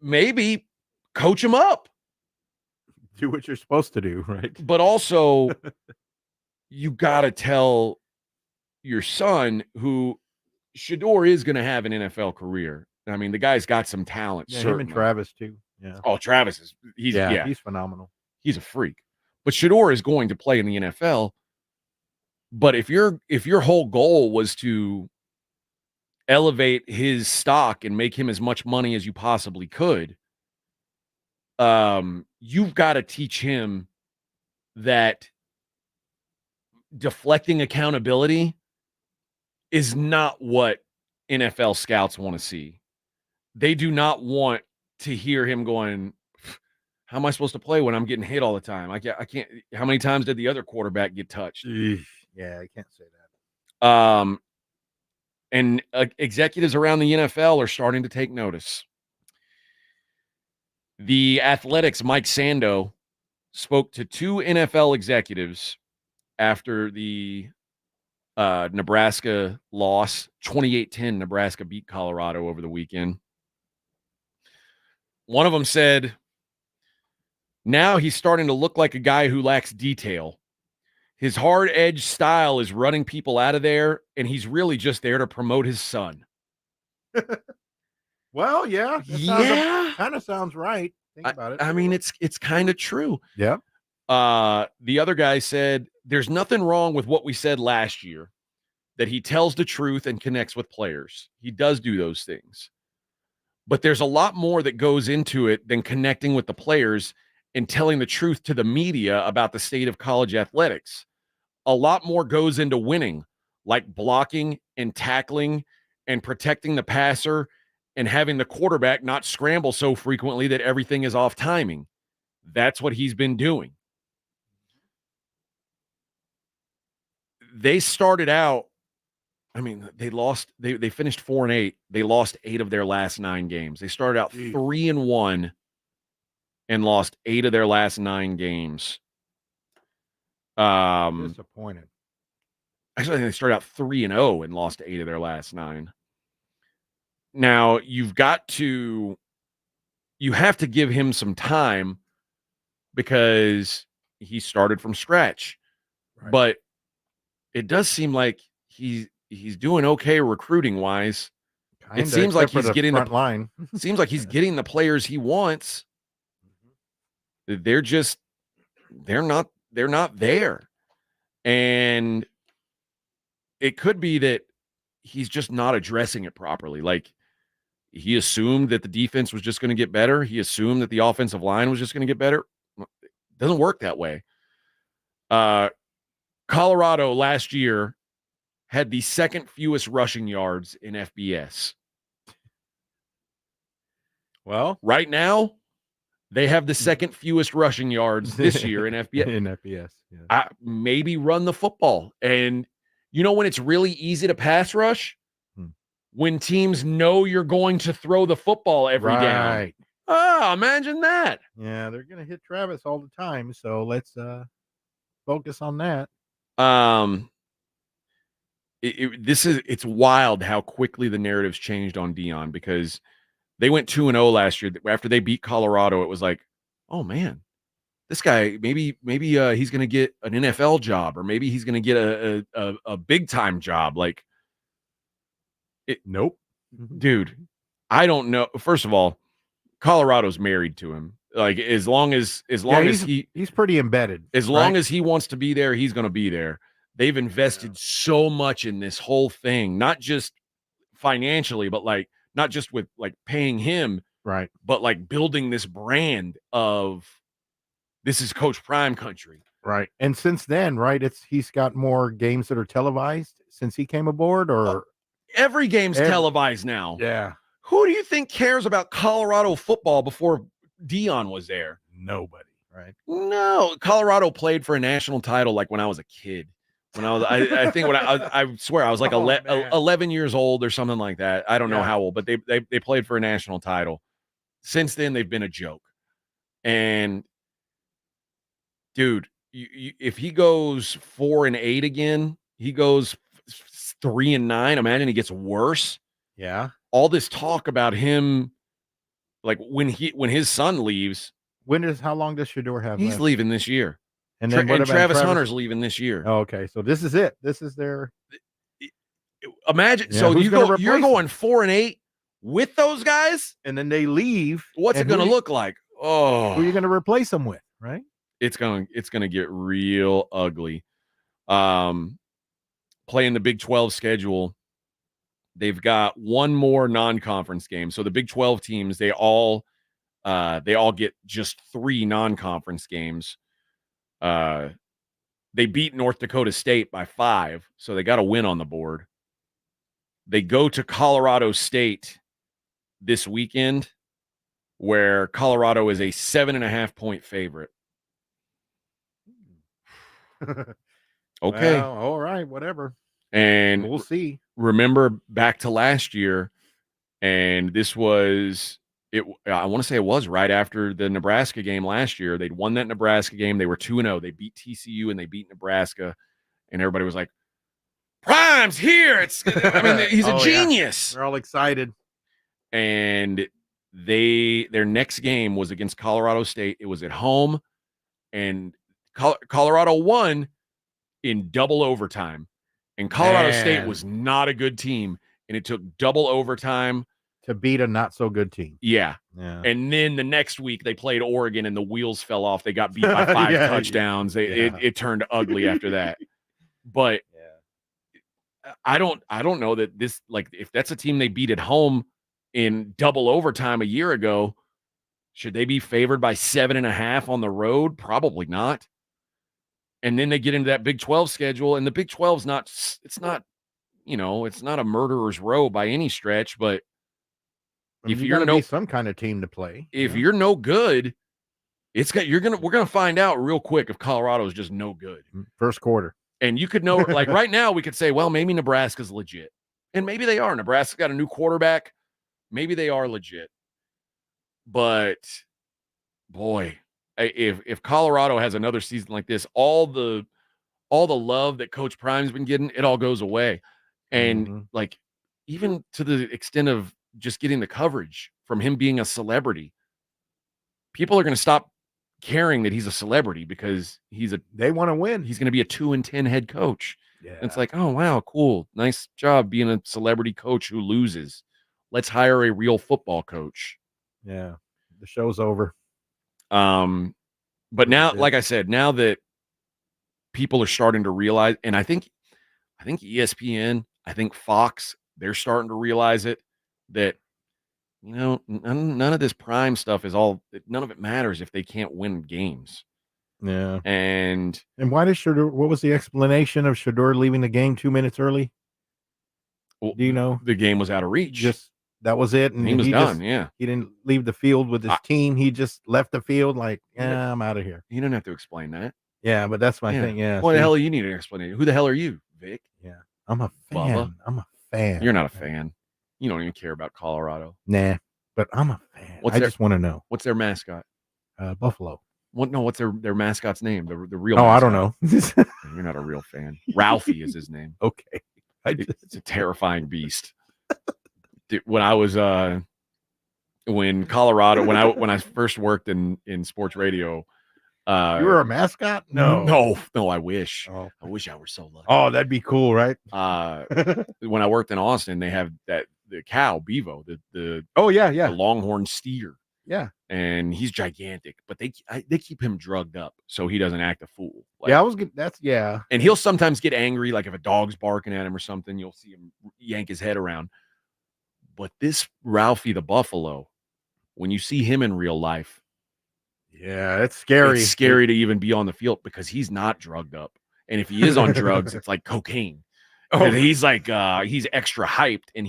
maybe coach them up. Do what you're supposed to do, right? But also, you got to tell your son, who Shador is going to have an NFL career. I mean, the guy's got some talent. Yeah, him and Travis too. Yeah. Oh, Travis is he's phenomenal. He's a freak. But Shador is going to play in the NFL. But if your whole goal was to elevate his stock and make him as much money as you possibly could, you've got to teach him that deflecting accountability is not what NFL scouts want to see. They do not want to hear him going, how am I supposed to play when I'm getting hit all the time? I can't. How many times did the other quarterback get touched? Yeah, I can't say that. And executives around the NFL are starting to take notice. The Athletics' Mike Sando spoke to 2 NFL executives after the Nebraska loss. 28-10, Nebraska beat Colorado over the weekend. One of them said, now he's starting to look like a guy who lacks detail. His hard-edged style is running people out of there, and he's really just there to promote his son. Well, yeah. Kind of sounds right. Think about it. I mean, it's kind of true. Yeah. The other guy said, there's nothing wrong with what we said last year, that he tells the truth and connects with players. He does do those things. But there's a lot more that goes into it than connecting with the players and telling the truth to the media about the state of college athletics. A lot more goes into winning, like blocking and tackling and protecting the passer and having the quarterback not scramble so frequently that everything is off timing. That's what he's been doing. They started out, I mean, they finished 4-8. They lost 8 of their last 9 games. They started out 3-1, and lost 8 of their last 9 games. Disappointed. Actually, I think they started out 3-0 and lost 8 of their last 9. Now, you have to give him some time because he started from scratch. Right. But it does seem like he's doing okay recruiting wise. It seems like he's getting the line. Seems like he's getting the players he wants. They're not there. And it could be that he's just not addressing it properly. Like, he assumed that the defense was just going to get better. He assumed that the offensive line was just going to get better. It doesn't work that way. Colorado last year had the second fewest rushing yards in FBS. Well, right now, they have the second fewest rushing yards this year in FBS. In FBS, yeah. Maybe run the football. And you know when it's really easy to pass rush? When teams know you're going to throw the football every down. Oh, imagine that. Yeah, they're going to hit Travis all the time. So let's focus on that. It's wild how quickly the narrative's changed on Dion, because they went 2-0 last year. After they beat Colorado, it was like, oh man, this guy, maybe he's going to get an NFL job, or maybe he's going to get a big time job. Like, nope, dude. I don't know. First of all, Colorado's married to him. Like, as long as he's pretty embedded. As long as he wants to be there, he's going to be there. They've invested so much in this whole thing, not just financially, but like not just with like paying him, right? But like building this brand of this is Coach Prime country, right? And since then, right, he's got more games that are televised since he came aboard, or every game's televised now. Yeah. Who do you think cares about Colorado football before Dion was there? Nobody, right? No, Colorado played for a national title like when I was a kid. When I was, I think when I swear I was like 11 years old or something like that. I don't know how old, but they played for a national title. Since then, they've been a joke. And dude, if he goes 4-8 again, he goes 3-9. Imagine he gets worse. Yeah. All this talk about him, like when his son leaves. How long does Shedeur have? He's left? Leaving this year. And then Travis Hunter's leaving this year. Oh, okay, so this is it. This is their. Imagine. Yeah, so you're going 4-8 with those guys, and then they leave. What's it going to look like? Oh, who are you going to replace them with? Right. It's going to get real ugly. Playing the Big 12 schedule, they've got one more non-conference game. So the Big 12 teams, they all get just 3 non-conference games. They beat North Dakota State by 5, so they got a win on the board. They go to Colorado State this weekend, where Colorado is a 7.5-point favorite. Okay. Well, all right, whatever. And we'll see. Remember back to last year, and this was it. I want to say it was right after the Nebraska game last year. They'd won that Nebraska game. They were 2-0. They beat TCU and they beat Nebraska, and everybody was like, "Prime's here!" He's a genius. Yeah. They're all excited. And their next game was against Colorado State. It was at home, and Colorado won in double overtime. And Colorado State was not a good team, and it took double overtime to beat a not so good team. Yeah. And then the next week they played Oregon, and the wheels fell off. They got beat by 5 touchdowns. It turned ugly after that. But I don't know that this, like, if that's a team they beat at home in double overtime a year ago, should they be favored by 7.5 on the road? Probably not. And then they get into that Big 12 schedule, and the Big 12's it's not a murderer's row by any stretch, but if you're be some kind of team to play, if you're no good, we're gonna find out real quick if Colorado is just no good. First quarter. And you could know, like right now, we could say, well, maybe Nebraska's legit. And maybe they are. Nebraska's got a new quarterback. Maybe they are legit. But boy, if Colorado has another season like this, all the love that Coach Prime's been getting, it all goes away. And like, even to the extent of just getting the coverage from him being a celebrity, people are going to stop caring that he's a celebrity because they want to win. He's going to be a 2-10 head coach. Yeah. And it's like, oh, wow, cool. Nice job being a celebrity coach who loses. Let's hire a real football coach. Yeah. The show's over. But now, like I said, now that people are starting to realize, and I think ESPN, I think Fox, they're starting to realize it, that, you know, none of this Prime stuff none of it matters if they can't win games. Yeah. And why did Shedeur, what was the explanation of Shedeur leaving the game 2 minutes early? Well, do you know? The game was out of reach. Just that was it. And he was done. Yeah. He didn't leave the field with his team. He just left the field like, I'm out of here. You don't have to explain that. Yeah, but that's my thing. Yeah. What the hell do you need an explanation? Who the hell are you, Vic? Yeah. I'm a fan. Bubba? I'm a fan. You're not a fan. You don't even care about Colorado. Nah, but I'm a fan. I just want to know. What's their mascot? Buffalo. What's their mascot's name? The real mascot. I don't know. You're not a real fan. Ralphie is his name. Okay. It's a terrifying beast. Dude, when I was when I first worked in sports radio, you were a mascot? No, I wish. I wish I were so lucky. Oh, that'd be cool, right? When I worked in Austin, they have the cow, Bevo, the longhorn steer. Yeah. And he's gigantic, but they keep him drugged up so he doesn't act a fool. And he'll sometimes get angry, like if a dog's barking at him or something, you'll see him yank his head around. But this Ralphie the Buffalo, when you see him in real life, yeah, it's scary. It's scary to even be on the field because he's not drugged up. And if he is on drugs, it's like cocaine. And he's like he's extra hyped, and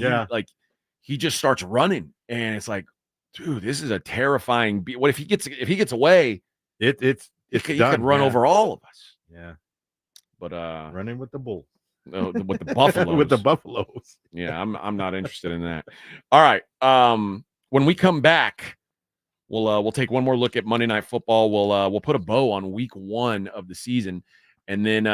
he just starts running, and it's like, dude, this is a terrifying what if he gets away, he could run over all of us. Yeah. But running with the bull. With the Buffaloes. With the Buffaloes. Yeah, I'm not interested in that. All right. When we come back, we'll take one more look at Monday Night Football. We'll put a bow on week 1 of the season. And then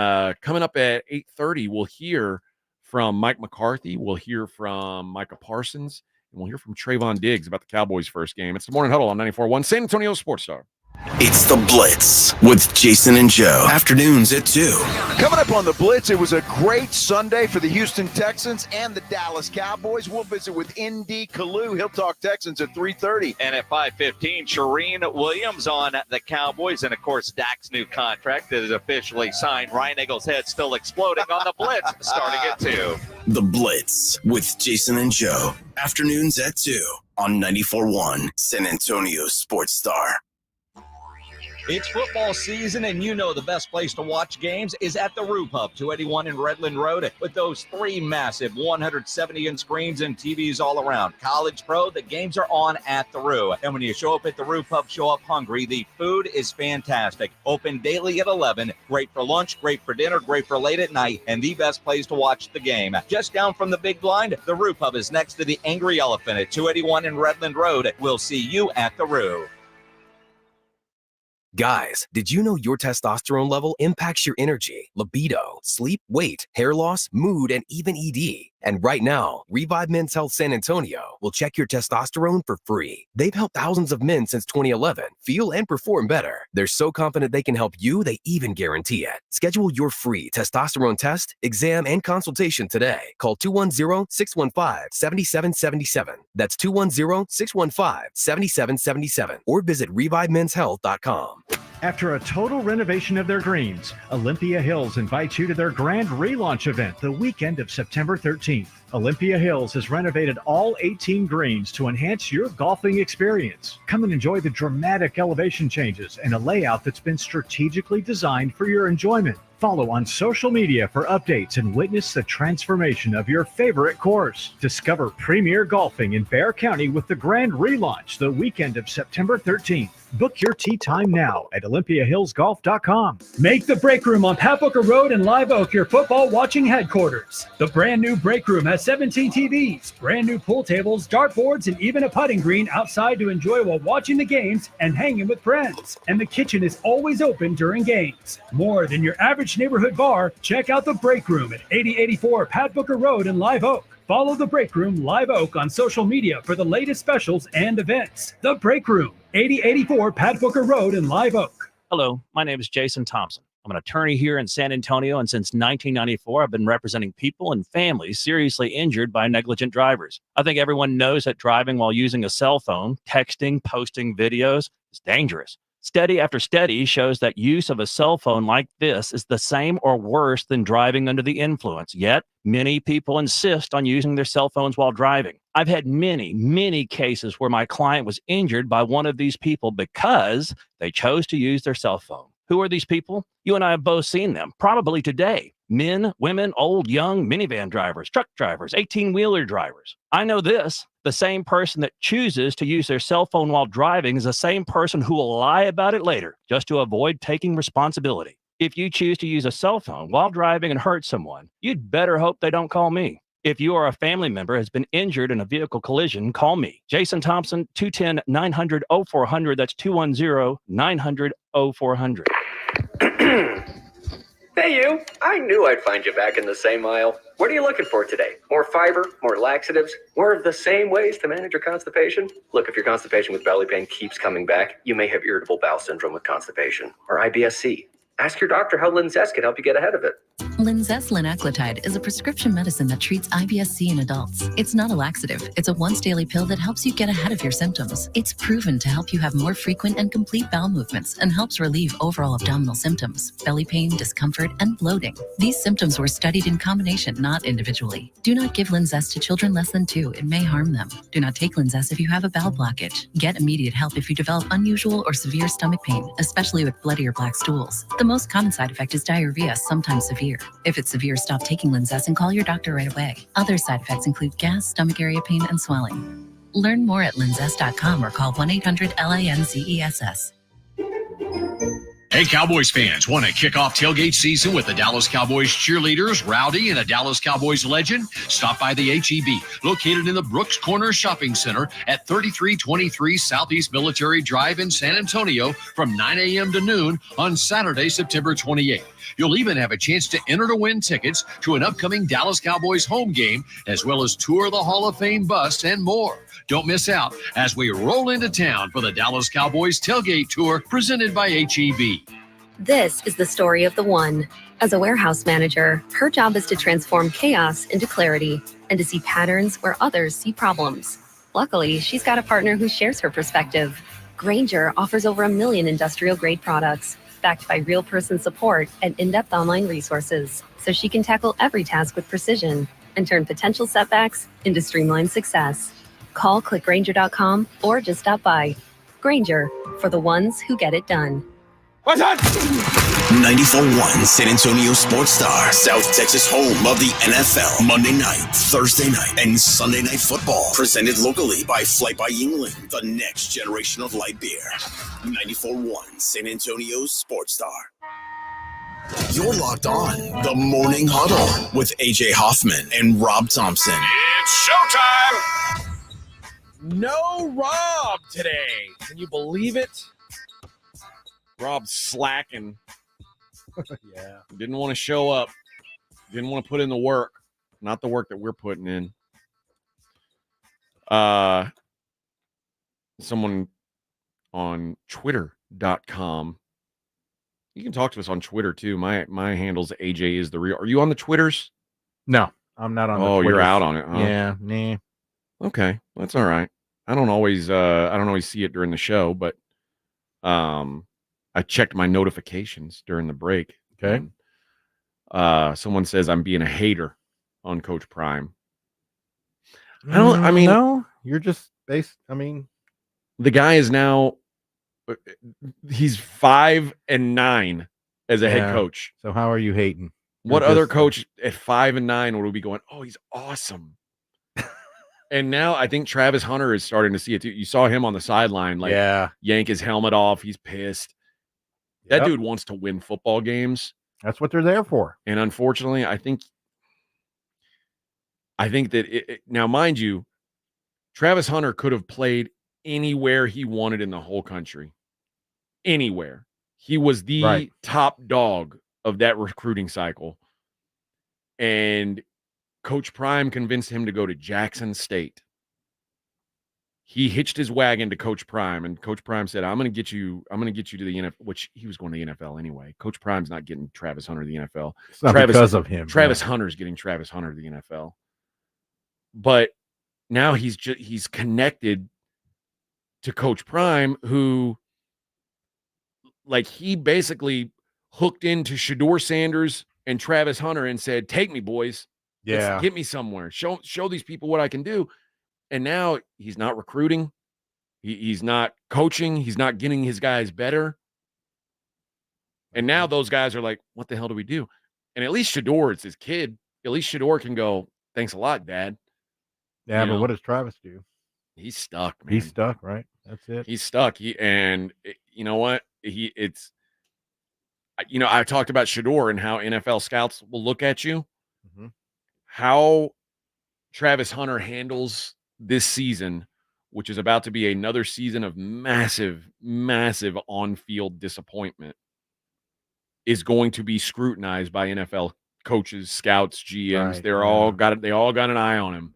coming up at 8:30, we'll hear from Mike McCarthy. We'll hear from Micah Parsons. And we'll hear from Trayvon Diggs about the Cowboys' first game. It's the Morning Huddle on 94.1 San Antonio Sports Star. It's the Blitz with Jason and Joe. Afternoons at 2. Coming up on the Blitz, it was a great Sunday for the Houston Texans and the Dallas Cowboys. We'll visit with N.D. Kalu. He'll talk Texans at 3:30. And at 5:15, Shereen Williams on the Cowboys. And, of course, Dak's new contract that is officially signed. Ryan Eagles' head still exploding on the Blitz, starting at 2. The Blitz with Jason and Joe. Afternoons at 2 on 94.1 San Antonio Sports Star. It's football season, and you know the best place to watch games is at the Roo Pub, 281 in Redland Road, with those 3 massive 170-inch screens and TVs all around. College, pro, the games are on at the Roo. And when you show up at the Roo Pub, show up hungry. The food is fantastic. Open daily at 11. Great for lunch, great for dinner, great for late at night, and the best place to watch the game. Just down from the big blind, the Roo Pub is next to the Angry Elephant at 281 in Redland Road. We'll see you at the Roo. Guys, did you know your testosterone level impacts your energy, libido, sleep, weight, hair loss, mood, and even ED? And right now, Revive Men's Health San Antonio will check your testosterone for free. They've helped thousands of men since 2011 feel and perform better. They're so confident they can help you, they even guarantee it. Schedule your free testosterone test, exam, and consultation today. Call 210-615-7777. That's 210-615-7777. Or visit ReviveMen'sHealth.com. After a total renovation of their greens, Olympia Hills invites you to their grand relaunch event the weekend of September 13th. Olympia Hills has renovated all 18 greens to enhance your golfing experience. Come and enjoy the dramatic elevation changes and a layout that's been strategically designed for your enjoyment. Follow on social media for updates and witness the transformation of your favorite course. Discover premier golfing in Bexar County with the grand relaunch the weekend of September 13th. Book your tee time now at OlympiaHillsGolf.com. Make the Break Room on Pat Booker Road in Live Oak your football watching headquarters. The brand new Break Room has 17 TVs, brand new pool tables, dartboards, and even a putting green outside to enjoy while watching the games and hanging with friends. And the kitchen is always open during games. More than your average neighborhood bar, check out the Break Room at 8084 Pat Booker Road in Live Oak. Follow the Break Room Live Oak on social media for the latest specials and events. The Break Room, 8084 Pat Booker Road in Live Oak. Hello, my name is Jason Thompson. I'm an attorney here in San Antonio, and since 1994, I've been representing people and families seriously injured by negligent drivers. I think everyone knows that driving while using a cell phone, texting, posting videos is dangerous. Study after study shows that use of a cell phone like this is the same or worse than driving under the influence. Yet, many people insist on using their cell phones while driving. I've had many cases where my client was injured by one of these people because they chose to use their cell phone. Who are these people? You and I have both seen them, probably today. Men, women, old, young, minivan drivers, truck drivers, 18-wheeler drivers. I know this. The same person that chooses to use their cell phone while driving is the same person who will lie about it later just to avoid taking responsibility. If you choose to use a cell phone while driving and hurt someone, you'd better hope they don't call me. If you or a family member has been injured in a vehicle collision, call me. Jason Thompson, 210-900-0400. That's 210-900-0400. Hey, you. I knew I'd find you back in the same aisle. What are you looking for today? More fiber, more laxatives, more of the same ways to manage your constipation? Look, if your constipation with belly pain keeps coming back, you may have irritable bowel syndrome with constipation or IBS-C. Ask your doctor how Linzess can help you get ahead of it. Linzess linaclotide is a prescription medicine that treats IBS-C in adults. It's not a laxative. It's a once-daily pill that helps you get ahead of your symptoms. It's proven to help you have more frequent and complete bowel movements and helps relieve overall abdominal symptoms, belly pain, discomfort, and bloating. These symptoms were studied in combination, not individually. Do not give Linzess to children less than 2. It may harm them. Do not take Linzess if you have a bowel blockage. Get immediate help if you develop unusual or severe stomach pain, especially with bloody or black stools. The most common side effect is diarrhea, sometimes severe. If it's severe, stop taking Linzess and call your doctor right away. Other side effects include gas, stomach area pain, and swelling. Learn more at linzess.com or call 1-800-LINZESS. Hey, Cowboys fans, want to kick off tailgate season with the Dallas Cowboys cheerleaders, Rowdy, and a Dallas Cowboys legend? Stop by the H-E-B, located in the Brooks Corner Shopping Center at 3323 Southeast Military Drive in San Antonio from 9 a.m. to noon on Saturday, September 28th. You'll even have a chance to enter to win tickets to an upcoming Dallas Cowboys home game, as well as tour the Hall of Fame bus and more. Don't miss out as we roll into town for the Dallas Cowboys tailgate tour presented by H-E-B. This is the story of the one. As a warehouse manager, her job is to transform chaos into clarity and to see patterns where others see problems. Luckily, she's got a partner who shares her perspective. Grainger offers over 1 million industrial-grade products, backed by real person support and in-depth online resources, so she can tackle every task with precision and turn potential setbacks into streamlined success. Call clickgrainger.com or just stop by. Grainger, for the ones who get it done. What's up? 94.1 San Antonio Sports Star, South Texas home of the NFL, Monday night, Thursday night, and Sunday night football. Presented locally by Flight by Yingling, the next generation of light beer. 94.1 San Antonio Sports Star. You're locked on the Morning Huddle with AJ Hoffman and Rob Thompson. It's showtime! No Rob today. Can you believe it? Rob's slacking. Yeah. Didn't want to show up. Didn't want to put in the work. Not the work that we're putting in. Someone on twitter.com. You can talk to us on Twitter too. My handle's AJ is the real. Are you on the Twitters? No, I'm not on the Twitters. You're out on it, huh? Yeah, nah. Okay, that's all right. I don't always see it during the show, but I checked my notifications during the break. Okay. Someone says I'm being a hater on Coach Prime. No, you're just the guy is now he's 5-9 as a head Yeah. coach. So how are you hating? What You're other just, coach at 5-9 would be going, oh, he's awesome? And now I think Travis Hunter is starting to see it too. You saw him on the sideline, like Yeah. yank his helmet off. He's pissed. That Yep. dude wants to win football games. That's what they're there for. And unfortunately, I think that now, mind you, Travis Hunter could have played anywhere he wanted in the whole country. Anywhere. He was the top dog of that recruiting cycle. And Coach Prime convinced him to go to Jackson State. He hitched his wagon to Coach Prime, and Coach Prime said, I'm going to get you to the NFL, which he was going to the NFL anyway. Coach Prime's not getting Travis Hunter to the NFL. It's not because of him. Travis Hunter's getting Travis Hunter to the NFL. But now he's connected to Coach Prime, who, like, he basically hooked into Shedeur Sanders and Travis Hunter and said, take me, boys. Yeah. Get me somewhere. Show these people what I can do. And now he's not recruiting. He's not coaching. He's not getting his guys better. And now those guys are like, what the hell do we do? And at least Shedeur, it's his kid. At least Shedeur can go, thanks a lot, Dad. Yeah, but what does Travis do? He's stuck, man. He's stuck, right? That's it. He's stuck. You know what? I talked about Shedeur and how NFL scouts will look at you. Mm-hmm. How Travis Hunter handles this season, which is about to be another season of massive, massive on-field disappointment, is going to be scrutinized by NFL coaches, scouts, GMs. Right, They all got an eye on him.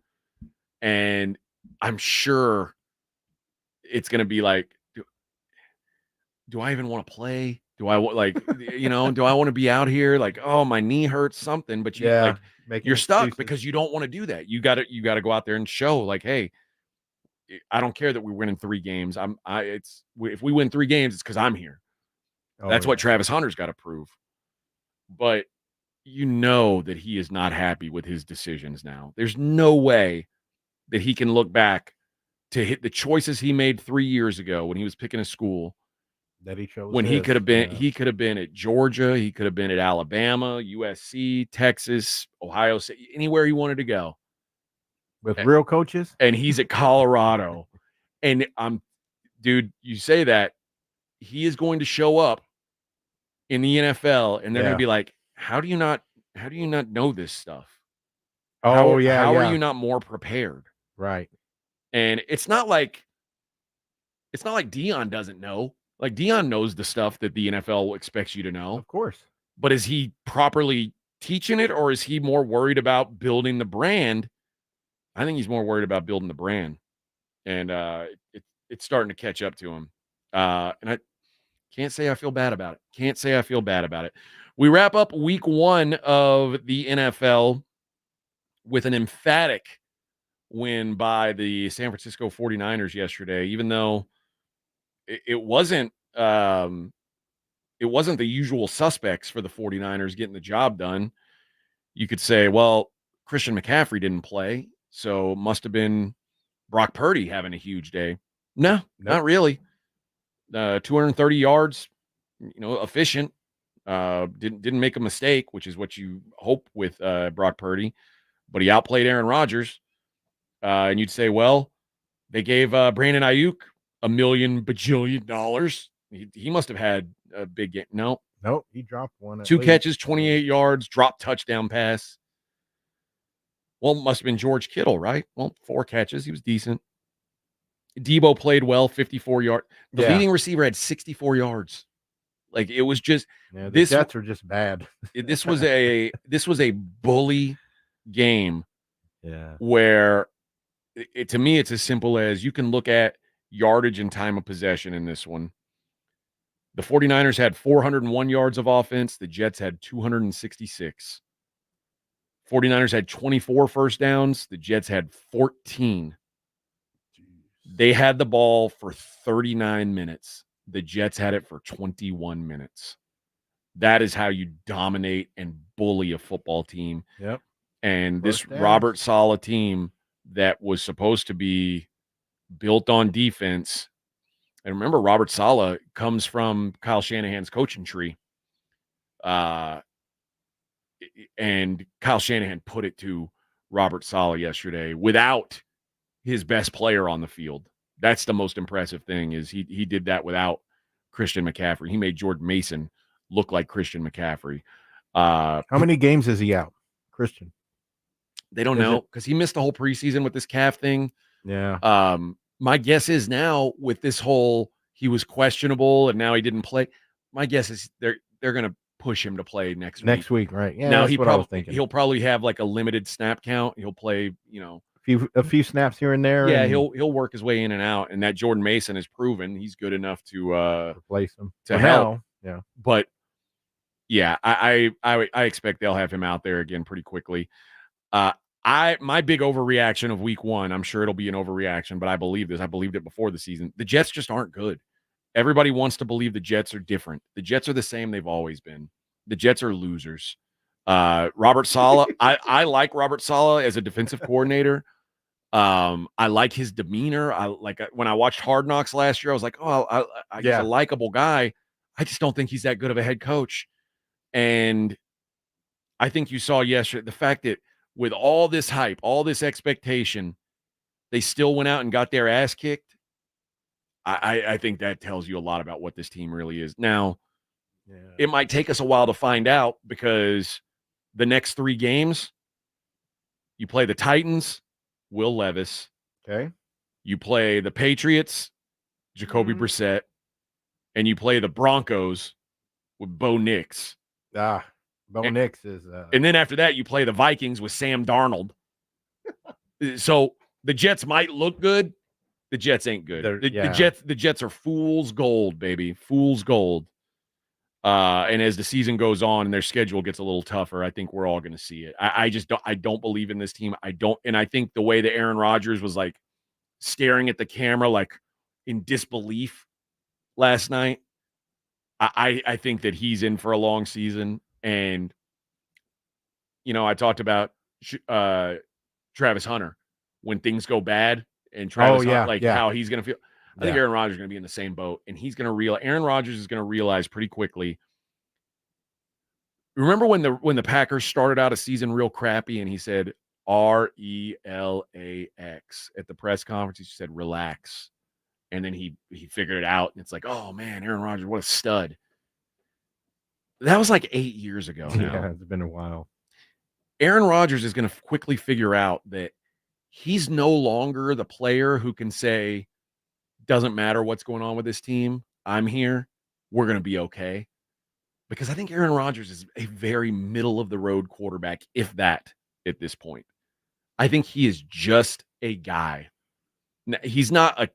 And I'm sure it's going to be like, do I even want to play? Do I do I want to be out here? Like, oh, my knee hurts, something, but you're stuck because you don't want to do that. You got to go out there and show, like, hey, I don't care that we're winning 3 games. If we win 3 games, it's because I'm here. That's what Travis Hunter's got to prove. But you know that he is not happy with his decisions now. There's no way that he can look back to hit the choices he made 3 years ago when he was picking a school. That he chose when he could have been at Georgia, he could have been at Alabama, USC, Texas, Ohio State, anywhere he wanted to go. With real coaches? And he's at Colorado. And dude, you say that, he is going to show up in the NFL and they're going to be like, how do you not know this stuff? How are you not more prepared? Right. And it's not like Deion doesn't know. Like, Deion knows the stuff that the NFL expects you to know. Of course. But is he properly teaching it, or is he more worried about building the brand? I think he's more worried about building the brand. And it's starting to catch up to him. And I can't say I feel bad about it. We wrap up week 1 of the NFL with an emphatic win by the San Francisco 49ers yesterday, even though it wasn't the usual suspects for the 49ers getting the job done. You could say, well, Christian McCaffrey didn't play, so must have been Brock Purdy having a huge day. No, not really. 230 yards, efficient. Didn't make a mistake, which is what you hope with Brock Purdy, but he outplayed Aaron Rodgers. And you'd say, well, they gave Brandon Ayuk $1 million bajillion. He must have had a big game. Nope, he dropped one. 2 catches, 28 yards, drop touchdown pass. Well, must have been George Kittle, right? Well, 4 catches. He was decent. Debo played well, 54 yards. The leading receiver had 64 yards. Like, it was just the Jets are just bad. This was a bully game. Yeah. Where to me, it's as simple as you can look at yardage and time of possession in this one. The 49ers had 401 yards of offense. The Jets had 266. 49ers had 24 first downs. The Jets had 14. They had the ball for 39 minutes. The Jets had it for 21 minutes. That is how you dominate and bully a football team. Yep. And this Robert Saleh team that was supposed to be built on defense. And remember, Robert Saleh comes from Kyle Shanahan's coaching tree. And Kyle Shanahan put it to Robert Saleh yesterday without his best player on the field. That's the most impressive thing is he did that without Christian McCaffrey. He made Jordan Mason look like Christian McCaffrey. How many games is he out, Christian? They don't know because he missed the whole preseason with this calf thing. Yeah. My guess is now with this whole he was questionable and now he didn't play. My guess is they're going to push him to play next week. Right? Yeah. Now that's what I was thinking. he'll probably have like a limited snap count. He'll play, a few snaps here and there. Yeah, and he'll work his way in and out. And that Jordan Mason has proven he's good enough to replace him to For help. now, yeah. But yeah, I expect they'll have him out there again pretty quickly. My big overreaction of week 1, I'm sure it'll be an overreaction, but I believe this. I believed it before the season. The Jets just aren't good. Everybody wants to believe the Jets are different. The Jets are the same they've always been. The Jets are losers. Robert Saleh, I like Robert Saleh as a defensive coordinator. I like his demeanor. I like when I watched Hard Knocks last year, I was like, oh, he's a likable guy. I just don't think he's that good of a head coach. And I think you saw yesterday the fact that with all this hype, all this expectation, they still went out and got their ass kicked. I think that tells you a lot about what this team really is. Now, it might take us a while to find out because the next 3 games, you play the Titans, Will Levis. Okay. You play the Patriots, Jacoby Brissett, and you play the Broncos with Bo Nix. Bo Nix is. And then after that, you play the Vikings with Sam Darnold. So the Jets might look good. The Jets ain't good. The Jets are fool's gold, baby. Fool's gold. And as the season goes on and their schedule gets a little tougher, I think we're all going to see it. I don't believe in this team. And I think the way that Aaron Rodgers was like staring at the camera, like in disbelief last night, I think that he's in for a long season. And, I talked about Travis Hunter when things go bad and Travis Hunter, how he's going to feel. I think Aaron Rodgers is going to be in the same boat, and he's going to Aaron Rodgers is going to realize pretty quickly. Remember when the Packers started out a season real crappy, and he said RELAX at the press conference. He said relax, and then he figured it out, and it's like, oh man, Aaron Rodgers, what a stud. That was like 8 years ago now. Yeah, it's been a while. Aaron Rodgers is going to quickly figure out that he's no longer the player who can say, doesn't matter what's going on with this team. I'm here. We're going to be okay. Because I think Aaron Rodgers is a very middle of the road quarterback, if that, at this point. I think he is just a guy. He's not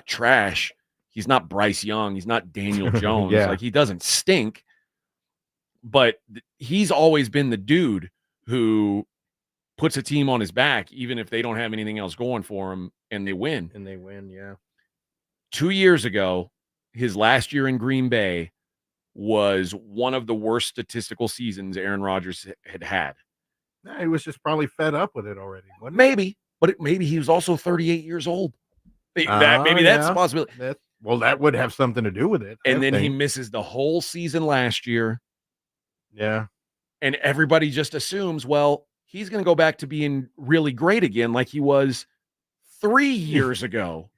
trash. He's not Bryce Young. He's not Daniel Jones. Like he doesn't stink. But he's always been the dude who puts a team on his back, even if they don't have anything else going for him, and they win. Yeah. 2 years ago, his last year in Green Bay was one of the worst statistical seasons Aaron Rodgers had. No, he was just probably fed up with it already. Wasn't maybe, but maybe he was also 38 years old. That's a possibility. That would have something to do with it. And then he misses the whole season last year. Yeah. And everybody just assumes, well, he's going to go back to being really great again like he was 3 years ago.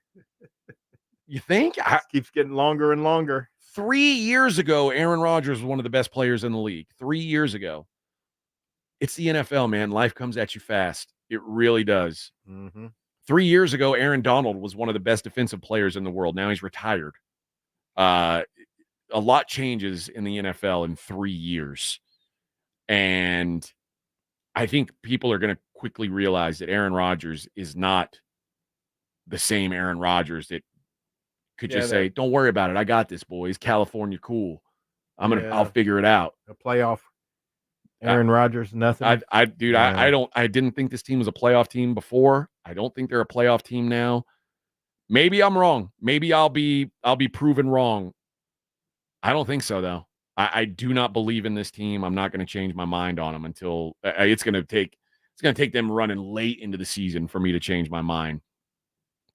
You think? Keeps getting longer and longer. 3 years ago, Aaron Rodgers was one of the best players in the league. 3 years ago. It's the NFL, man. Life comes at you fast. It really does. Mm-hmm. 3 years ago, Aaron Donald was one of the best defensive players in the world. Now he's retired. A lot changes in the NFL in 3 years. And I think people are going to quickly realize that Aaron Rodgers is not the same Aaron Rodgers that could just say, don't worry about it. I got this, boys. California cool. I'll figure it out. A playoff Aaron Rodgers, nothing. I didn't think this team was a playoff team before. I don't think they're a playoff team now. Maybe I'm wrong. Maybe I'll be proven wrong. I don't think so though. I do not believe in this team. I'm not going to change my mind on them until it's going to take them running late into the season for me to change my mind.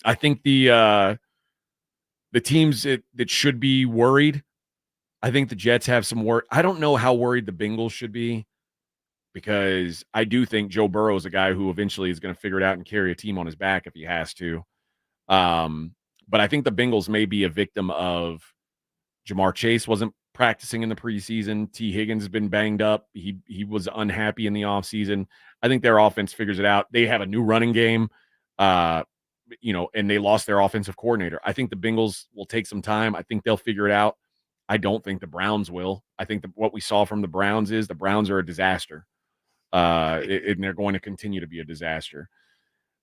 I think the teams that should be worried I think the Jets have some work. I don't know how worried the Bengals should be, because I do think Joe Burrow is a guy who eventually is going to figure it out and carry a team on his back if he has to. But I think the Bengals may be a victim of Jamar Chase wasn't practicing in the preseason. T. Higgins has been banged up. He was unhappy in the offseason. I think their offense figures it out. They have a new running game, and they lost their offensive coordinator. I think the Bengals will take some time. I think they'll figure it out. I don't think the Browns will. I think what we saw from the Browns is the Browns are a disaster. And they're going to continue to be a disaster.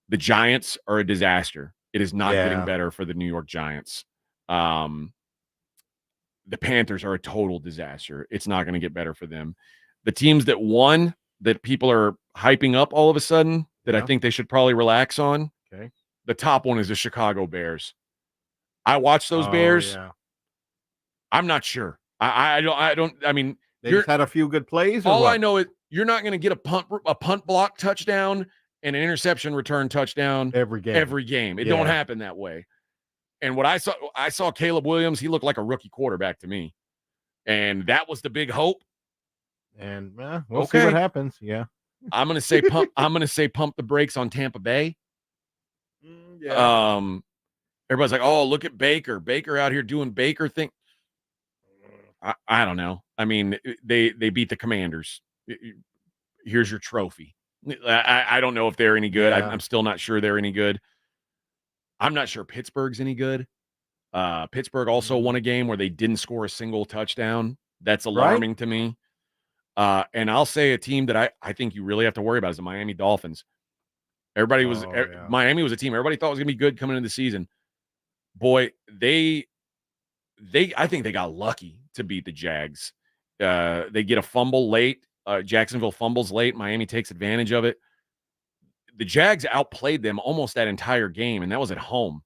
The Giants are a disaster. It is not getting better for the New York Giants. The Panthers are a total disaster. It's not going to get better for them. The teams that won, that people are hyping up all of a sudden, that I think they should probably relax on. Okay. The top one is the Chicago Bears. I watched those Bears. Yeah. I'm not sure. I mean, they just had a few good plays. All I know is you're not going to get a punt block touchdown and an interception return touchdown every game. It don't happen that way. And what I saw Caleb Williams, he looked like a rookie quarterback to me. And that was the big hope. And we'll see what happens. Yeah. I'm going to say pump the brakes on Tampa Bay. Everybody's like, "Oh, look at Baker. Baker out here doing Baker thing." I don't know. I mean, they beat the Commanders. Here's your trophy. I don't know if they're any good. I'm still not sure they're any good. I'm not sure Pittsburgh's any good. Pittsburgh also won a game where they didn't score a single touchdown. That's alarming to me. And I'll say a team that I think you really have to worry about is the Miami Dolphins. Miami was a team everybody thought was going to be good coming into the season. Boy, I think they got lucky to beat the Jags. They get a fumble late. Jacksonville fumbles late. Miami takes advantage of it. The Jags outplayed them almost that entire game, and that was at home.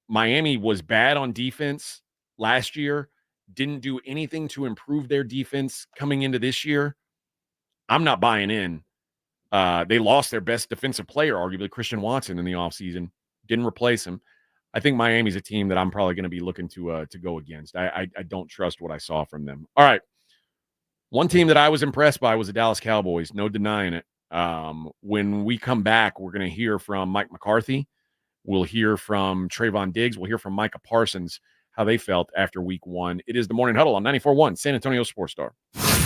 Miami was bad on defense last year, didn't do anything to improve their defense coming into this year. I'm not buying in. They lost their best defensive player, arguably Christian Watson, in the offseason. Didn't replace him. I think Miami's a team that I'm probably going to be looking to go against. I don't trust what I saw from them. All right. One team that I was impressed by was the Dallas Cowboys. No denying it. When we come back, we're going to hear from Mike McCarthy. We'll hear from Trayvon Diggs. We'll hear from Micah Parsons, how they felt after week one. It is the Morning Huddle on 94.1 San Antonio Sports Star.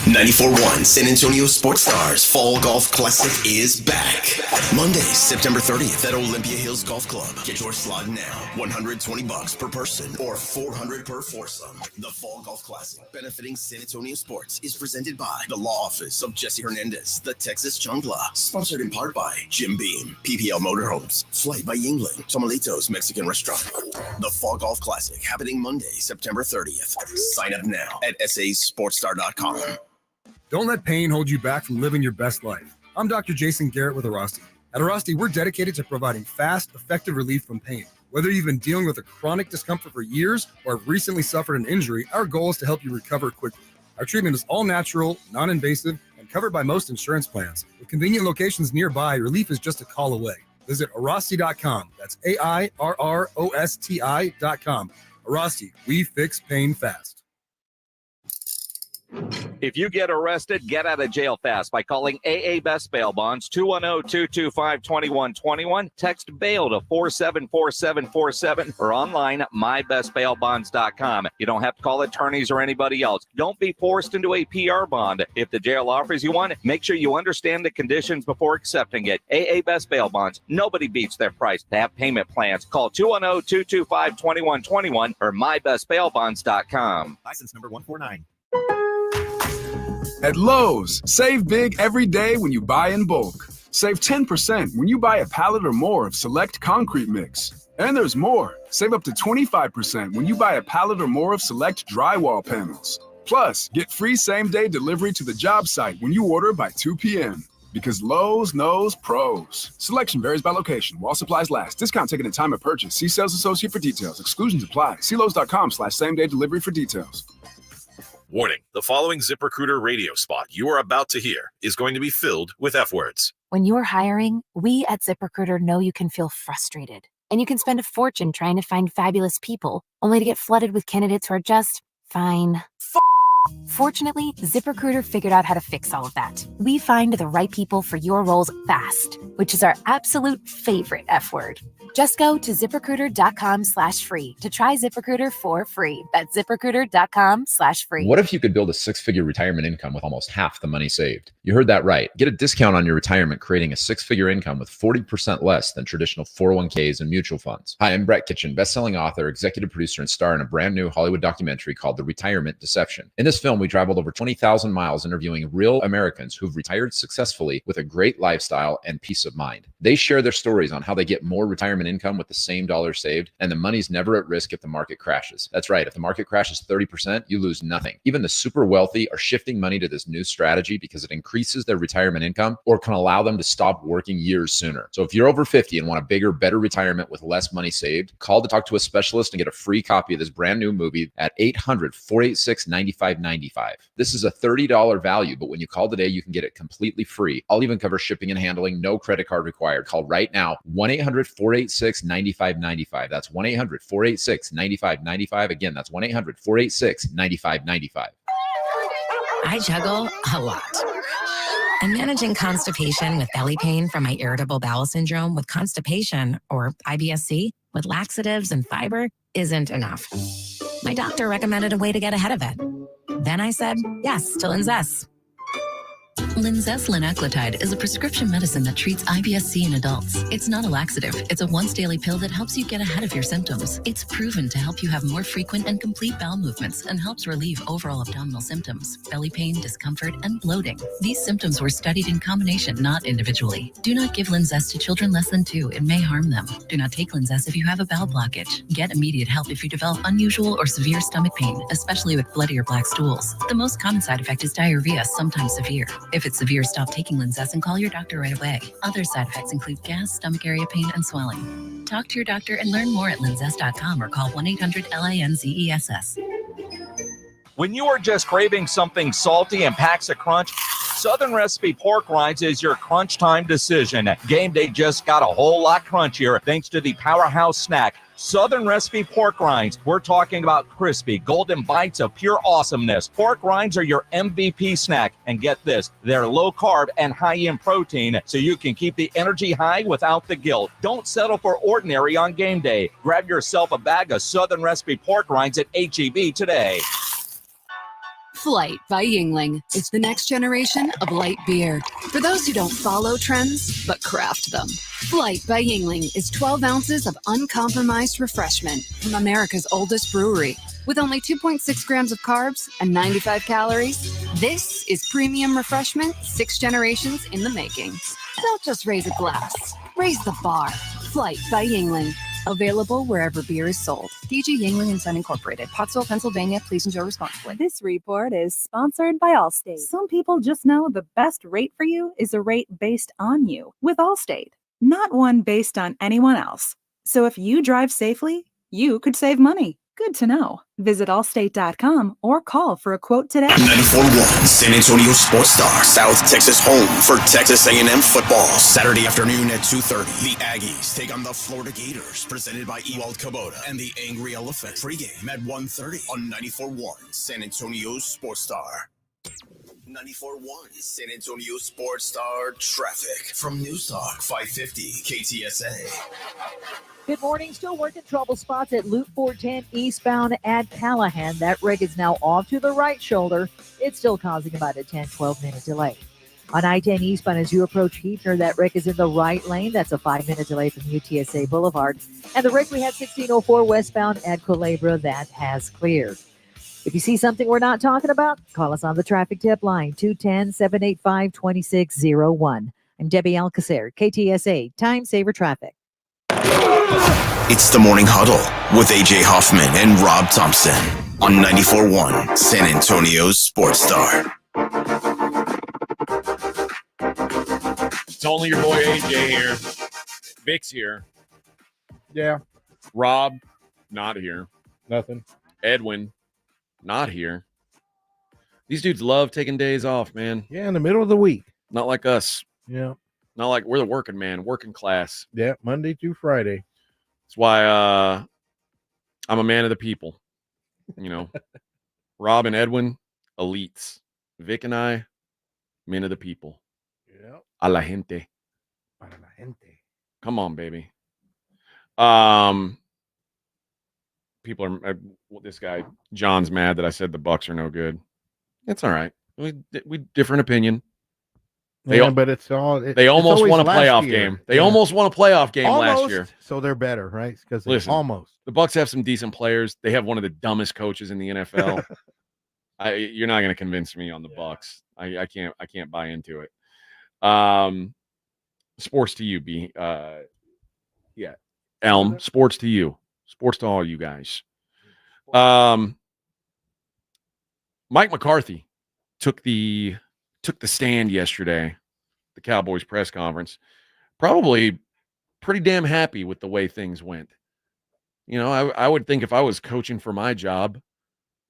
94.1 San Antonio Sports Stars Fall Golf Classic is back. Monday, September 30th at Olympia Hills Golf Club. Get your slot now. $120 per person or $400 per foursome. The Fall Golf Classic, benefiting San Antonio sports, is presented by the Law Office of Jesse Hernandez, the Texas Chungla. Sponsored in part by Jim Beam, PPL Motorhomes, Flight by Yingling, Tomalitos Mexican Restaurant. The Fall Golf Classic, happening Monday, September 30th. Sign up now at sasportstar.com. Don't let pain hold you back from living your best life. I'm Dr. Jason Garrett with Arasti. At Arasti, we're dedicated to providing fast, effective relief from pain. Whether you've been dealing with a chronic discomfort for years or have recently suffered an injury, our goal is to help you recover quickly. Our treatment is all natural, non-invasive, and covered by most insurance plans. With convenient locations nearby, relief is just a call away. Visit Arasti.com. That's AIRROSTI.com. Arasti, we fix pain fast. If you get arrested, get out of jail fast by calling AA Best Bail Bonds, 210-225-2121. Text bail to 474747 or online mybestbailbonds.com. You don't have to call attorneys or anybody else. Don't be forced into a PR bond. If the jail offers you one, make sure you understand the conditions before accepting it. AA Best Bail Bonds. Nobody beats their price. They have payment plans. Call 210-225-2121 or mybestbailbonds.com. License number 149. At Lowe's, save big every day when you buy in bulk. Save 10% when you buy a pallet or more of select concrete mix. And there's more. Save up to 25% when you buy a pallet or more of select drywall panels. Plus, get free same-day delivery to the job site when you order by 2 p.m. Because Lowe's knows pros. Selection varies by location. While supplies last. Discount taken at time of purchase. See sales associate for details. Exclusions apply. See Lowe's.com/same-day delivery for details. Warning, the following ZipRecruiter radio spot you are about to hear is going to be filled with F words. When you're hiring, we at ZipRecruiter know you can feel frustrated. And you can spend a fortune trying to find fabulous people, only to get flooded with candidates who are just Fine. Fortunately, ZipRecruiter figured out how to fix all of that. We find the right people for your roles fast, which is our absolute favorite F word. Just go to ZipRecruiter.com/free to try ZipRecruiter for free. That's ZipRecruiter.com/free. What if you could build a six-figure retirement income with almost half the money saved? You heard that right. Get a discount on your retirement, creating a six-figure income with 40% less than traditional 401ks and mutual funds. Hi, I'm Brett Kitchen, best-selling author, executive producer, and star in a brand new Hollywood documentary called The Retirement Deception. In this film, we traveled over 20,000 miles interviewing real Americans who've retired successfully with a great lifestyle and peace of mind. They share their stories on how they get more retirement income with the same dollar saved, and the money's never at risk if the market crashes. That's right. If the market crashes 30%, you lose nothing. Even the super wealthy are shifting money to this new strategy because it increases their retirement income or can allow them to stop working years sooner. So if you're over 50 and want a bigger, better retirement with less money saved, call to talk to a specialist and get a free copy of this brand new movie at 800-486-9595. This is a $30 value, but when you call today, you can get it completely free. I'll even cover shipping and handling, no credit card required. Call right now, 1-800-486-9595. That's 1-800-486-9595. Again, that's 1-800-486-9595. I juggle a lot. And managing constipation with belly pain from my irritable bowel syndrome with constipation, or IBS-C, with laxatives and fiber isn't enough. My doctor recommended a way to get ahead of it. Then I said yes to Linzess. Linzess linaclotide is a prescription medicine that treats IBS-C in adults. It's not a laxative. It's a once-daily pill that helps you get ahead of your symptoms. It's proven to help you have more frequent and complete bowel movements and helps relieve overall abdominal symptoms, belly pain, discomfort, and bloating. These symptoms were studied in combination, not individually. Do not give Linzess to children less than 2. It may harm them. Do not take Linzess if you have a bowel blockage. Get immediate help if you develop unusual or severe stomach pain, especially with bloody or black stools. The most common side effect is diarrhea, sometimes severe. If it's severe, stop taking Linzess and call your doctor right away. Other side effects include gas, stomach area pain, and swelling. Talk to your doctor and learn more at linzess.com or call 1-800-LINZESS. When you are just craving something salty and packs a crunch, Southern Recipe Pork Rinds is your crunch time decision. Game day just got a whole lot crunchier thanks to the powerhouse snack, Southern Recipe Pork Rinds. We're talking about crispy, golden bites of pure awesomeness. Pork rinds are your MVP snack. And get this, they're low carb and high in protein, so you can keep the energy high without the guilt. Don't settle for ordinary on game day. Grab yourself a bag of Southern Recipe Pork Rinds at H-E-B today. Flight by Yingling. It's the next generation of light beer. For those who don't follow trends, but craft them. Flight by Yingling is 12 ounces of uncompromised refreshment from America's oldest brewery. With only 2.6 grams of carbs and 95 calories, this is premium refreshment 6 generations in the making. Don't just raise a glass, raise the bar. Flight by Yingling. Available wherever beer is sold. DG Yingling & Son Incorporated, Pottsville, Pennsylvania. Please enjoy responsibly. This report is sponsored by Allstate. Some people just know the best rate for you is a rate based on you with Allstate, not one based on anyone else. So if you drive safely, you could save money. Good to know. Visit allstate.com or call for a quote today. 94.1 San Antonio Sports Star, South Texas home for Texas A&M football. Saturday afternoon at 2:30, the Aggies take on the Florida Gators, presented by Ewald Kubota and the Angry Elephant. Pregame at 1:30 on 94.1 San Antonio Sports Star. 94.1 San Antonio Sports Star traffic from News Talk 550 KTSA. Good morning. Still working trouble spots at Loop 410 eastbound at Callahan. That wreck is now off to the right shoulder. It's still causing about a 10-12 minute delay. On I-10 eastbound as you approach Heathner, that wreck is in the right lane. That's a 5-minute delay from UTSA Boulevard. And the wreck we had 1604 westbound at Culebra, that has cleared. If you see something we're not talking about, call us on the traffic tip line, 210-785-2601. I'm Debbie Alcacer, KTSA Time Saver Traffic. It's the Morning Huddle with AJ Hoffman and Rob Thompson on 94.1 San Antonio Sports Star. It's only your boy AJ here. Vic's here. Yeah. Rob, not here. Nothing. Edwin, not here. These dudes love taking days off, man. Yeah, in the middle of the week. Not like us. Yeah. Not like we're the working man, working class. Yeah, Monday through Friday. That's why I'm a man of the people. You know, Rob and Edwin, elites. Vic and I, men of the people. Yeah. A la gente. Para la gente. Come on, baby. People are. This guy John's mad that I said the Bucks are no good. It's all right. We different opinion. But it's all. They almost won a playoff game. They almost won a playoff game last year. So they're better, right? Because Listen, almost. The Bucks have some decent players. They have one of the dumbest coaches in the NFL. You're not going to convince me on the Bucks. I can't buy into it. Sports to you, B. Elm. Sports to you. Sports to all you guys. Mike McCarthy took the stand yesterday, the Cowboys press conference. Probably pretty damn happy with the way things went. You know, I would think if I was coaching for my job,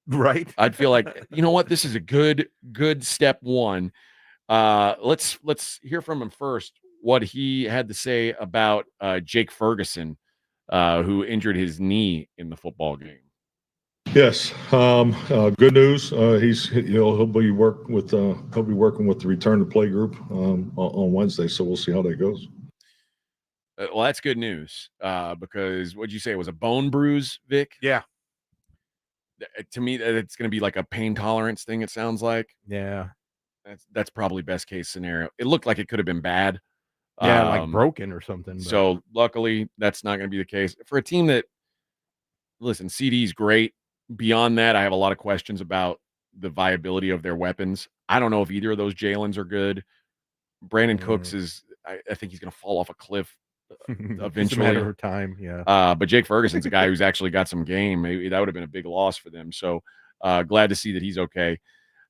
right, I'd feel like, you know what, this is a good step one. Let's hear from him first what he had to say about Jake Ferguson, who injured his knee in the football game. Yes, good news. He'll be working with the return to play group on Wednesday, so we'll see how that goes. Well, that's good news because what'd you say? It was a bone bruise, Vic? Yeah. To me, it's going to be like a pain tolerance thing. It sounds like. Yeah. That's probably best case scenario. It looked like it could have been bad. Yeah, like broken or something. But. So luckily, that's not going to be the case for a team that. Listen, CD's great. Beyond that, I have a lot of questions about the viability of their weapons. I don't know if either of those Jalen's are good. Brandon Cooks is. I think he's going to fall off a cliff eventually. It's a matter of time, yeah. But Jake Ferguson's a guy who's actually got some game. Maybe that would have been a big loss for them. So glad to see that he's okay.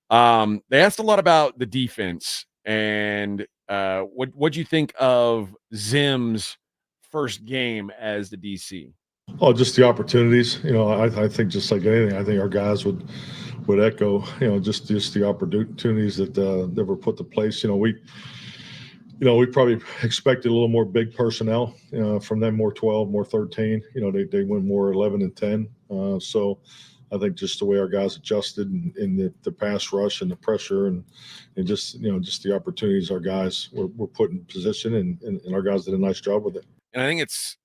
They asked a lot about the defense and what'd you think of Zim's first game as the DC? Oh, just the opportunities. You know, I think just like anything, I think our guys would echo. You know, just the opportunities that were put to place. You know, we probably expected a little more big personnel from them, more 12, more 13. You know, they went more 11 and 10. So I think just the way our guys adjusted in the pass rush and the pressure and just the opportunities our guys were put in position and our guys did a nice job with it. And I think it's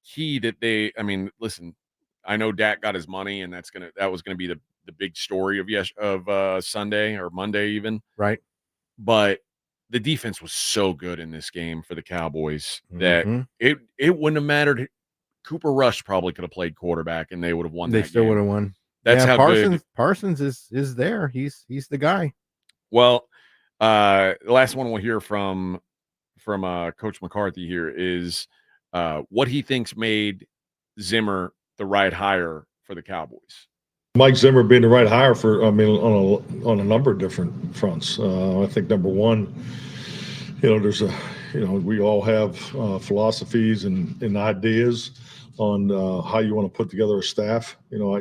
key that listen, I know Dak got his money and that was gonna be the big story of Sunday or Monday even. Right. But the defense was so good in this game for the Cowboys that it wouldn't have mattered. Cooper Rush probably could have played quarterback and they would have won. They still would have won. That's how Parsons, good. Parsons is there. He's the guy. Well, the last one we'll hear from Coach McCarthy here is what he thinks made Zimmer the right hire for the Cowboys. Mike Zimmer being the right hire on a number of different fronts. I think number one, we all have philosophies and ideas on how you want to put together a staff. You know,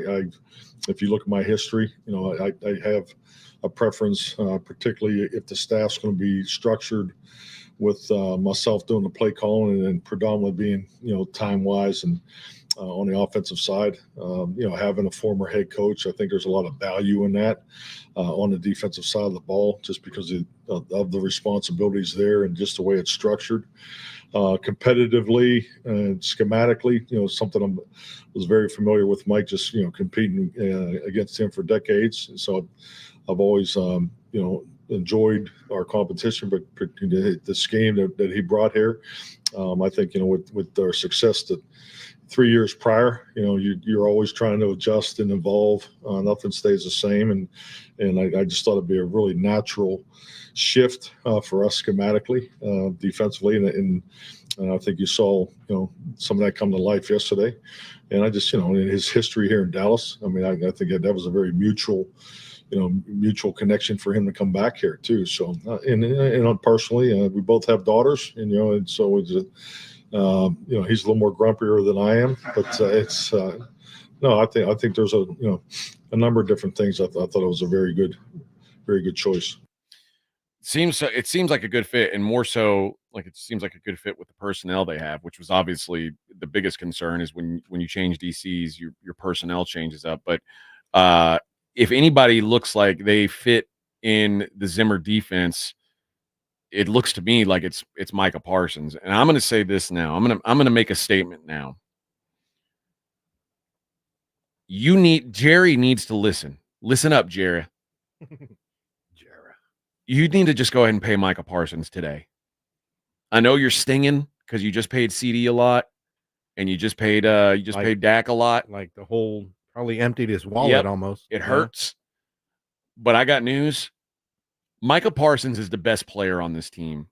if you look at my history, I have a preference, particularly if the staff's going to be structured with myself doing the play calling and predominantly being, time-wise and on the offensive side, having a former head coach, I think there's a lot of value in that on the defensive side of the ball, just because of the responsibilities there and just the way it's structured. Competitively and schematically, something I was very familiar with Mike, just, competing against him for decades. And so I've always, enjoyed our competition, but the scheme that he brought here, I think, with our success that 3 years prior, you're always trying to adjust and evolve. Nothing stays the same. And I just thought it'd be a really natural shift for us schematically, defensively. And I think you saw, some of that come to life yesterday. And I just, in his history here in Dallas, I think that was a very mutual connection for him to come back here too. So, and personally, we both have daughters, and so it's, he's a little more grumpier than I am, but I think there's a number of different things. I thought it was a very good choice. It seems like a good fit, and more so, like it seems like a good fit with the personnel they have, which was obviously the biggest concern is when you change DCs, your personnel changes up. But if anybody looks like they fit in the Zimmer defense, it looks to me like it's Micah Parsons. And I'm going to say this now. I'm going to make a statement now. Jerry needs to listen. Listen up, Jerry. You need to just go ahead and pay Micah Parsons today. I know you're stinging because you just paid CD a lot, and you just paid paid Dak a lot. Like the whole probably emptied his wallet almost. It hurts. But I got news. Micah Parsons is the best player on this team,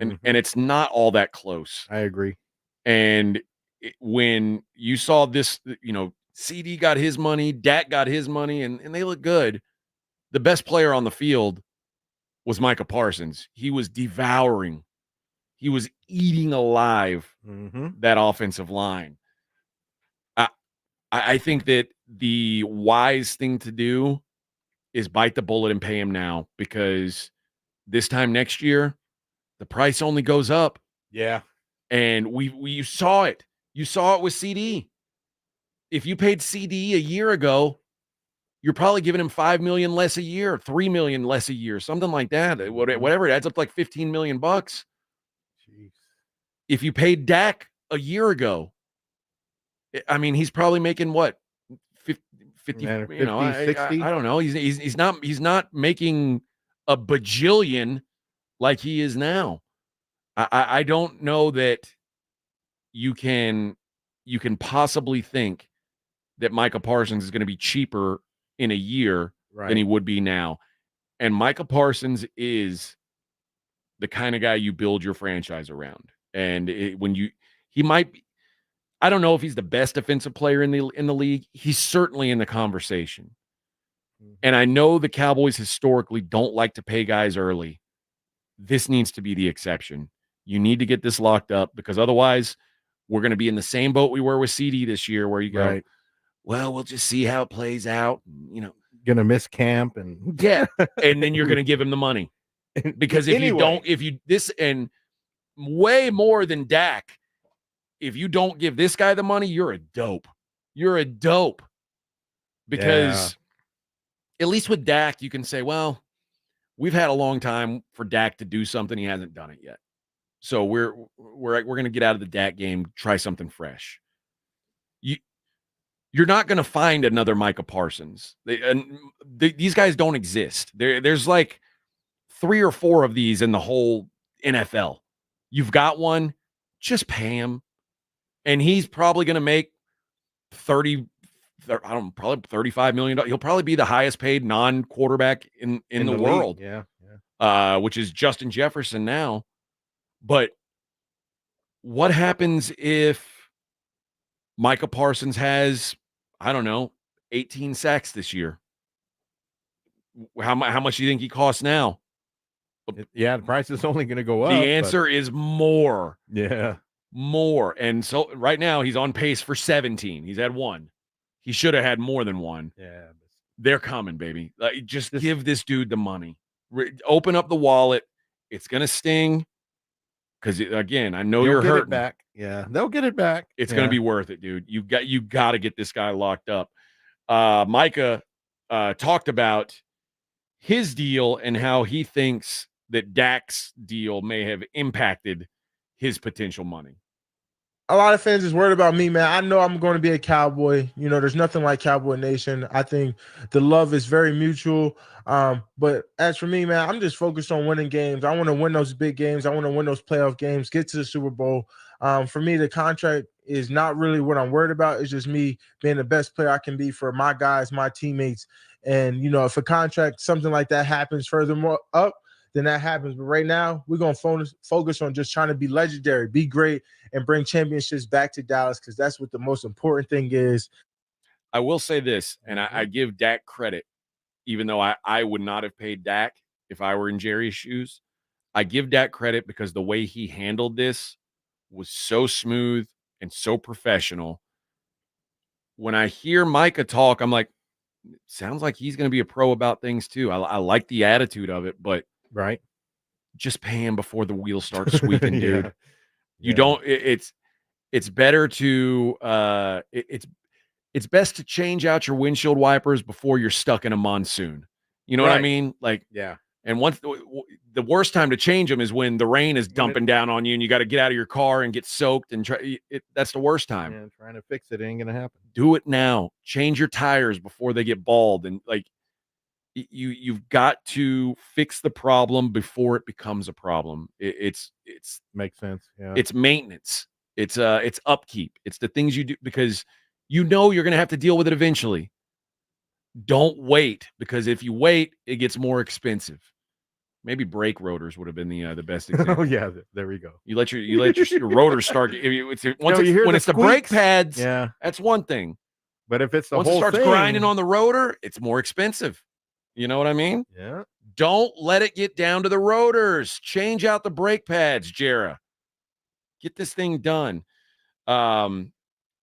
and it's not all that close. I agree. And when you saw this, CD got his money, Dak got his money, and they look good. The best player on the field was Micah Parsons. He was devouring. He was eating alive that offensive line. I think that the wise thing to do is bite the bullet and pay him now, because this time next year, the price only goes up. Yeah. And you saw it. You saw it with CD. If you paid CD a year ago, you're probably giving him $5 million less a year, $3 million less a year, something like that. Whatever, it adds up to like $15 million. If you paid Dak a year ago, I mean, he's probably making what, 50, 60. I don't know. He's not making a bajillion like he is now. I don't know that you can possibly think that Micah Parsons is going to be cheaper in a year than he would be now. And Micah Parsons is the kind of guy you build your franchise around. And he might be, I don't know if he's the best defensive player in the league. He's certainly in the conversation. And I know the Cowboys historically don't like to pay guys early. This needs to be the exception. You need to get this locked up, because otherwise we're going to be in the same boat we were with CD this year, where you go, well, we'll just see how it plays out. Going to miss camp and and then you're going to give him the money, because and way more than Dak, if you don't give this guy the money, you're a dope. You're a dope. Because at least with Dak, you can say, well, we've had a long time for Dak to do something. He hasn't done it yet. So we're going to get out of the Dak game, try something fresh. You're not going to find another Micah Parsons. These guys don't exist. There's like 3 or 4 of these in the whole NFL. You've got one, just pay him. And he's probably going to make probably $35 million. He'll probably be the highest paid non-quarterback in the world. Which is Justin Jefferson now. But what happens if Micah Parsons has, 18 sacks this year? How much do you think he costs now? The price is only going to go up. The answer is more. Yeah. More. And so right now he's on pace for 17. He's had 1. He should have had more than 1. Yeah. They're coming, baby. Just give this dude the money. Open up the wallet. It's going to sting. Because, again, I know you're hurting. Back. Yeah, they'll get it back. It's going to be worth it, dude. You got to get this guy locked up. Micah talked about his deal and how he thinks that Dak's deal may have impacted his potential money. A lot of fans is worried about me, man. I know I'm going to be a Cowboy. There's nothing like Cowboy Nation. I think the love is very mutual. But as for me, man, I'm just focused on winning games. I want to win those big games. I want to win those playoff games, get to the Super Bowl. For me, the contract is not really what I'm worried about. It's just me being the best player I can be for my guys, my teammates. And, if a contract, something like that happens furthermore up, then that happens. But right now, we're going to focus on just trying to be legendary, be great, and bring championships back to Dallas, because that's what the most important thing is. I will say this, and I give Dak credit, even though I would not have paid Dak if I were in Jerry's shoes. I give Dak credit because the way he handled this was so smooth and so professional. When I hear Micah talk, I'm like, sounds like he's going to be a pro about things too. I like the attitude of it, but just pay him before the wheels start squeaking, dude. You don't. It's better to it's best to change out your windshield wipers before you're stuck in a monsoon. You know what I mean? Like, yeah. And once the worst time to change them is when the rain is dumping down on you and you got to get out of your car and get soaked and that's the worst time. Yeah, trying to fix it ain't gonna happen. Do it now. Change your tires before they get bald, and like you've got to fix the problem before it becomes a problem. It's makes sense. Yeah, it's maintenance. It's upkeep. It's the things you do because you know you're gonna have to deal with it eventually. Don't wait, because if you wait, it gets more expensive. Maybe brake rotors would have been the best example. Oh yeah, there we go. You let your rotors start. When it's the brake pads, yeah, that's one thing. But if it's the once whole it starts thing, grinding on the rotor, it's more expensive. You know what I mean? Yeah. Don't let it get down to the rotors. Change out the brake pads, Jera. Get this thing done.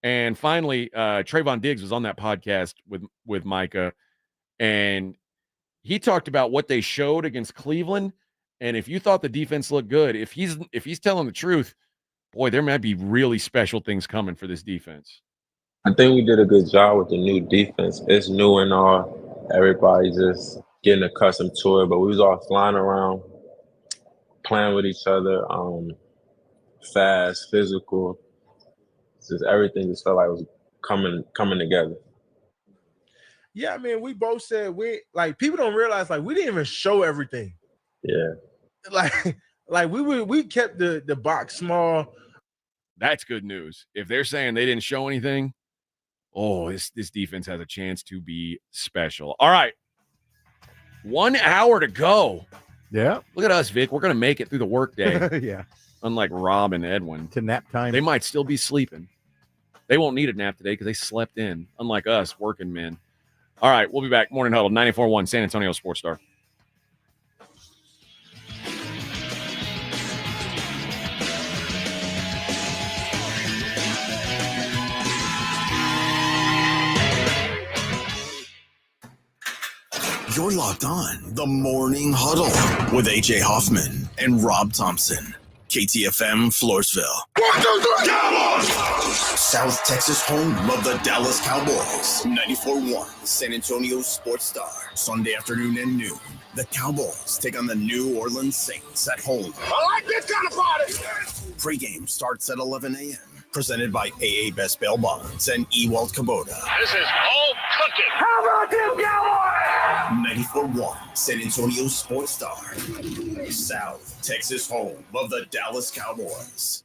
And finally, Trayvon Diggs was on that podcast with Micah, and he talked about what they showed against Cleveland. And if you thought the defense looked good, if he's telling the truth, boy, there might be really special things coming for this defense. I think we did a good job with the new defense. It's new and all. Everybody just getting accustomed to it, but we was all flying around, playing with each other, fast, physical. Just everything just felt like it was coming together. Yeah, I mean, we both said people don't realize we didn't even show everything. Yeah. Like we kept the box small. That's good news. If they're saying they didn't show anything, this defense has a chance to be special. All right. 1 hour to go. Yeah. Look at us, Vic. We're going to make it through the workday. Yeah. Unlike Rob and Edwin. To nap time. They might still be sleeping. They won't need a nap today because they slept in, unlike us, working men. All right, we'll be back. Morning Huddle, 94.1 San Antonio Sports Star. You're locked on the Morning Huddle with AJ Hoffman and Rob Thompson. KTFM Floresville. 1, 2, 3, Cowboys! South Texas home of the Dallas Cowboys. 94.1 San Antonio Sports Star. Sunday afternoon and noon. The Cowboys take on the New Orleans Saints at home. I like this kind of party. Pregame starts at 11 a.m. Presented by AA Best Bail Bonds and Ewald Kubota. This is all cooking. How about them Cowboys? 94.1 San Antonio Sports Star. South Texas home of the Dallas Cowboys.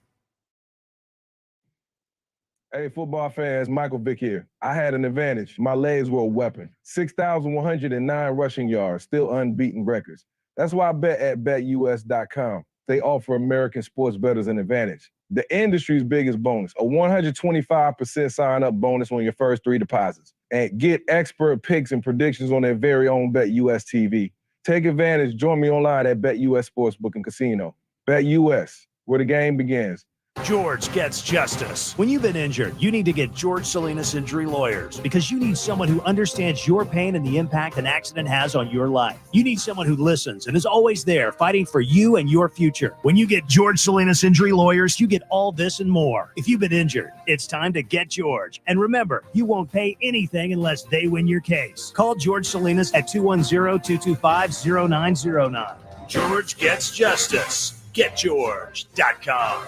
Hey, football fans, Michael Vick here. I had an advantage. My legs were a weapon. 6,109 rushing yards, still unbeaten records. That's why I bet at BetUS.com. They offer American sports bettors an advantage. The industry's biggest bonus, a 125% sign-up bonus on your first 3 deposits. And get expert picks and predictions on their very own BetUS TV. Take advantage. Join me online at BetUS Sportsbook and Casino. BetUS, where the game begins. George gets justice. When you've been injured, you need to get George Salinas Injury Lawyers because you need someone who understands your pain and the impact an accident has on your life. You need someone who listens and is always there fighting for you and your future. When you get George Salinas Injury Lawyers, you get all this and more. If you've been injured, it's time to get George. And remember, you won't pay anything unless they win your case. Call George Salinas at 210-225-0909. George gets justice. GetGeorge.com.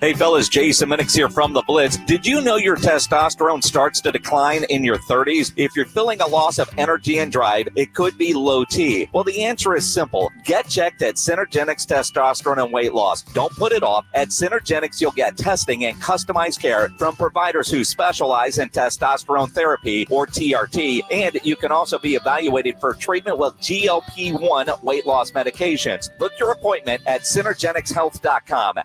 Hey fellas, Jason Minix here from The Blitz. Did you know your testosterone starts to decline in your 30s? If you're feeling a loss of energy and drive, it could be low T. Well, the answer is simple. Get checked at Synergenics Testosterone and Weight Loss. Don't put it off. At Synergenics, you'll get testing and customized care from providers who specialize in testosterone therapy, or TRT, and you can also be evaluated for treatment with GLP-1 weight loss medications. Book your appointment at SynergenicsHealth.com.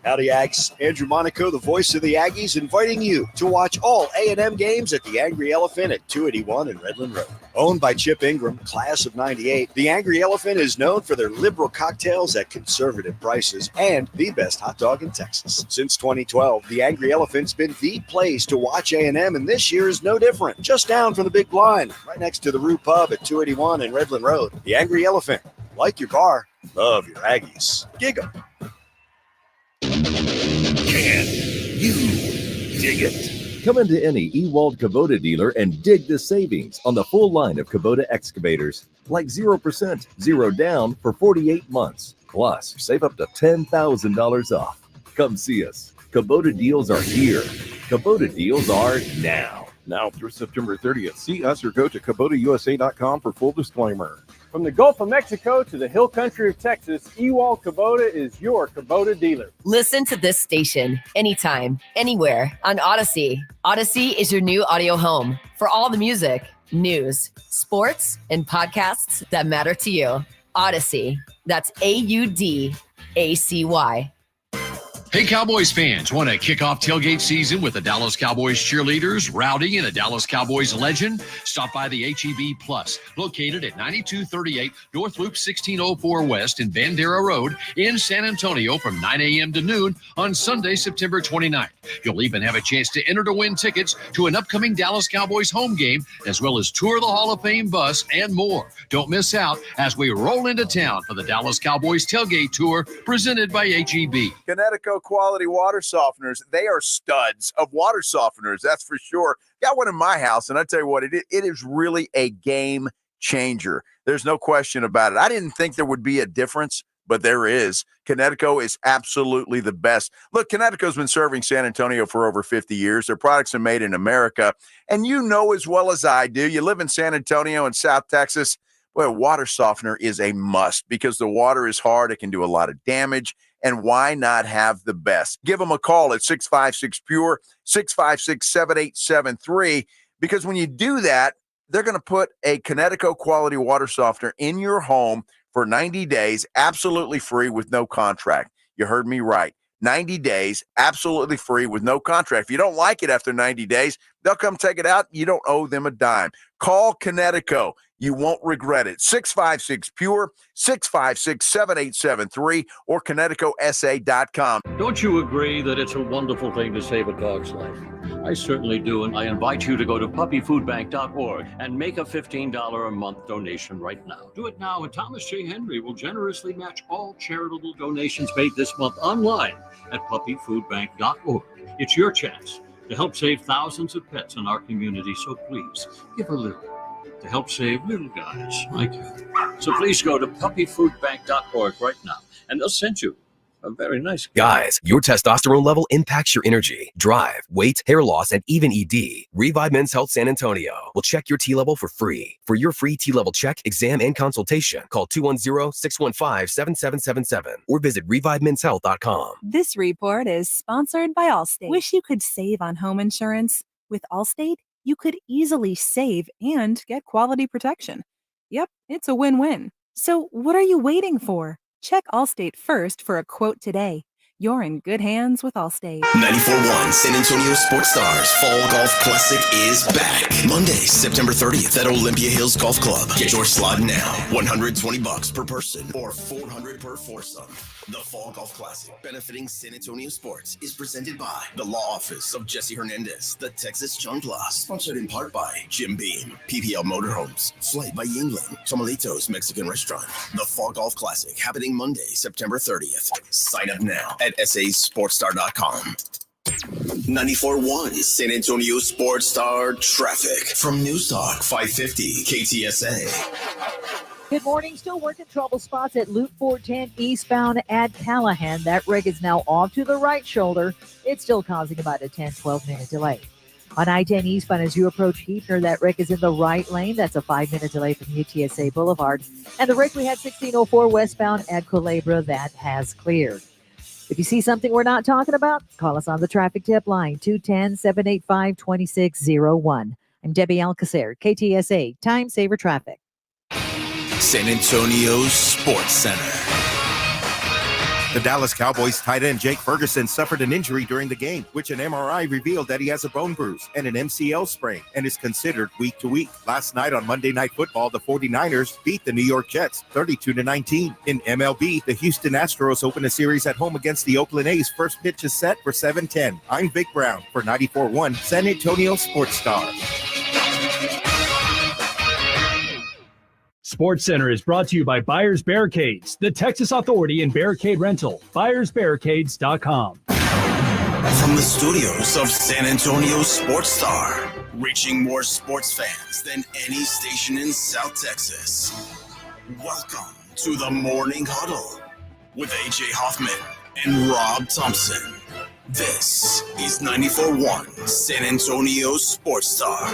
Howdy, Ags. Andrew Monaco, the voice of the Aggies, inviting you to watch all A&M games at the Angry Elephant at 281 in Redland Road. Owned by Chip Ingram, class of 98, the Angry Elephant is known for their liberal cocktails at conservative prices and the best hot dog in Texas. Since 2012, the Angry Elephant's been the place to watch A&M, and this year is no different. Just down from the Big Blind, right next to the Rue Pub at 281 in Redland Road. The Angry Elephant. Like your car, love your Aggies. Gig 'em. Can you dig it? Come into any Ewald Kubota dealer and dig the savings on the full line of Kubota excavators, like 0%, 0 down for 48 months. Plus, save up to $10,000 off. Come see us. Kubota deals are here. Kubota deals are now. Now through September 30th. See us or go to KubotaUSA.com for full disclaimer. From the Gulf of Mexico to the hill country of Texas, Ewald Kubota is your Kubota dealer. Listen to this station anytime, anywhere on Odyssey. Odyssey is your new audio home for all the music, news, sports, and podcasts that matter to you. Odyssey. That's AUDACY. Hey, Cowboys fans, want to kick off tailgate season with the Dallas Cowboys cheerleaders, Rowdy, and a Dallas Cowboys legend? Stop by the HEB Plus, located at 9238 North Loop 1604 West in Bandera Road in San Antonio from 9 a.m. to noon on Sunday, September 29th. You'll even have a chance to enter to win tickets to an upcoming Dallas Cowboys home game, as well as tour the Hall of Fame bus and more. Don't miss out as we roll into town for the Dallas Cowboys tailgate tour presented by HEB. Connecticut quality water softeners. They are studs of water softeners, that's for sure. Got one in my house, and I tell you what, it is really a game changer. There's no question about it. I didn't think there would be a difference, but there is. Connecticut is absolutely the best. Look, Connecticut's been serving San Antonio for over 50 years. Their products are made in America. And you know as well as I do, you live in San Antonio and South Texas, well, water softener is a must because the water is hard. It can do a lot of damage. And why not have the best? Give them a call at 656-PURE, 656-7873, because when you do that, they're going to put a Connecticut quality water softener in your home for 90 days, absolutely free with no contract. You heard me right. 90 days, absolutely free with no contract. If you don't like it after 90 days, they'll come take it out. You don't owe them a dime. Call Connecticut. You won't regret it. 656-PURE, 656-7873, or ConnecticutSA.com. Don't you agree that it's a wonderful thing to save a dog's life? I certainly do, and I invite you to go to puppyfoodbank.org and make a $15 a month donation right now. Do it now, and Thomas J. Henry will generously match all charitable donations made this month online at puppyfoodbank.org. It's your chance to help save thousands of pets in our community, so please give a little to help save little guys like you. So please go to puppyfoodbank.org right now, and they'll send you a very nice guy. Guys, your testosterone level impacts your energy, drive, weight, hair loss, and even ED. Revive Men's Health San Antonio will check your T level for free. For your free T level check, exam, and consultation, call 210-615-7777 or visit revivemenshealth.com. This report is sponsored by Allstate. Wish you could save on home insurance? With Allstate, you could easily save and get quality protection. Yep, it's a win-win. So what are you waiting for? Check Allstate first for a quote today. You're in good hands with Allstate. 94.1 San Antonio Sports Stars Fall Golf Classic is back. Monday, September 30th at Olympia Hills Golf Club. Get your slot now. $120 per person or $400 per foursome. The Fall Golf Classic, benefiting San Antonio sports, is presented by the Law Office of Jesse Hernandez, the Texas Chunk Law, sponsored in part by Jim Beam, PPL Motorhomes, Flight by Yingling, Tomalitos Mexican Restaurant. The Fall Golf Classic, happening Monday, September 30th. Sign up now at sasportstar.com. 94.1 San Antonio Sports Star traffic from News Talk 550 KTSA. Good morning. Still working trouble spots at Loop 410 eastbound at Callahan. That wreck is now off to the right shoulder. It's still causing about a 10-12 minute delay. On I-10 eastbound as you approach Heathner, that wreck is in the right lane. That's a 5-minute delay from UTSA Boulevard. And the wreck we had 1604 westbound at Culebra, that has cleared. If you see something we're not talking about, call us on the traffic tip line, 210-785-2601. I'm Debbie Alcacer, KTSA Time Saver Traffic. San Antonio's Sports Center. The Dallas Cowboys tight end Jake Ferguson suffered an injury during the game, which an MRI revealed that he has a bone bruise and an MCL sprain and is considered week to week. Last night on Monday Night Football, the 49ers beat the New York Jets 32-19. In MLB, the Houston Astros open a series at home against the Oakland A's. First pitch is set for 7:10. I'm Vic Brown for 94.1 San Antonio Sports Star. Sports Center is brought to you by Buyers Barricades, the Texas authority in barricade rental. BuyersBarricades.com. From the studios of San Antonio Sports Star, reaching more sports fans than any station in South Texas. Welcome to the Morning Huddle with AJ Hoffman and Rob Thompson. This is 94.1 San Antonio Sports Star.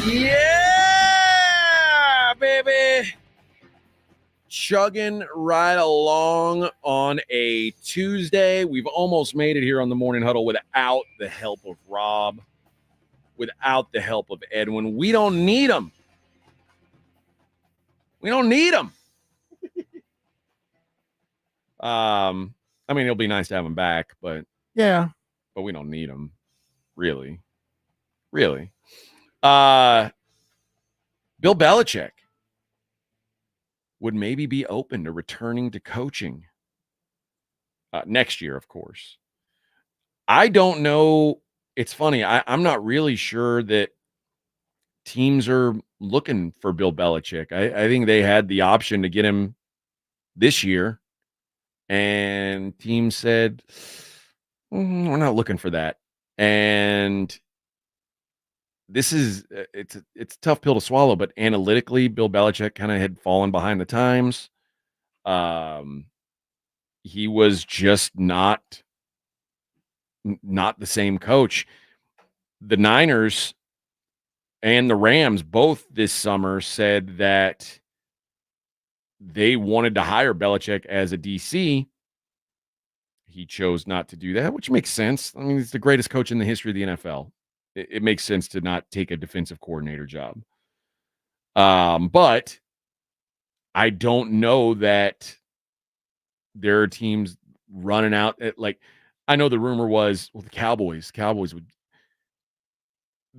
Yeah, baby. Chugging right along on a Tuesday. We've almost made it here on the Morning Huddle without the help of Rob, without the help of Edwin. We don't need them. We don't need them. I mean, it'll be nice to have him back, but yeah, but we don't need him, really. Really. Bill Belichick would maybe be open to returning to coaching next year, of course. I don't know. It's funny. I'm not really sure that teams are looking for Bill Belichick. I think they had the option to get him this year, and teams said, we're not looking for that. And this is it's a tough pill to swallow, but analytically, Bill Belichick kind of had fallen behind the times. He was just not the same coach. The Niners and the Rams both this summer said that they wanted to hire Belichick as a DC. He chose not to do that, which makes sense. I mean, he's the greatest coach in the history of the NFL. It makes sense to not take a defensive coordinator job. But I don't know that there are teams running out at, like, I know the rumor was, well, the Cowboys would.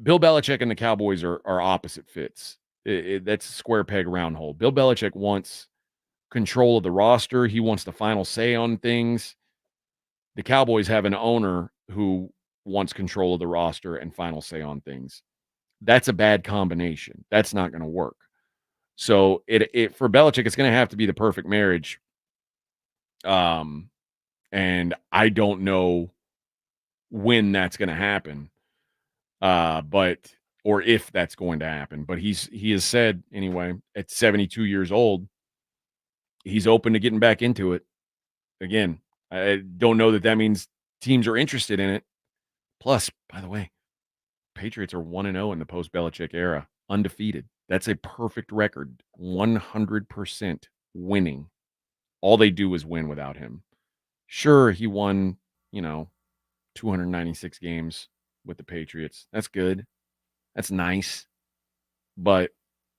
Bill Belichick and the Cowboys are opposite fits. That's a square peg round hole. Bill Belichick wants control of the roster. He wants the final say on things. The Cowboys have an owner who wants control of the roster and final say on things. That's a bad combination. That's not going to work. So it for Belichick, it's going to have to be the perfect marriage. And I don't know when that's going to happen. Or if that's going to happen. But he has said, anyway, at 72 years old, he's open to getting back into it. Again, I don't know that means teams are interested in it. Plus, by the way, Patriots are 1-0 in the post-Belichick era, undefeated. That's a perfect record, 100% winning. All they do is win without him. Sure, he won, 296 games with the Patriots. That's good. That's nice. But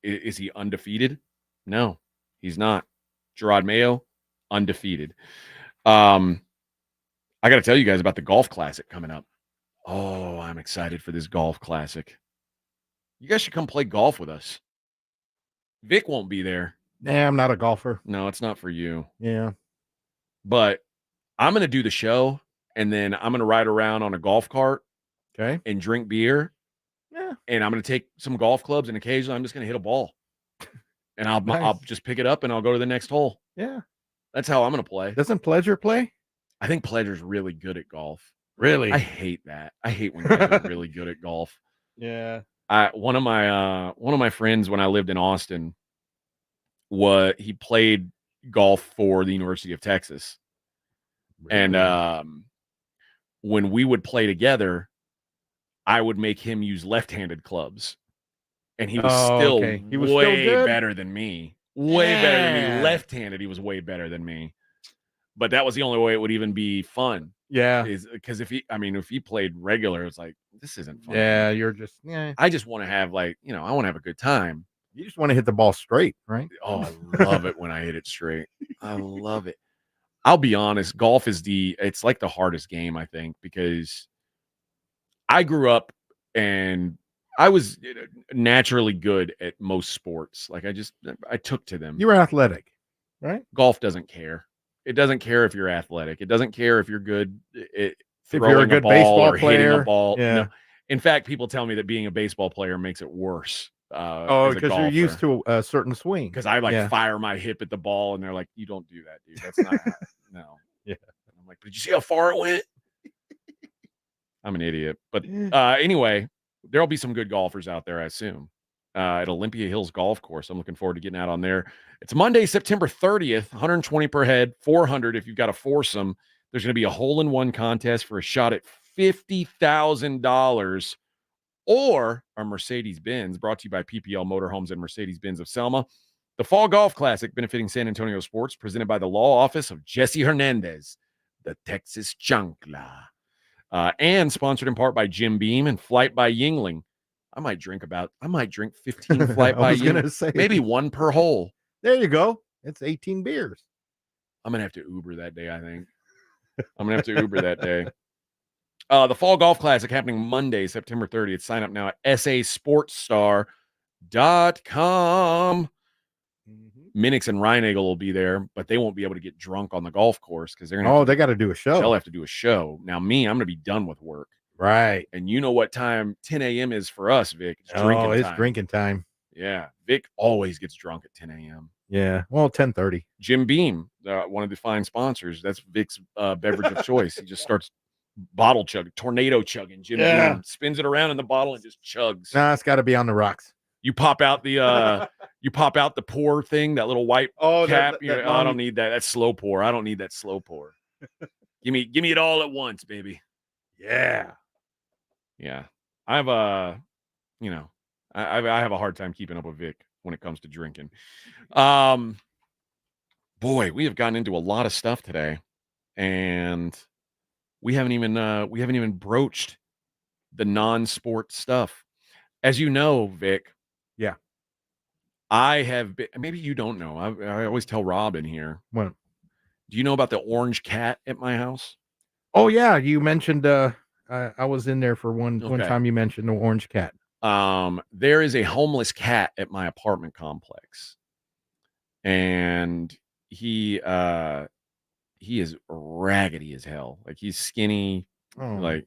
is he undefeated? No, he's not. Gerard Mayo, undefeated. I got to tell you guys about the golf classic coming up. Oh, I'm excited for this golf classic. You guys should come play golf with us. Vic won't be there. Nah, I'm not a golfer. No, it's not for you. Yeah. But I'm going to do the show, and then I'm going to ride around on a golf cart. Okay. And drink beer. Yeah. And I'm going to take some golf clubs, and occasionally I'm just going to hit a ball. And I'll just pick it up, and I'll go to the next hole. Yeah. That's how I'm going to play. Doesn't Pledger play? I think Pledger's really good at golf. Really? I hate that. I hate when guys are really good at golf. Yeah. One of my friends when I lived in Austin, he played golf for the University of Texas. Really? And when we would play together, I would make him use left-handed clubs. And he was way better than me. Way better than me. Left-handed, he was way better than me. But that was the only way it would even be fun. Yeah. Because if he played regular, it's like, this isn't fun. Yeah, you're just, yeah. I just want to have I want to have a good time. You just want to hit the ball straight, right? Oh, I love it when I hit it straight. I love it. I'll be honest, golf is it's like the hardest game, I think, because I grew up and I was naturally good at most sports. Like I took to them. You were athletic, right? Golf doesn't care. It doesn't care if you're athletic. It doesn't care if you're good at throwing if you're a good ball baseball or player, hitting a ball. Yeah. No. In fact, people tell me that being a baseball player makes it worse. Because you're used to a certain swing. Because I fire my hip at the ball, and they're like, "You don't do that, dude. That's not no." Yeah. I'm like, did you see how far it went? I'm an idiot. But anyway, there'll be some good golfers out there, I assume, at Olympia Hills Golf Course. I'm looking forward to getting out on there. It's Monday, September 30th, 120 per head, 400 if you've got a foursome. There's going to be a hole-in-one contest for a shot at $50,000 or a Mercedes-Benz, brought to you by PPL Motorhomes and Mercedes-Benz of Selma. The Fall Golf Classic benefiting San Antonio sports, presented by the law office of Jesse Hernandez, the Texas Chancla, and sponsored in part by Jim Beam and Flight by Yingling. I might drink 15 Flight by Yingling, maybe one per hole. There you go. It's 18 beers. I'm going to have to Uber that day, I think. I'm going to have to Uber that day. The Fall Golf Classic happening Monday, September 30th. Sign up now at sasportstar.com. Minix and Reinagel will be there, but they won't be able to get drunk on the golf course because they're going to. They got to do a show. They'll have to do a show. Now, me, I'm going to be done with work. Right. And you know what time 10 a.m. is for us, Vic? It's drinking time. Drinking time. Yeah. Vic always gets drunk at 10 a.m. Yeah. Well, 10:30. Jim Beam, one of the fine sponsors. That's Vic's beverage of choice. He just starts bottle chugging, tornado chugging. Jim Beam spins it around in the bottle and just chugs. Nah, it's got to be on the rocks. You pop out the pour thing, that little white cap. I don't need that. That's slow pour. I don't need that slow pour. Give me it all at once, baby. Yeah. Yeah. I have I have a hard time keeping up with Vic when it comes to drinking. Boy, we have gotten into a lot of stuff today, and we haven't even broached the non-sport stuff. As you know, Vic. Yeah. I have been, maybe you don't know. I always tell Rob in here. What? Do you know about the orange cat at my house? Oh yeah, you mentioned I was in there for one time. You mentioned the orange cat. There is a homeless cat at my apartment complex, and he is raggedy as hell. Like, he's skinny. But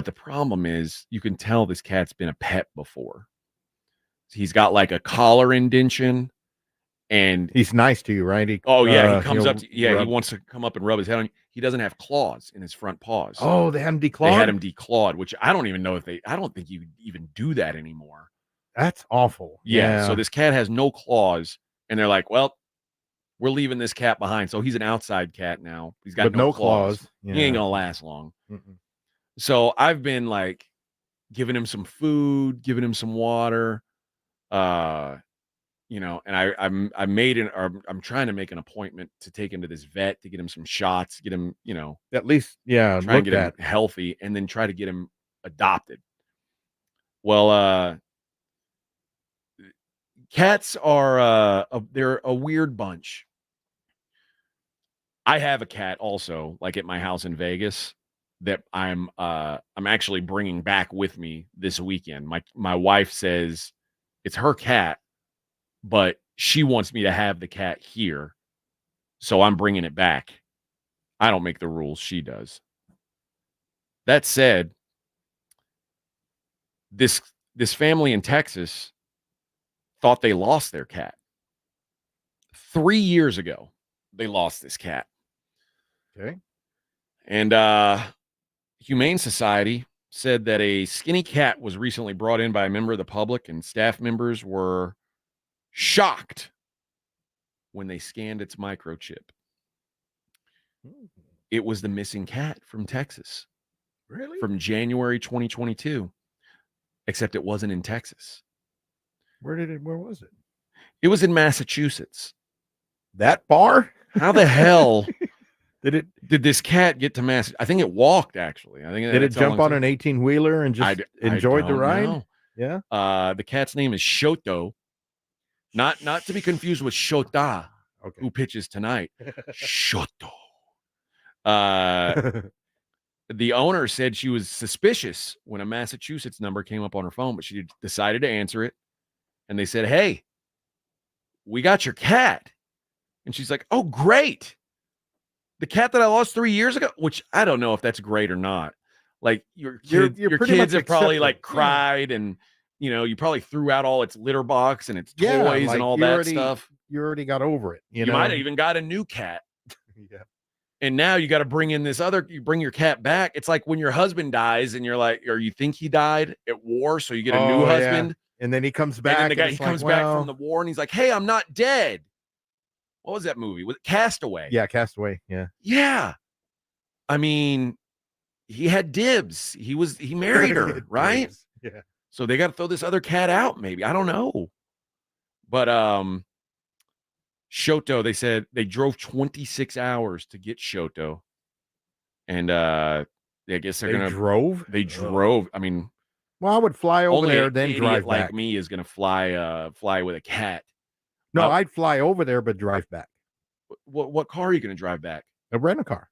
the problem is, you can tell this cat's been a pet before. He's got like a collar indention, and he's nice to you, right? He comes up to he wants to come up and rub his head on you. He doesn't have claws in his front paws. Oh, they had him declawed? They had him declawed, which I don't even know I don't think you even do that anymore. That's awful. Yeah. So this cat has no claws, and they're like, well, we're leaving this cat behind. So he's an outside cat now. He's got no claws. Yeah. He ain't gonna last long. So I've been like giving him some food, giving him some water, and I'm trying to make an appointment to take him to this vet to get him some shots, get him, at least, try and get him healthy, and then try to get him adopted. Well, cats are they're a weird bunch. I have a cat also, like at my house in Vegas, that I'm actually bringing back with me this weekend. My wife says it's her cat, but she wants me to have the cat here, so I'm bringing it back. I don't make the rules; she does. That said, this family in Texas thought they lost their cat. 3 years ago, they lost this cat. Okay. And Humane Society said that a skinny cat was recently brought in by a member of the public, and staff members were shocked when they scanned its microchip. It was the missing cat from Texas. Really? From January 2022. Except it wasn't in Texas. Where was it? It was in Massachusetts. That far? How the hell did this cat get to Massachusetts? I think it walked, actually. Did it jump on an 18-wheeler and just enjoyed the ride? Know. Yeah. The cat's name is Shoto. Not to be confused with Shota, who pitches tonight. Shoto. The owner said she was suspicious when a Massachusetts number came up on her phone, but she decided to answer it. And they said, "Hey, we got your cat." And she's like, "Oh, great. The cat that I lost 3 years ago," which I don't know if that's great or not. Like, your kids have probably like cried, and you probably threw out all its litter box and its toys and all that stuff. You already got over it. You might have even got a new cat. Yeah. And now you got to bring in you bring your cat back. It's like when your husband dies and you're like, or you think he died at war, so you get a new husband. And then he comes back. And then he comes back from the war and he's like, hey, I'm not dead. What was that movie? Was it Castaway? Yeah, Castaway. Yeah. Yeah. I mean, he had dibs. He married her, right? Yeah. So they got to throw this other cat out, maybe. I don't know. But Shoto, they said they drove 26 hours to get Shoto. And I guess they drove? They drove. I mean, well, I would fly over only there, then drive like back. me is gonna fly with a cat. No, I'd fly over there, but drive back. What car are you gonna drive back? A rent-a-car.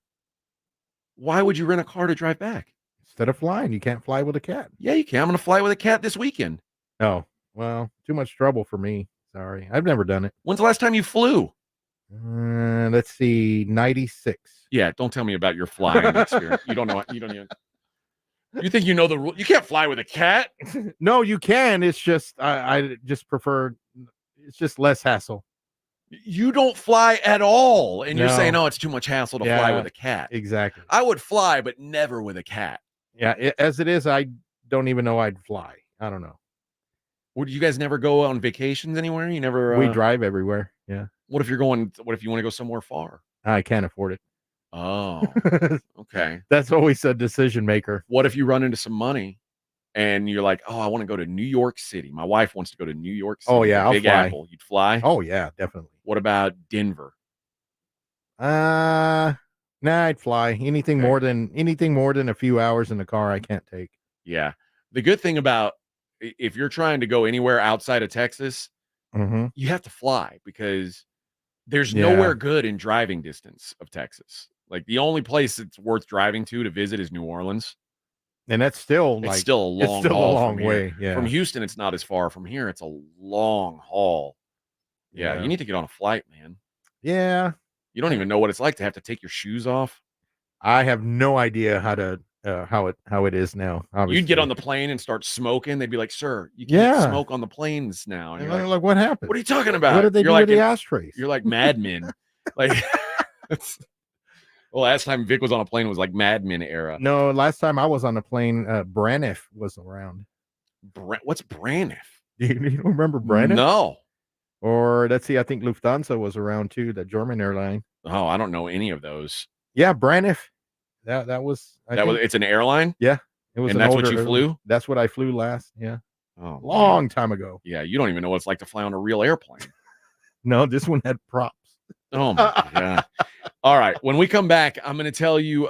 Why would you rent a car to drive back? Instead of flying, you can't fly with a cat. Yeah, you can. I'm gonna fly with a cat this weekend. Oh, well, too much trouble for me. Sorry, I've never done it. When's the last time you flew? Let's see, 96. Yeah, don't tell me about your flying experience. You don't know. You don't even. You think you know the rule? You can't fly with a cat. No, you can. It's just I just prefer. It's just less hassle. You don't fly at all, and you're No. saying, "Oh, it's too much hassle to fly with a cat." Exactly. I would fly, but never with a cat. Yeah, as it is, I don't even know I'd fly. I don't know. Would you guys never go on vacations anywhere? You never. We drive everywhere. Yeah. What if you're going? What if you want to go somewhere far? I can't afford it. Oh, okay. That's always a decision maker. What if you run into some money and you're like, oh, I want to go to New York City. My wife wants to go to New York City. Oh, yeah, I'll Big fly. Apple. You'd fly? Oh yeah, definitely. What about Denver? Nah, I'd fly. Anything more than a few hours in the car, I can't take. Yeah. The good thing about if you're trying to go anywhere outside of Texas, Mhm. you have to fly because there's Yeah. nowhere good in driving distance of Texas. Like the only place that's worth driving to visit is New Orleans. And that's still It's like still a long it's still haul a long from here. way. Yeah. From Houston, it's not as far. From here, it's a long haul. Yeah, Yeah. you need to get on a flight, man. Yeah. You don't even know what it's like to have to take your shoes off. I have no idea how to how it is now. Obviously. You'd get on the plane and start smoking. They'd be like, "Sir, you can't Yeah. smoke on the planes now." And And you're I'm like, like, what happened? "What are you talking about?" What did they You're do like with the in- ashtrays? You're like Mad Men. Like, well, last time Vic was on a plane was like Mad Men era. No, last time I was on a plane, Braniff was around. What's Braniff? You don't remember Braniff? No. Or let's see, I think Lufthansa was around too, the German airline. Oh, I don't know any of those. Yeah, Braniff. That was It's an airline? Yeah. It was And an that's what older you airline. flew? That's what I flew last. Yeah. Oh, Long time ago. Yeah, you don't even know what it's like to fly on a real airplane. No, this one had props. Oh my god. All right. When we come back, I'm going to tell you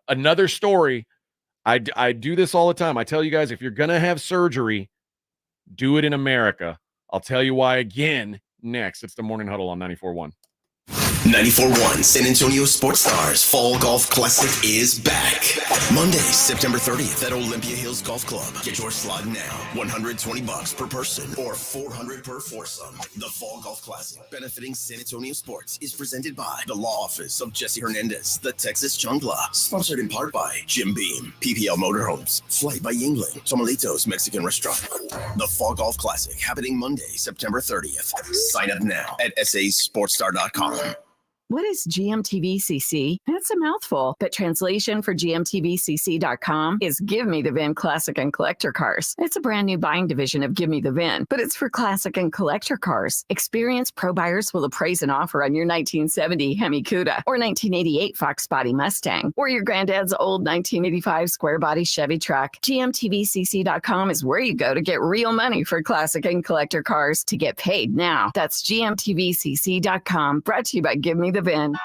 another story. I do this all the time. I tell you guys, if you're going to have surgery, do it in America. I'll tell you why again next. It's the Morning Huddle on 94.1. 94.1 San Antonio Sports Stars Fall Golf Classic is back. Monday, September 30th at Olympia Hills Golf Club. Get your slot now. $120 per person or $400 per foursome. The Fall Golf Classic, benefiting San Antonio sports, is presented by the Law Office of Jesse Hernandez, the Texas Chungla. Sponsored in part by Jim Beam, PPL Motorhomes, Flight by Yingling, Tomalitos Mexican Restaurant. The Fall Golf Classic, happening Monday, September 30th. Sign up now at sasportstar.com. What is GMTVCC? That's a mouthful, but translation for GMTVCC.com is Give Me the VIN Classic and Collector Cars. It's a brand new buying division of Give Me the VIN, but it's for classic and collector cars. Experienced pro buyers will appraise an offer on your 1970 Hemi Cuda or 1988 Fox Body Mustang or your granddad's old 1985 square body Chevy truck. GMTVCC.com is where you go to get real money for classic and collector cars to get paid now. That's GMTVCC.com, brought to you by Give Me the VIN.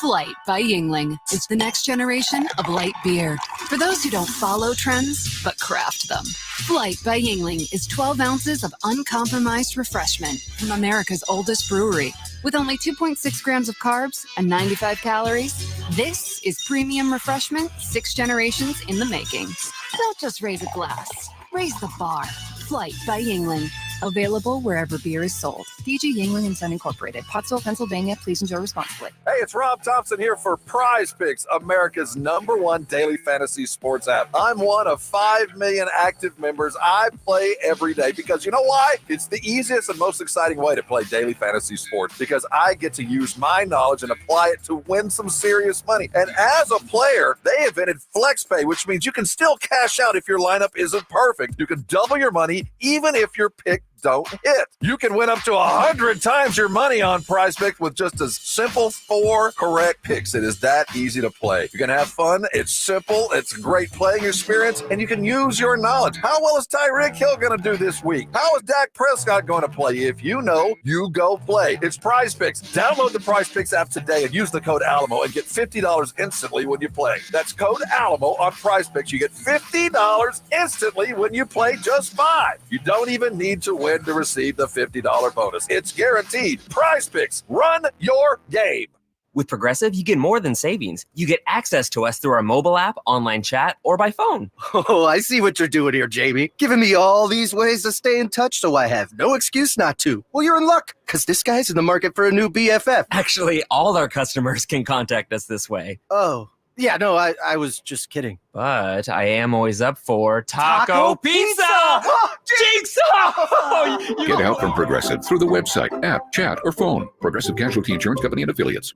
Flight by Yingling is the next generation of light beer. For those who don't follow trends, but craft them. Flight by Yingling is 12 ounces of uncompromised refreshment from America's oldest brewery. With only 2.6 grams of carbs and 95 calories, this is premium refreshment 6 generations in the making. Don't just raise a glass, raise the bar. Flight by Yingling. Available wherever beer is sold. DG Yingling & Son Incorporated, Pottsville, Pennsylvania. Please enjoy responsibly. Hey, it's Rob Thompson here for Prize Picks, America's #1 daily fantasy sports app. I'm one of 5 million active members. I play every day because you know why? It's the easiest and most exciting way to play daily fantasy sports because I get to use my knowledge and apply it to win some serious money. And as a player, they invented FlexPay, which means you can still cash out if your lineup isn't perfect. You can double your money even if your pick don't hit. You can win up to 100 times your money on Prize Picks with just a simple 4 correct picks. It is that easy to play. You can have fun. It's simple. It's a great playing experience, and you can use your knowledge. How well is Tyreek Hill going to do this week? How is Dak Prescott going to play? If you know, you go play. It's Prize Picks. Download the Prize Picks app today and use the code Alamo and get $50 instantly when you play. That's code Alamo on Prize Picks. You get $50 instantly when you play just 5. You don't even need to win to receive the $50 bonus. It's guaranteed. Prize Picks. Run your game. With Progressive, you get more than savings. You get access to us through our mobile app, online chat, or by phone. Oh, I see what you're doing here, Jamie. Giving me all these ways to stay in touch so I have no excuse not to. Well, you're in luck, because this guy's in the market for a new BFF. Actually, all our customers can contact us this way. Oh, yeah, no, I was just kidding. But I am always up for Taco Pizza! Jigsaw! Get help from Progressive through the website, app, chat, or phone. Progressive Casualty Insurance Company and Affiliates.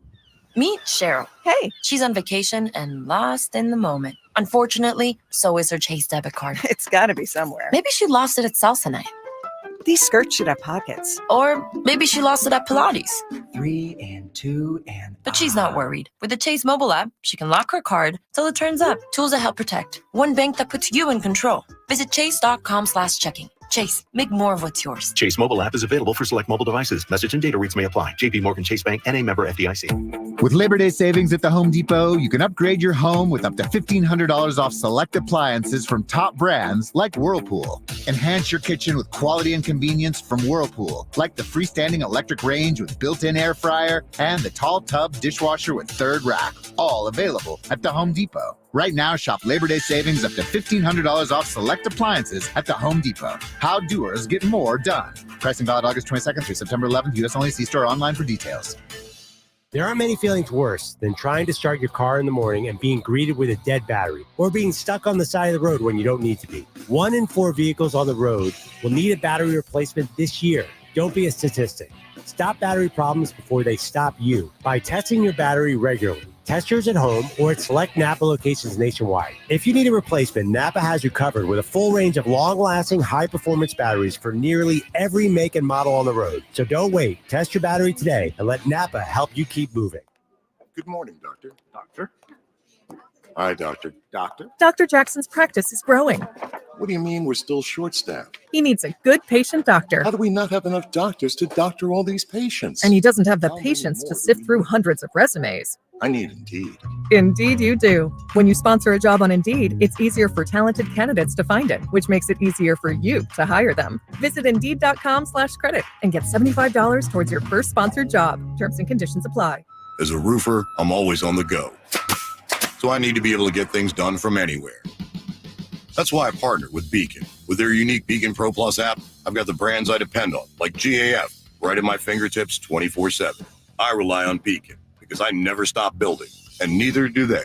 Meet Cheryl. Hey. She's on vacation and lost in the moment. Unfortunately, so is her Chase debit card. It's got to be somewhere. Maybe she lost it at salsa night. These skirts should have pockets. Or maybe she lost it at Pilates. 3 and 2 and... But she's not worried. With the Chase mobile app, she can lock her card till it turns up. Tools that help protect. One bank that puts you in control. Visit chase.com/checking. Chase, make more of what's yours. Chase mobile app is available for select mobile devices. Message and data rates may apply. JP Morgan Chase Bank, N.A. member FDIC. With Labor Day savings at the Home Depot, you can upgrade your home with up to $1,500 off select appliances from top brands like Whirlpool. Enhance your kitchen with quality and convenience from Whirlpool, like the freestanding electric range with built-in air fryer and the tall tub dishwasher with third rack. All available at the Home Depot. Right now, shop Labor Day savings up to $1,500 off select appliances at the Home Depot. How doers get more done. Pricing valid August 22nd through September 11th. U.S. only. See store online for details. There aren't many feelings worse than trying to start your car in the morning and being greeted with a dead battery or being stuck on the side of the road when you don't need to be. 1 in 4 vehicles on the road will need a battery replacement this year. Don't be a statistic. Stop battery problems before they stop you by testing your battery regularly. Test yours at home or at select Napa locations nationwide. If you need a replacement, Napa has you covered with a full range of long-lasting, high-performance batteries for nearly every make and model on the road. So don't wait. Test your battery today and let Napa help you keep moving. Good morning, Doctor. Doctor? Hi, Doctor. Doctor? Dr. Jackson's practice is growing. What do you mean we're still short-staffed? He needs a good patient doctor. How do we not have enough doctors to doctor all these patients? And he doesn't have the patience to sift through hundreds of resumes. I need Indeed. Indeed you do. When you sponsor a job on Indeed, it's easier for talented candidates to find it, which makes it easier for you to hire them. Visit Indeed.com/credit and get $75 towards your first sponsored job. Terms and conditions apply. As a roofer, I'm always on the go. So I need to be able to get things done from anywhere. That's why I partnered with Beacon. With their unique Beacon Pro Plus app, I've got the brands I depend on, like GAF, right at my fingertips 24/7. I rely on Beacon because I never stop building, and neither do they.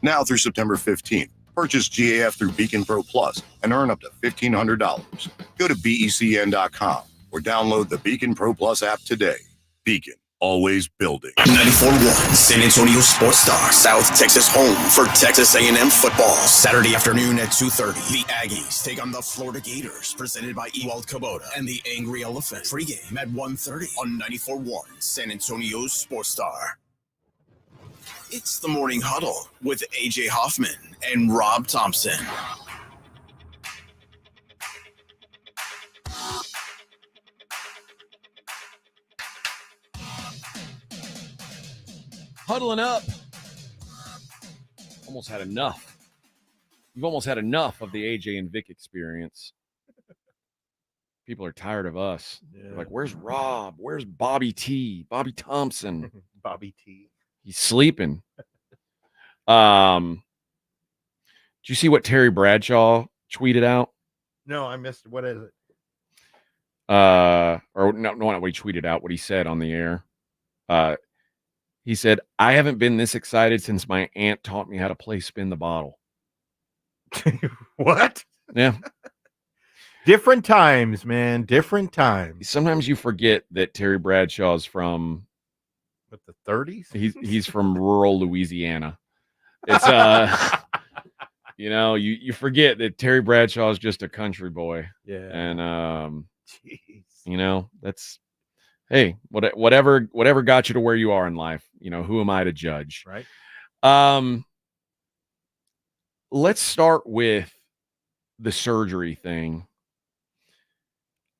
Now through September 15th, purchase GAF through Beacon Pro Plus and earn up to $1,500. Go to BECN.com or download the Beacon Pro Plus app today. Beacon. Always building. 94.1 San Antonio Sports Star, South Texas home for Texas A&M football. Saturday afternoon at 2:30. The Aggies take on the Florida Gators, presented by Ewald Kubota and the Angry Elephant. Pregame at 1:30 on 94.1 San Antonio Sports Star. It's the Morning Huddle with AJ Hoffman and Rob Thompson. Huddling up. Almost had enough. You've almost had enough of the AJ and Vic experience. People are tired of us. They're like, where's Rob? Where's Bobby T? Bobby Thompson. Bobby T. He's sleeping. Did you see what Terry Bradshaw tweeted out? No, I missed. What is it? or no, not what he tweeted out, what he said on the air. He said, "I haven't been this excited since my aunt taught me how to play spin the bottle." What? Yeah. Different times, man. Different times. Sometimes you forget that Terry Bradshaw's from What, the 30s? He's from rural Louisiana. It's you forget that Terry Bradshaw is just a country boy. Yeah. And Jeez. that's hey, whatever got you to where you are in life, who am I to judge? Right. Let's start with the surgery thing.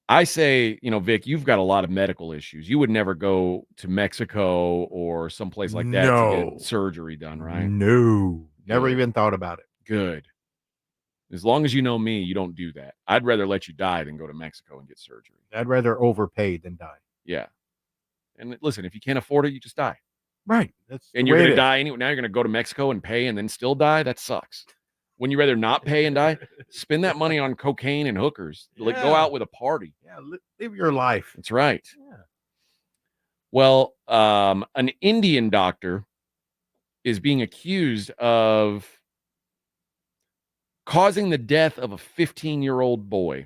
I say, Vic, you've got a lot of medical issues. You would never go to Mexico or someplace like that to get surgery done, right? No. Never Good. even thought about it. Good. As long as you know me, you don't do that. I'd rather let you die than go to Mexico and get surgery. I'd rather overpay than die. Yeah. And listen, if you can't afford it, you just die. Right. And you're going to die anyway. Now you're going to go to Mexico and pay and then still die? That sucks. Wouldn't you rather not pay and die? Spend that money on cocaine and hookers. Like, go out with a party. Yeah, live your life. That's right. Yeah. Well, an Indian doctor is being accused of causing the death of a 15-year-old boy.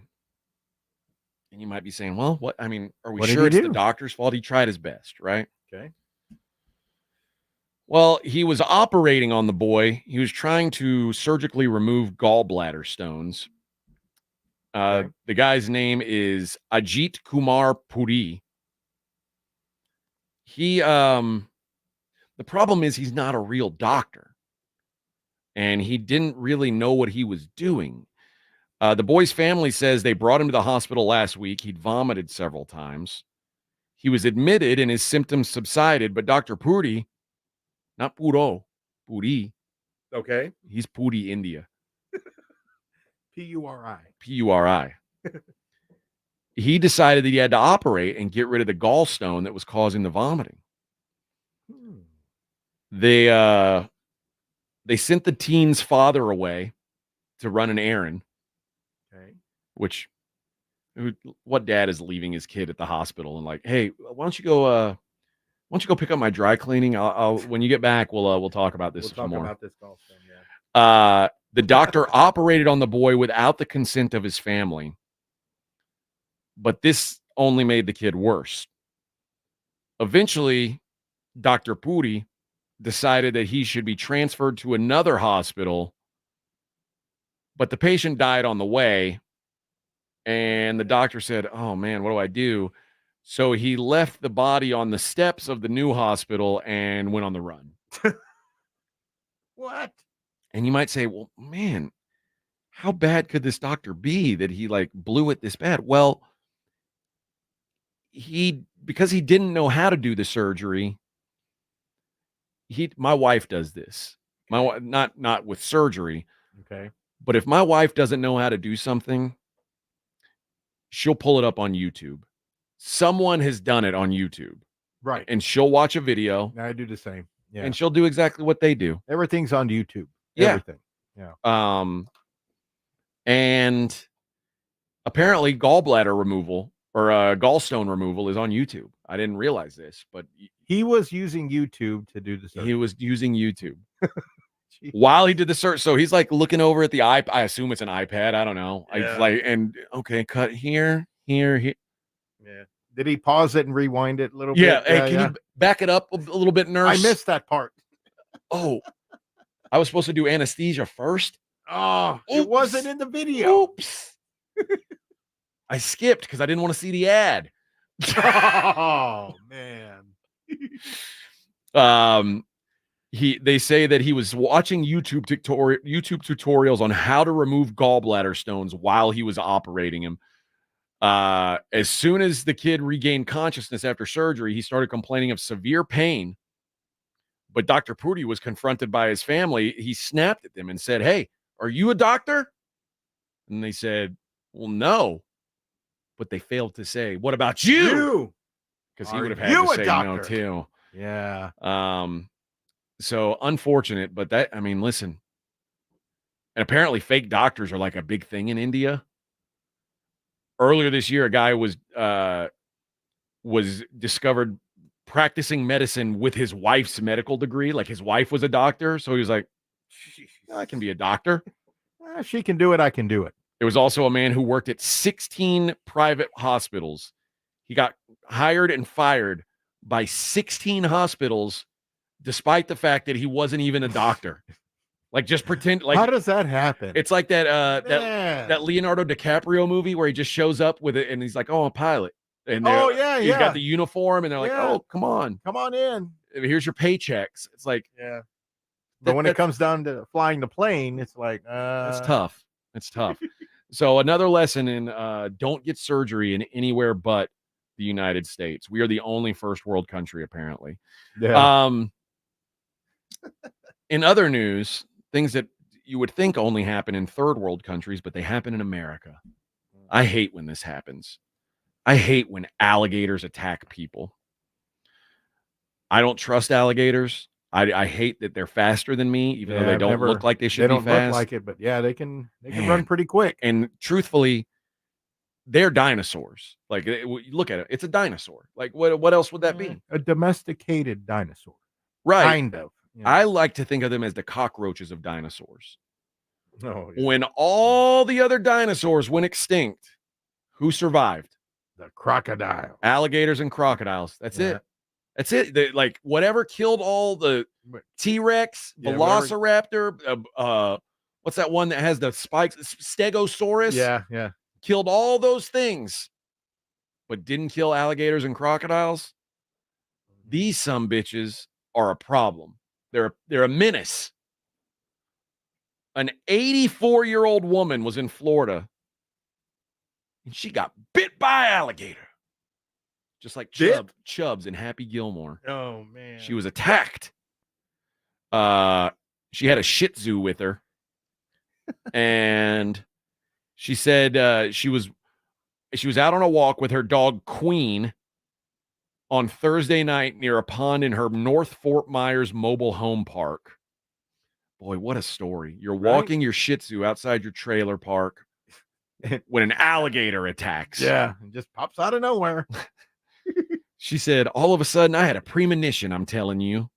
And you might be saying, well, what? I mean, are we What did sure he it's do? the doctor's fault? He tried his best, right? Okay. Well, he was operating on the boy. He was trying to surgically remove gallbladder stones. The guy's name is Ajit Kumar Puri. The problem is he's not a real doctor. And he didn't really know what he was doing. The boy's family says they brought him to the hospital last week. He'd vomited several times. He was admitted and his symptoms subsided, but Dr. Puri, not Puro, Puri. Okay. He's Puri, India. P-U-R-I. P-U-R-I. He decided that he had to operate and get rid of the gallstone that was causing the vomiting. They sent the teen's father away to run an errand. Okay. What dad is leaving his kid at the hospital and like, hey, why don't you go pick up my dry cleaning? I'll when you get back, we'll talk about this some more. We'll talk about this gallstone, yeah. The doctor operated on the boy without the consent of his family, but this only made the kid worse. Eventually, Dr. Puri decided that he should be transferred to another hospital, but the patient died on the way, and the doctor said, oh man, what do I do? So he left the body on the steps of the new hospital and went on the run. What? And you might say, well, man, how bad could this doctor be that he like blew it this bad? Well, because he didn't know how to do the surgery. My wife does this. Not with surgery. Okay. But if my wife doesn't know how to do something, she'll pull it up on YouTube. Someone has done it on YouTube. Right. And she'll watch a video. I do the same. Yeah. And she'll do exactly what they do. Everything's on YouTube. Yeah. Everything. Yeah. And apparently gallbladder removal or gallstone removal is on YouTube. I didn't realize this, but he was using YouTube to do the surgery. He was using YouTube while he did the search. So he's like looking over at the iPad. I assume it's an iPad. I don't know. Yeah. Cut here. Yeah. Did he pause it and rewind it a little Yeah. bit? Hey, can you back it up a little bit, nurse? I missed that part. Oh, I was supposed to do anesthesia first. Oh, it wasn't in the video. Oops. I skipped because I didn't want to see the ad. Oh man. They say that he was watching YouTube tutorials on how to remove gallbladder stones while he was operating him. As soon as the kid regained consciousness after surgery, he started complaining of severe pain. But Dr. Puri was confronted by his family. He snapped at them and said, hey, are you a doctor? And they said, well, no. But they failed to say, what about you? Because he would have had to say no too. Yeah. So unfortunate, but listen. And apparently fake doctors are like a big thing in India. earlier this year, a guy was discovered practicing medicine with his wife's medical degree. Like his wife was a doctor. So he was like, I can be a doctor. If she can do it, I can do it. There was also a man who worked at 16 private hospitals. He got hired and fired by 16 hospitals, despite the fact that he wasn't even a doctor. Like, just pretend. Like, how does that happen? It's like that Leonardo DiCaprio movie where he just shows up with it and he's like, "Oh, I'm a pilot." And he's got the uniform, and they're like, "Oh, come on in. Here's your paychecks." It's like, But when it comes down to flying the plane, it's like, it's tough. It's tough. So another lesson in don't get surgery in anywhere but the United States. We are the only first world country, apparently. Yeah. In other news, things that you would think only happen in third world countries, but they happen in America. I hate when this happens. I hate when alligators attack people. I don't trust alligators. I hate that they're faster than me, even though they don't look like they should be fast. They don't look like it, but yeah, they can run pretty quick. And truthfully, they're dinosaurs. Like, look at it. It's a dinosaur. Like, what else would that be? A domesticated dinosaur. Right. Kind of. I like to think of them as the cockroaches of dinosaurs. Oh, When all the other dinosaurs went extinct, who survived? The crocodile. Alligators and crocodiles. That's it. That's it. Like, whatever killed all the T-Rex, Velociraptor, what's that one that has the spikes? Stegosaurus. Yeah. Killed all those things, but didn't kill alligators and crocodiles. These sumbitches are a problem. They're a menace. An 84-year-old woman was in Florida, and she got bit by an alligator. Just like Chubbs and Happy Gilmore. Oh, man. She was attacked. She had a Shih Tzu with her. And she said she was out on a walk with her dog Queen on Thursday night near a pond in her North Fort Myers mobile home park. Boy, what a story. You're walking your Shih Tzu outside your trailer park when an alligator attacks. Yeah, it just pops out of nowhere. She said, all of a sudden, I had a premonition, I'm telling you.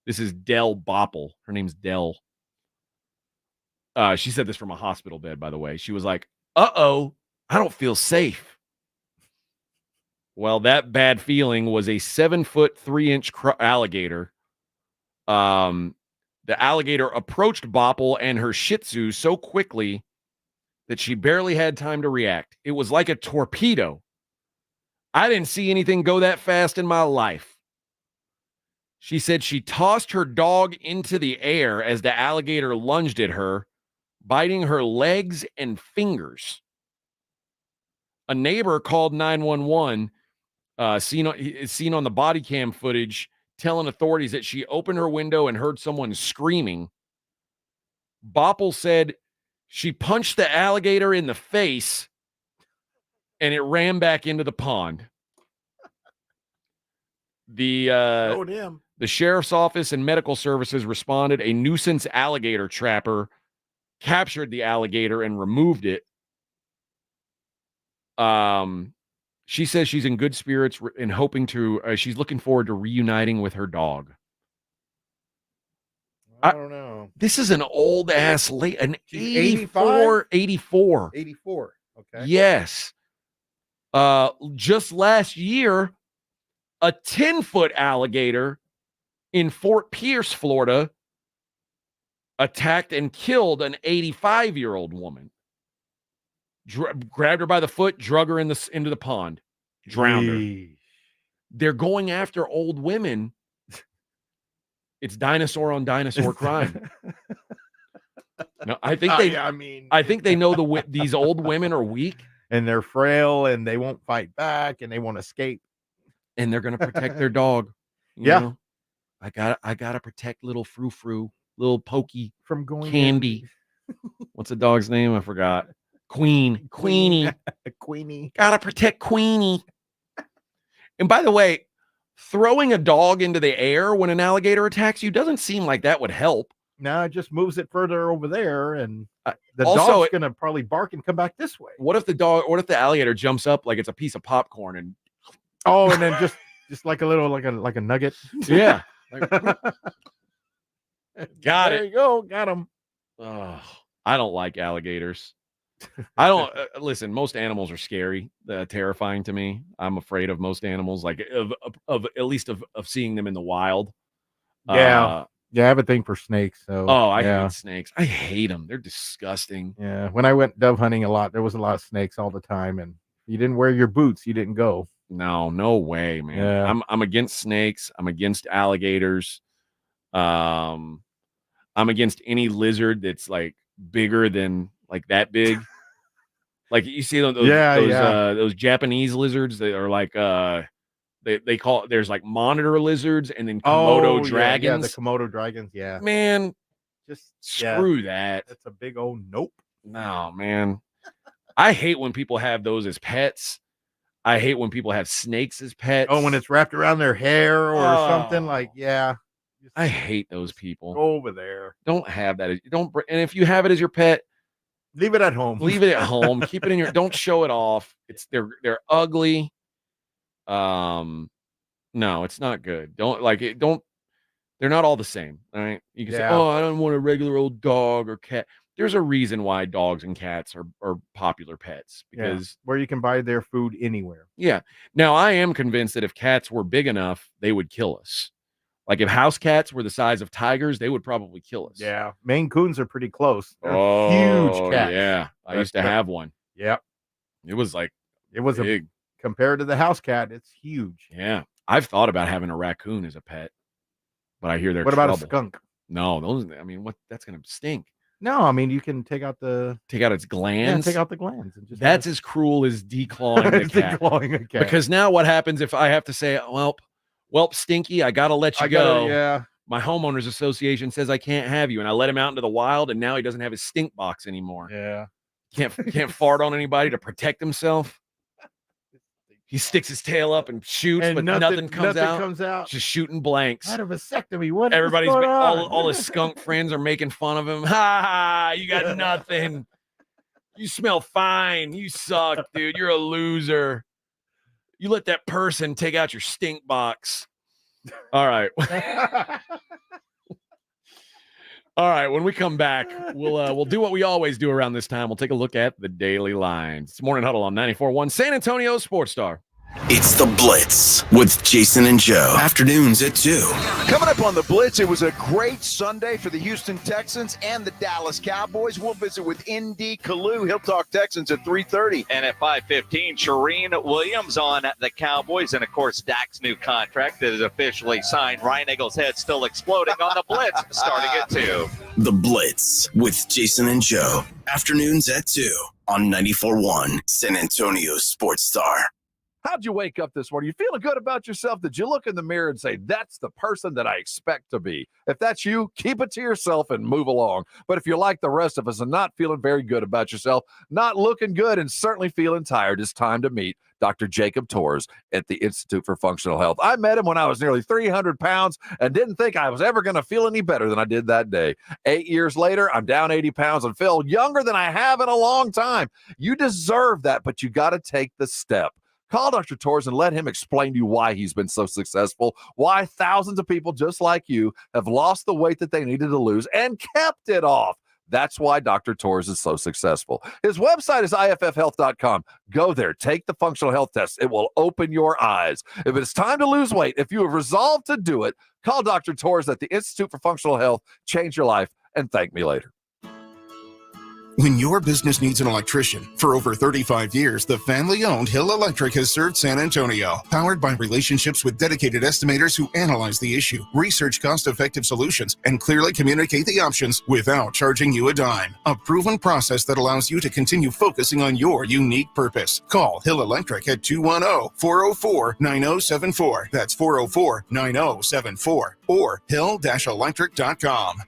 This is Dell Bopple. Her name's Dell. She said this from a hospital bed, by the way. She was like, uh-oh, I don't feel safe. Well, that bad feeling was a 7-foot, 3-inch alligator. The alligator approached Bopple and her Shih Tzu so quickly that she barely had time to react. It was like a torpedo. I didn't see anything go that fast in my life. She said she tossed her dog into the air as the alligator lunged at her, biting her legs and fingers. A neighbor called 911, seen on the body cam footage, telling authorities that she opened her window and heard someone screaming. Bopple said she punched the alligator in the face and it ran back into the pond. The sheriff's office and medical services responded. A nuisance alligator trapper captured the alligator and removed it. She says she's in good spirits and hoping to, she's looking forward to reuniting with her dog. I don't know. This is an old ass an 84. 84. Okay. Yes. Just last year, a 10-foot alligator in Fort Pierce, Florida, attacked and killed an 85-year-old woman. Grabbed her by the foot, drug her into the pond, drowned her. They're going after old women. It's dinosaur on dinosaur crime. No, I think they know these old women are weak and they're frail and they won't fight back and they won't escape. And they're going to protect their dog. You know? I gotta protect little frou-frou, little Pokey from going Candy. What's the dog's name? I forgot. Queenie. Queenie. Gotta protect Queenie. And by the way, throwing a dog into the air when an alligator attacks you doesn't seem like that would help. Now it just moves it further over there, and the Also, dog's gonna probably bark and come back this way. What if the alligator jumps up like it's a piece of popcorn and and then just like a little like a nugget. Yeah. Got there it. you go. Got him. Oh, I don't like alligators. I don't listen. Most animals are scary, terrifying to me. I'm afraid of most animals, like of at least of seeing them in the wild. Yeah, I have a thing for snakes. So I hate snakes. I hate them. They're disgusting. Yeah, when I went dove hunting a lot, there was a lot of snakes all the time, and if you didn't wear your boots, you didn't go. No way, man. Yeah. I'm against snakes. I'm against alligators. I'm against any lizard that's like bigger than like that big. Like you see those Japanese lizards that are like they call it, there's like monitor lizards and then Komodo dragons. Yeah, the Komodo dragons. Yeah, man, just screw that. That's a big old nope. No, man. I hate when people have those as pets. I hate when people have snakes as pets. Oh, when it's wrapped around their hair or something like, I hate those people. Go over there. Don't have that. And if you have it as your pet, leave it at home. Leave it at home. Keep it in your. Don't show it off. They're ugly. No, it's not good. Don't like it. Don't. They're not all the same. All right. You can say, "Oh, I don't want a regular old dog or cat." There's a reason why dogs and cats are popular pets because where you can buy their food anywhere. Yeah. Now I am convinced that if cats were big enough, they would kill us. Like if house cats were the size of tigers, they would probably kill us. Yeah, Maine Coons are pretty close. They're huge cats. Yeah, I used to have one. Yep, it was big. Compared to the house cat, it's huge. Yeah, I've thought about having a raccoon as a pet, but I hear they're What about a skunk? No, those. I mean, that's gonna stink. No, I mean you can take out its glands. Yeah, take out the glands. And just that's as cruel as declawing a cat. Declawing a cat. Because now what happens if I have to say, Welp, Stinky, I gotta let you go. Yeah. My homeowners association says I can't have you, and I let him out into the wild, and now he doesn't have his stink box anymore. Yeah. Can't fart on anybody to protect himself. He sticks his tail up and shoots, but nothing comes out. Just shooting blanks. I had a vasectomy. What? Everybody's going on? all his skunk friends are making fun of him. Ha! You got nothing. You smell fine. You suck, dude. You're a loser. You let that person take out your stink box. All right. All right. When we come back, we'll do what we always do around this time. We'll take a look at the daily lines. It's Morning Huddle on 94.1 San Antonio Sports Star. It's the Blitz with Jason and Joe. Afternoons at 2. Coming up on the Blitz, it was a great Sunday for the Houston Texans and the Dallas Cowboys. We'll visit with ND Kalu. He'll talk Texans at 3:30. And at 5:15, Shereen Williams on the Cowboys. And, of course, Dak's new contract that is officially signed. Ryan Eagles' head still exploding on the Blitz starting at 2. The Blitz with Jason and Joe. Afternoons at 2 on 94.1 San Antonio Sports Star. How'd you wake up this morning? You feeling good about yourself? Did you look in the mirror and say, that's the person that I expect to be? If that's you, keep it to yourself and move along. But if you're like the rest of us and not feeling very good about yourself, not looking good and certainly feeling tired, it's time to meet Dr. Jacob Torres at the Institute for Functional Health. I met him when I was nearly 300 pounds and didn't think I was ever going to feel any better than I did that day. 8 years later, I'm down 80 pounds and feel younger than I have in a long time. You deserve that, but you got to take the step. Call Dr. Torres and let him explain to you why he's been so successful, why thousands of people just like you have lost the weight that they needed to lose and kept it off. That's why Dr. Torres is so successful. His website is iffhealth.com. Go there. Take the functional health test. It will open your eyes. If it's time to lose weight, if you have resolved to do it, call Dr. Torres at the Institute for Functional Health. Change your life and thank me later. When your business needs an electrician, for over 35 years, the family-owned Hill Electric has served San Antonio. Powered by relationships with dedicated estimators who analyze the issue, research cost-effective solutions, and clearly communicate the options without charging you a dime. A proven process that allows you to continue focusing on your unique purpose. Call Hill Electric at 210-404-9074. That's 404-9074. Or hill-electric.com.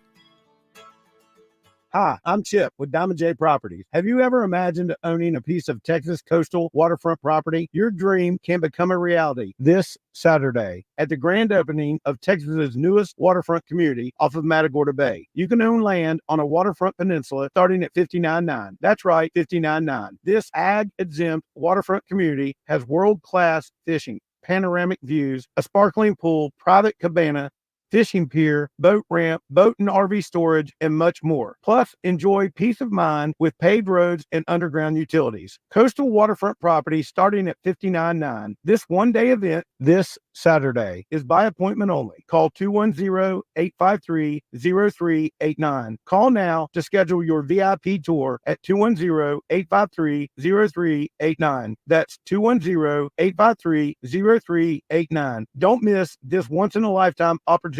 Hi, I'm Chip with Diamond J Properties. Have you ever imagined owning a piece of Texas coastal waterfront property? Your dream can become a reality this Saturday at the grand opening of Texas's newest waterfront community off of Matagorda Bay. You can own land on a waterfront peninsula starting at $59.9. That's right, $59.9. This ag-exempt waterfront community has world-class fishing, panoramic views, a sparkling pool, private cabana, fishing pier, boat ramp, boat and RV storage, and much more. Plus, enjoy peace of mind with paved roads and underground utilities. Coastal waterfront property starting at $59.9. This one-day event this Saturday is by appointment only. Call 210-853-0389. Call now to schedule your VIP tour at 210-853-0389. That's 210-853-0389. Don't miss this once-in-a-lifetime opportunity.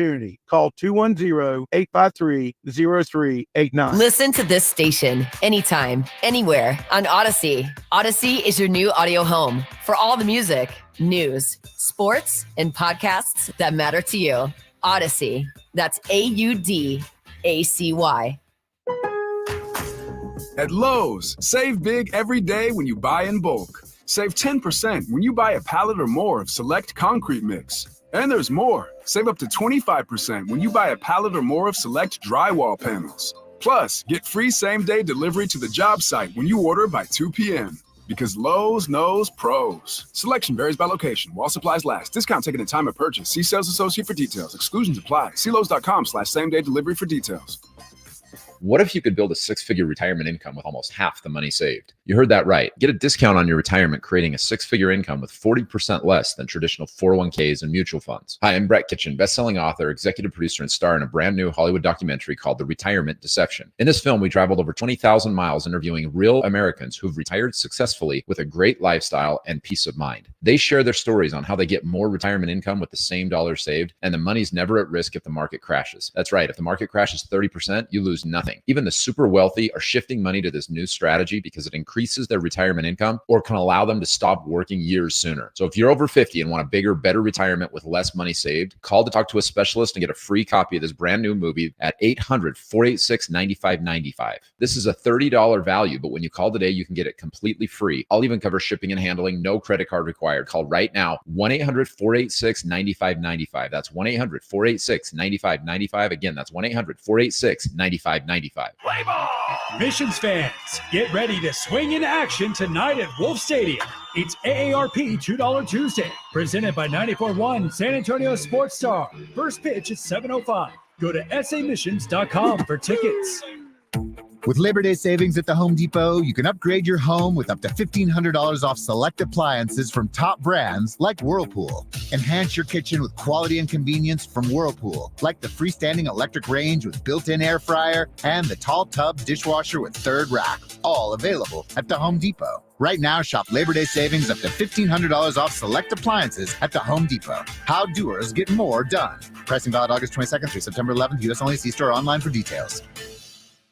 Call 210-853-0389. Listen to this station anytime, anywhere on Odyssey. Odyssey is your new audio home for all the music, news, sports, and podcasts that matter to you. Odyssey. That's AUDACY. At Lowe's, save big every day when you buy in bulk. Save 10% when you buy a pallet or more of select concrete mix. And there's more. Save up to 25% when you buy a pallet or more of select drywall panels. Plus, get free same-day delivery to the job site when you order by 2 p.m. Because Lowe's knows pros. Selection varies by location. While supplies last. Discount taken at time of purchase. See sales associate for details. Exclusions apply. See Lowe's.com/same-day delivery for details. What if you could build a six-figure retirement income with almost half the money saved? You heard that right. Get a discount on your retirement, creating a six-figure income with 40% less than traditional 401ks and mutual funds. Hi, I'm Brett Kitchen, best-selling author, executive producer, and star in a brand new Hollywood documentary called The Retirement Deception. In this film, we traveled over 20,000 miles interviewing real Americans who've retired successfully with a great lifestyle and peace of mind. They share their stories on how they get more retirement income with the same dollars saved, and the money's never at risk if the market crashes. That's right. If the market crashes 30%, you lose nothing. Even the super wealthy are shifting money to this new strategy because it increases their retirement income or can allow them to stop working years sooner. So if you're over 50 and want a bigger, better retirement with less money saved, call to talk to a specialist and get a free copy of this brand new movie at 800-486-9595. This is a $30 value, but when you call today, you can get it completely free. I'll even cover shipping and handling, no credit card required. Call right now, 1-800-486-9595. That's 1-800-486-9595. Again, that's 1-800-486-9595. Play ball! Missions fans, get ready to swing in action tonight at Wolf Stadium. It's AARP $2 Tuesday, presented by 94.1 San Antonio Sports Star. First pitch at 7:05. Go to samissions.com for tickets. With Labor Day savings at the Home Depot, you can upgrade your home with up to $1,500 off select appliances from top brands like Whirlpool. Enhance your kitchen with quality and convenience from Whirlpool, like the freestanding electric range with built-in air fryer and the tall tub dishwasher with third rack, all available at the Home Depot. Right now, shop Labor Day savings up to $1,500 off select appliances at the Home Depot. How doers get more done. Pricing valid August 22nd through September 11th. U.S. only. See store online for details.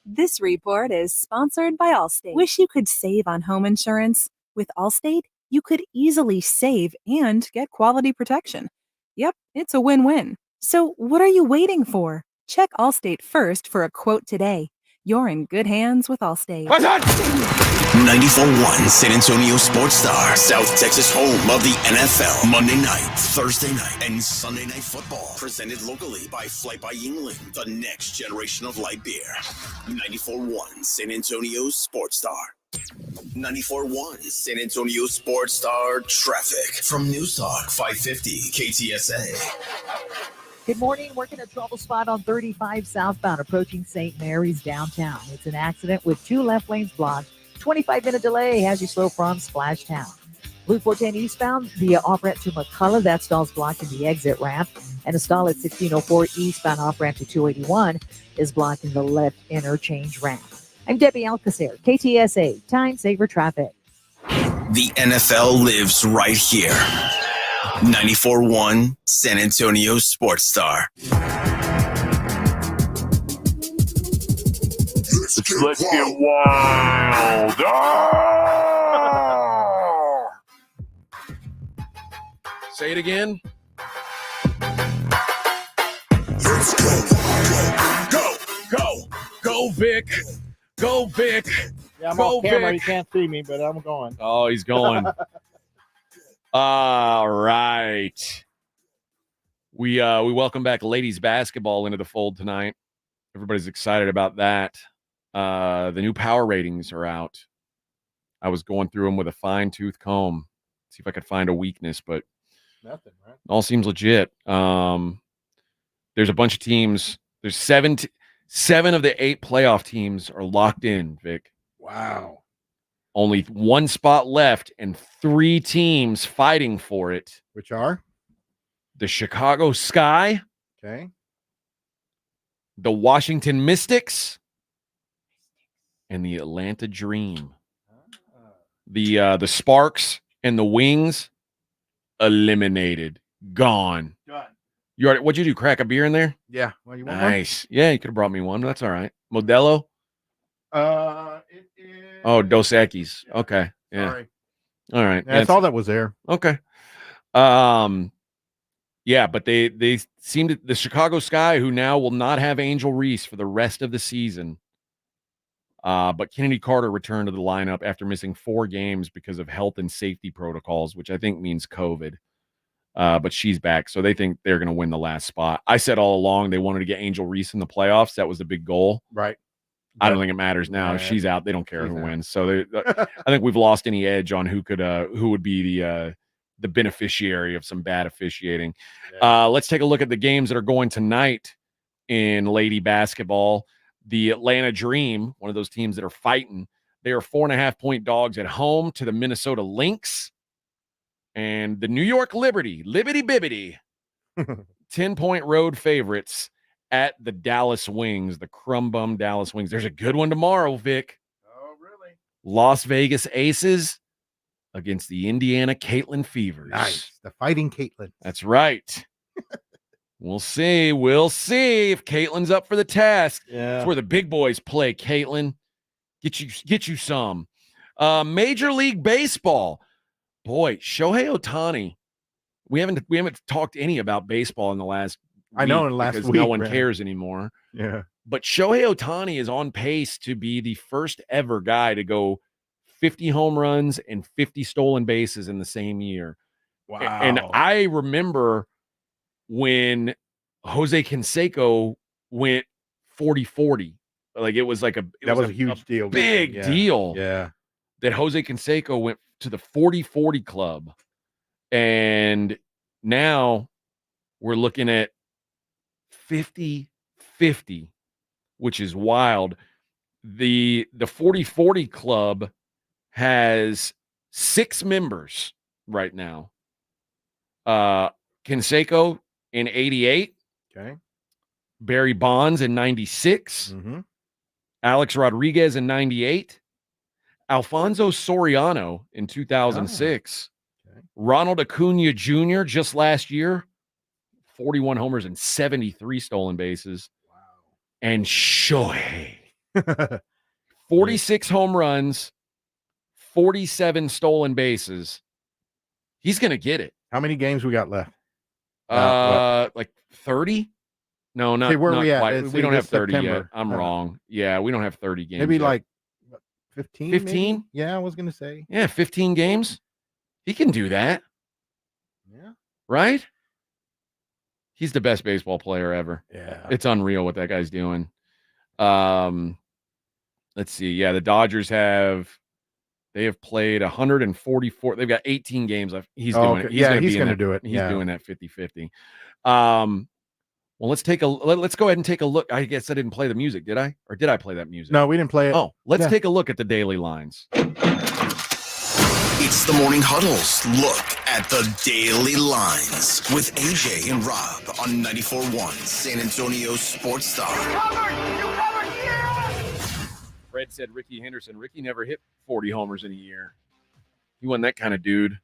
This report is sponsored by Allstate. Wish you could save on home insurance? With Allstate, you could easily save and get quality protection. Yep, it's a win-win. So what are you waiting for? Check Allstate first for a quote today. You're in good hands with Allstate. 94.1 San Antonio Sports Star, South Texas home of the NFL. Monday night, Thursday night, and Sunday night football. Presented locally by Flight by Yingling, the next generation of light beer. 94.1 San Antonio Sports Star. 94.1 San Antonio Sports Star traffic from News Talk 550 KTSA. Good morning. Working a trouble spot on 35 southbound approaching St. Mary's downtown. It's an accident with two left lanes blocked. 25-minute delay has you slow from Splashtown. Loop 410 eastbound via off-ramp to McCullough. That stall's blocking the exit ramp. And a stall at 1604 eastbound off-ramp to 281 is blocking the left interchange ramp. I'm Debbie Alcacer, KTSA, Time Saver Traffic. The NFL lives right here. 94.1 San Antonio Sports Star. Let's get wild. Say it again. Let's go. Go, Vic. Go, Vic. Yeah, I'm Go, off camera. Vic. You can't see me, but I'm going. Oh, he's going. All right. We welcome back ladies basketball into the fold tonight. Everybody's excited about that. The new power ratings are out. I was going through them with a fine-tooth comb, see if I could find a weakness, but Nothing, right? all seems legit. There's a bunch of teams. There's seven of the 8 playoff teams are locked in, Vic. Wow. Only 1 spot left and 3 teams fighting for it. Which are? The Chicago Sky, Okay. the Washington Mystics, and the Atlanta Dream. The Sparks and the Wings eliminated, gone. You already? What'd you do? Crack a beer in there? Yeah. Well, you want Nice. Yeah, you could have brought me one. That's all right. Modelo. It is. Oh, Dos Equis. Okay. Yeah. Sorry. All right. Yeah, that's all that was there. Okay. Yeah, but they seem to, the Chicago Sky, who now will not have Angel Reese for the rest of the season. But Kennedy Carter returned to the lineup after missing 4 games because of health and safety protocols, which I think means COVID. But she's back, so they think they're going to win the last spot. I said all along they wanted to get Angel Reese in the playoffs. That was the big goal. Right. I don't think it matters now. If she's out, they don't care who wins. So I think we've lost any edge on who would be the beneficiary of some bad officiating. Let's take a look at the games that are going tonight in lady basketball. The Atlanta Dream, one of those teams that are fighting, they are 4.5-point dogs at home to the Minnesota Lynx. And the New York Liberty Bibbity, 10-point road favorites at the Dallas Wings, the crumb-bum Dallas Wings. There's a good one tomorrow, Vic. Oh, really? Las Vegas Aces against the Indiana Caitlin Fevers. Nice. The Fighting Caitlin. That's right. We'll see. We'll see if Caitlin's up for the task. Yeah. That's where the big boys play, Caitlin. Get you some. Major League Baseball. Boy, Shohei Ohtani. We haven't talked any about baseball in the last I know week in the last because week, no one right? cares anymore. Yeah. But Shohei Ohtani is on pace to be the first ever guy to go 50 home runs and 50 stolen bases in the same year. Wow. And I remember when Jose Canseco went 40-40. Like it was like that was a huge deal. Big deal. Yeah. That Jose Canseco went to the 40-40 club. And now we're looking at 50-50, which is wild. The 40-40 club has 6 members right now. Canseco in 88. Okay. Barry Bonds in 96. Mm-hmm. Alex Rodriguez in 98. Alfonso Soriano in 2006. Okay. Ronald Acuna Jr. just last year, 41 homers and 73 stolen bases. Wow. And Shohei, 46 home runs, 47 stolen bases. He's going to get it. How many games we got left? Like 30? No, not, where not we at? quite. We don't have 30 September. yet. I'm wrong. Yeah, we don't have 30 games. Maybe yet. like 15? 15? Yeah, I was going to say. Yeah, 15 games. He can do that. Yeah. Right? He's the best baseball player ever. Yeah. It's unreal what that guy's doing. Let's see. Yeah, the Dodgers have played 144. They've got 18 games left. He's doing it. He's going to do it. He's doing that 50-50. Well, let's go ahead and take a look. I guess I didn't play the music, did I? Or did I play that music? No, we didn't play it. Oh, let's take a look at the daily lines. It's the Morning Huddle's look at the daily lines with AJ and Rob on 94.1 San Antonio Sports Star. Fred said Ricky Henderson. Ricky never hit 40 homers in a year. He wasn't that kind of dude.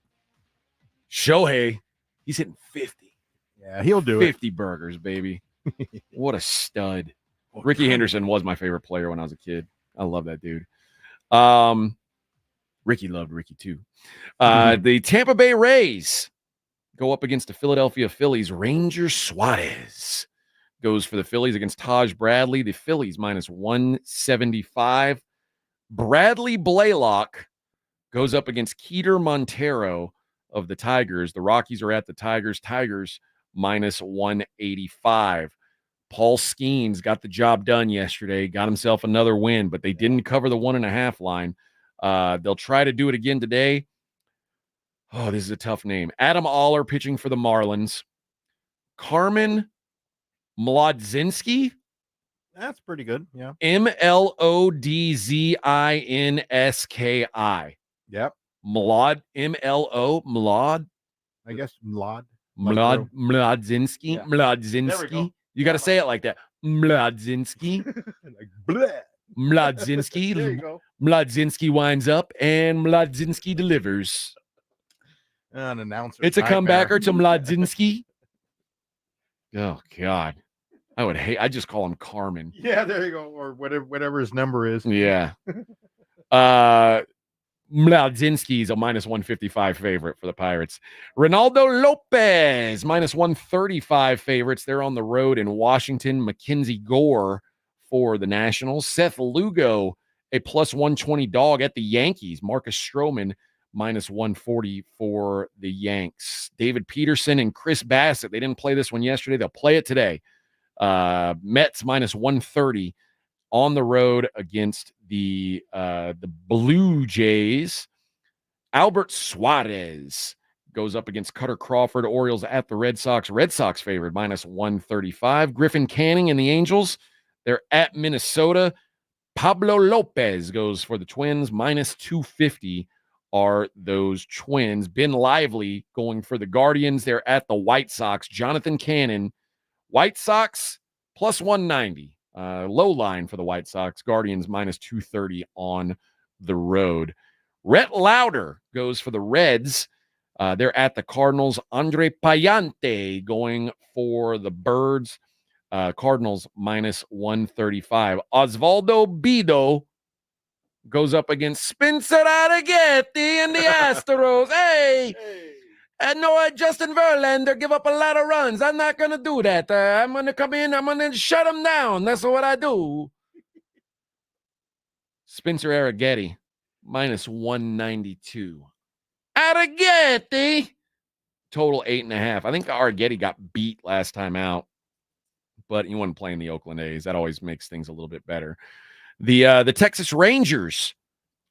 Shohei, he's hitting 50. Yeah, he'll do it. 50 burgers, baby. What a stud. Ricky Henderson was my favorite player when I was a kid. I love that dude. Ricky loved Ricky too. The Tampa Bay Rays go up against the Philadelphia Phillies. Ranger Suarez goes for the Phillies against Taj Bradley. The Phillies minus 175. Bradley Blaylock goes up against Keeter Montero of the Tigers. The Rockies are at the Tigers. Tigers minus 185. Paul Skeens got the job done yesterday, got himself another win, but they didn't cover the 1.5 line. They'll try to do it again today. Oh, this is a tough name. Adam Aller pitching for the Marlins. Carmen Mlodzinski. That's pretty good. Yeah. Mlodzinski. Yep. Mlod. I guess Mlodzinski. Yeah. Mlodzinski. You got to say it like that. Mlodzinski. Like, bleh. Mlodzinski. There you go. Mlodzinski winds up and Mlodzinski delivers. An announcer. It's a comebacker to Mlodzinski. Oh, God. I just call him Carmen. Yeah, there you go. Or whatever his number is. Yeah. Mlodzinski is a minus 155 favorite for the Pirates. Ronaldo Lopez, minus 135 favorites. They're on the road in Washington. Mackenzie Gore for the Nationals. Seth Lugo, a plus 120 dog at the Yankees. Marcus Stroman, minus 140 for the Yanks. David Peterson and Chris Bassett. They didn't play this one yesterday. They'll play it today. Mets minus 130 on the road against the Blue Jays. Albert Suarez goes up against Cutter Crawford. Orioles at the Red Sox. Red Sox favored minus 135. Griffin Canning and the Angels. They're at Minnesota. Pablo Lopez goes for the Twins. Minus 250 are those Twins. Ben Lively going for the Guardians. They're at the White Sox. Jonathan Cannon. White Sox plus 190. Low line for the White Sox. Guardians minus 230 on the road. Rhett Lauder goes for the Reds. They're at the Cardinals. Andre Payante going for the Birds. Cardinals minus 135. Osvaldo Bido goes up against Spencer Arrighetti and the Astros. Hey! And no, Justin Verlander give up a lot of runs. I'm not going to do that. I'm going to come in. I'm going to shut him down. That's what I do. Spencer Arrighetti, minus 192. Arrighetti, total 8.5. I think Arrighetti got beat last time out, but he wasn't playing the Oakland A's. That always makes things a little bit better. The Texas Rangers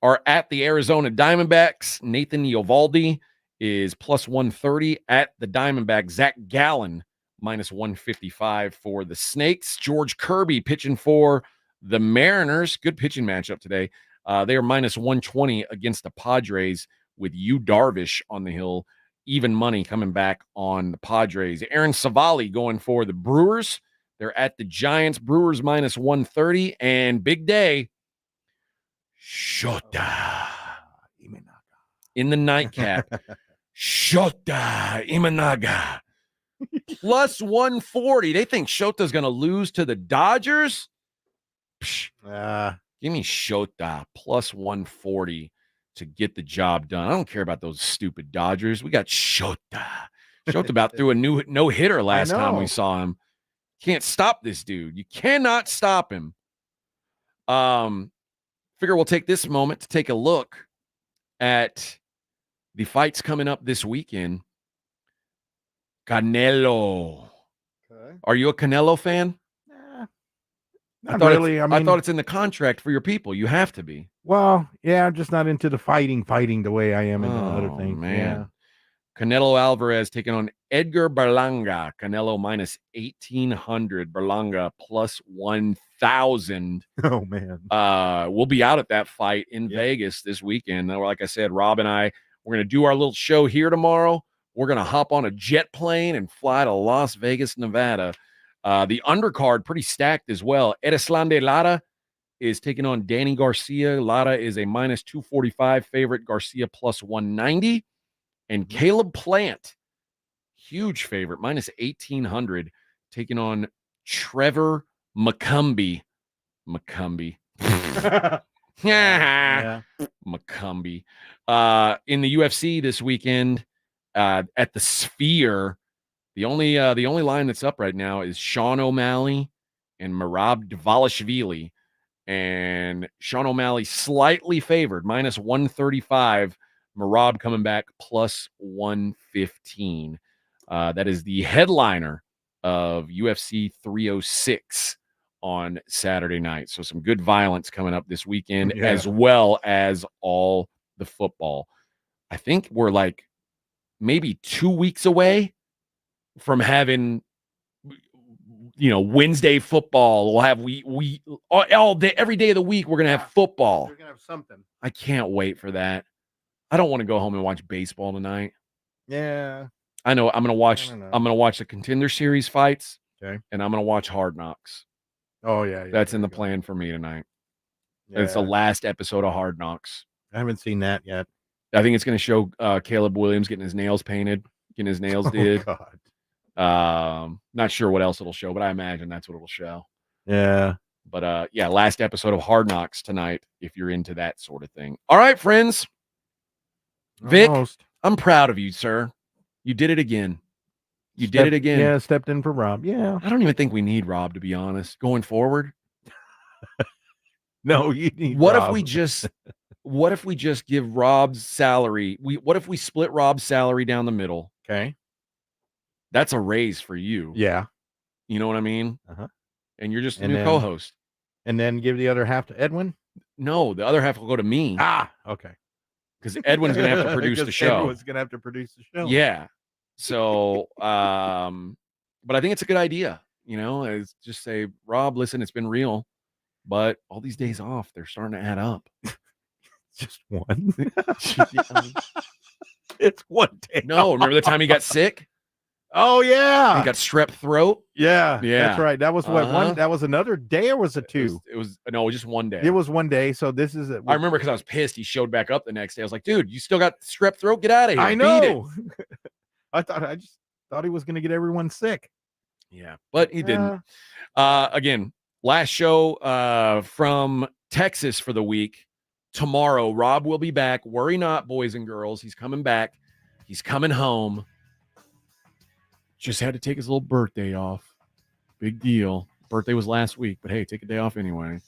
are at the Arizona Diamondbacks. Nathan Eovaldi is plus 130 at the Diamondbacks. Zach Gallen, minus 155 for the Snakes. George Kirby pitching for the Mariners. Good pitching matchup today. They are minus 120 against the Padres with Yu Darvish on the hill. Even money coming back on the Padres. Aaron Savali going for the Brewers. They're at the Giants. Brewers minus 130. And big day, Shota in the nightcap. Shota Imanaga plus 140. They think Shota's going to lose to the Dodgers. Give me Shota plus 140 to get the job done. I don't care about those stupid Dodgers. We got Shota. Shota about threw a new no-hitter last time we saw him. Can't stop this dude. You cannot stop him. Figure we'll take this moment to take a look at the fights coming up this weekend. Canelo. Okay. Are you a Canelo fan? Not really. I thought it's in the contract for your people. You have to be. Well, yeah, I'm just not into the fighting the way I am in other things. Man. Yeah. Canelo Alvarez taking on Edgar Berlanga. Canelo minus 1,800. Berlanga plus 1,000. Oh, man. We'll be out at that fight in Vegas this weekend. Like I said, Rob and I, we're going to do our little show here tomorrow. We're going to hop on a jet plane and fly to Las Vegas, Nevada. The undercard pretty stacked as well. Erislandy Lara is taking on Danny Garcia. Lara is a minus 245 favorite. Garcia plus 190. And Caleb Plant, huge favorite, minus 1,800, taking on Trevor McCumbee. McCumbee. McCumbee. In the UFC this weekend, at the Sphere, The only line that's up right now is Sean O'Malley and Merab Dvalishvili. And Sean O'Malley slightly favored, minus 135. Merab coming back plus 115. That is the headliner of UFC 306 on Saturday night. So some good violence coming up this weekend, as well as all the football. I think we're like maybe 2 weeks away from having, Wednesday football. We'll have we all day, every day of the week, we're going to have football. We're going to have something. I can't wait for that. I don't want to go home and watch baseball tonight. Yeah. I know I'm going to watch the Contender Series fights. Okay. And I'm going to watch Hard Knocks. Oh, yeah. That's in the plan for me tonight. Yeah. It's the last episode of Hard Knocks. I haven't seen that yet. I think it's going to show Caleb Williams getting his nails painted, getting his nails did. God. Not sure what else it'll show, but I imagine that's what it'll show. Yeah. But last episode of Hard Knocks tonight, if you're into that sort of thing. All right, friends. Vic, I'm proud of you, sir. You did it again. You did it again. Yeah, stepped in for Rob. Yeah. I don't even think we need Rob, to be honest, going forward. No, you need What Rob. if we just give Rob's salary? What if we split Rob's salary down the middle? Okay. That's a raise for you. Yeah. You know what I mean? Uh-huh. And you're just a And new then- co-host. And then give the other half to Edwin? No, the other half will go to me. Okay. Because Edwin's going to have to produce the show. Edwin's going to have to produce the show. Yeah. So, but I think it's a good idea. Is just say, Rob, listen, it's been real, but all these days off, they're starting to add up. Just one. It's one day. No, remember the time he got sick? Oh, yeah. He got strep throat. Yeah. Yeah. That's right. That was one. That was another day, or was it two? It was just one day. It was one day. So this is it. I remember because I was pissed. He showed back up the next day. I was like, dude, you still got strep throat? Get out of here. I Beat know. it. I just thought he was going to get everyone sick. Yeah, but he didn't. Again, last show from Texas for the week. Tomorrow, Rob will be back. Worry not, boys and girls. He's coming back. He's coming home. Just had to take his little birthday off. Big deal. Birthday was last week, but hey, take a day off anyway.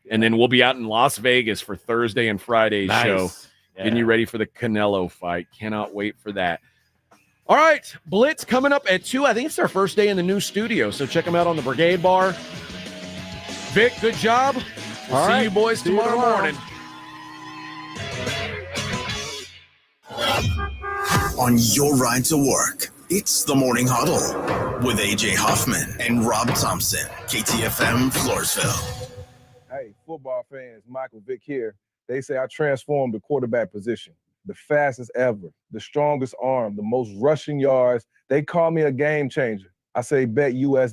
And then we'll be out in Las Vegas for Thursday and Friday's show. Getting you ready for the Canelo fight. Cannot wait for that. All right, Blitz coming up at 2. I think it's our first day in the new studio, so check them out on the Brigade Bar. Vic, good job. We'll see you boys tomorrow morning. On your ride to work, it's the Morning Huddle with AJ Hoffman and Rob Thompson. KTFM Floresville. Hey, football fans, Michael Vick here. They say I transformed the quarterback position. The fastest ever, the strongest arm, the most rushing yards. They call me a game changer. I say bet US.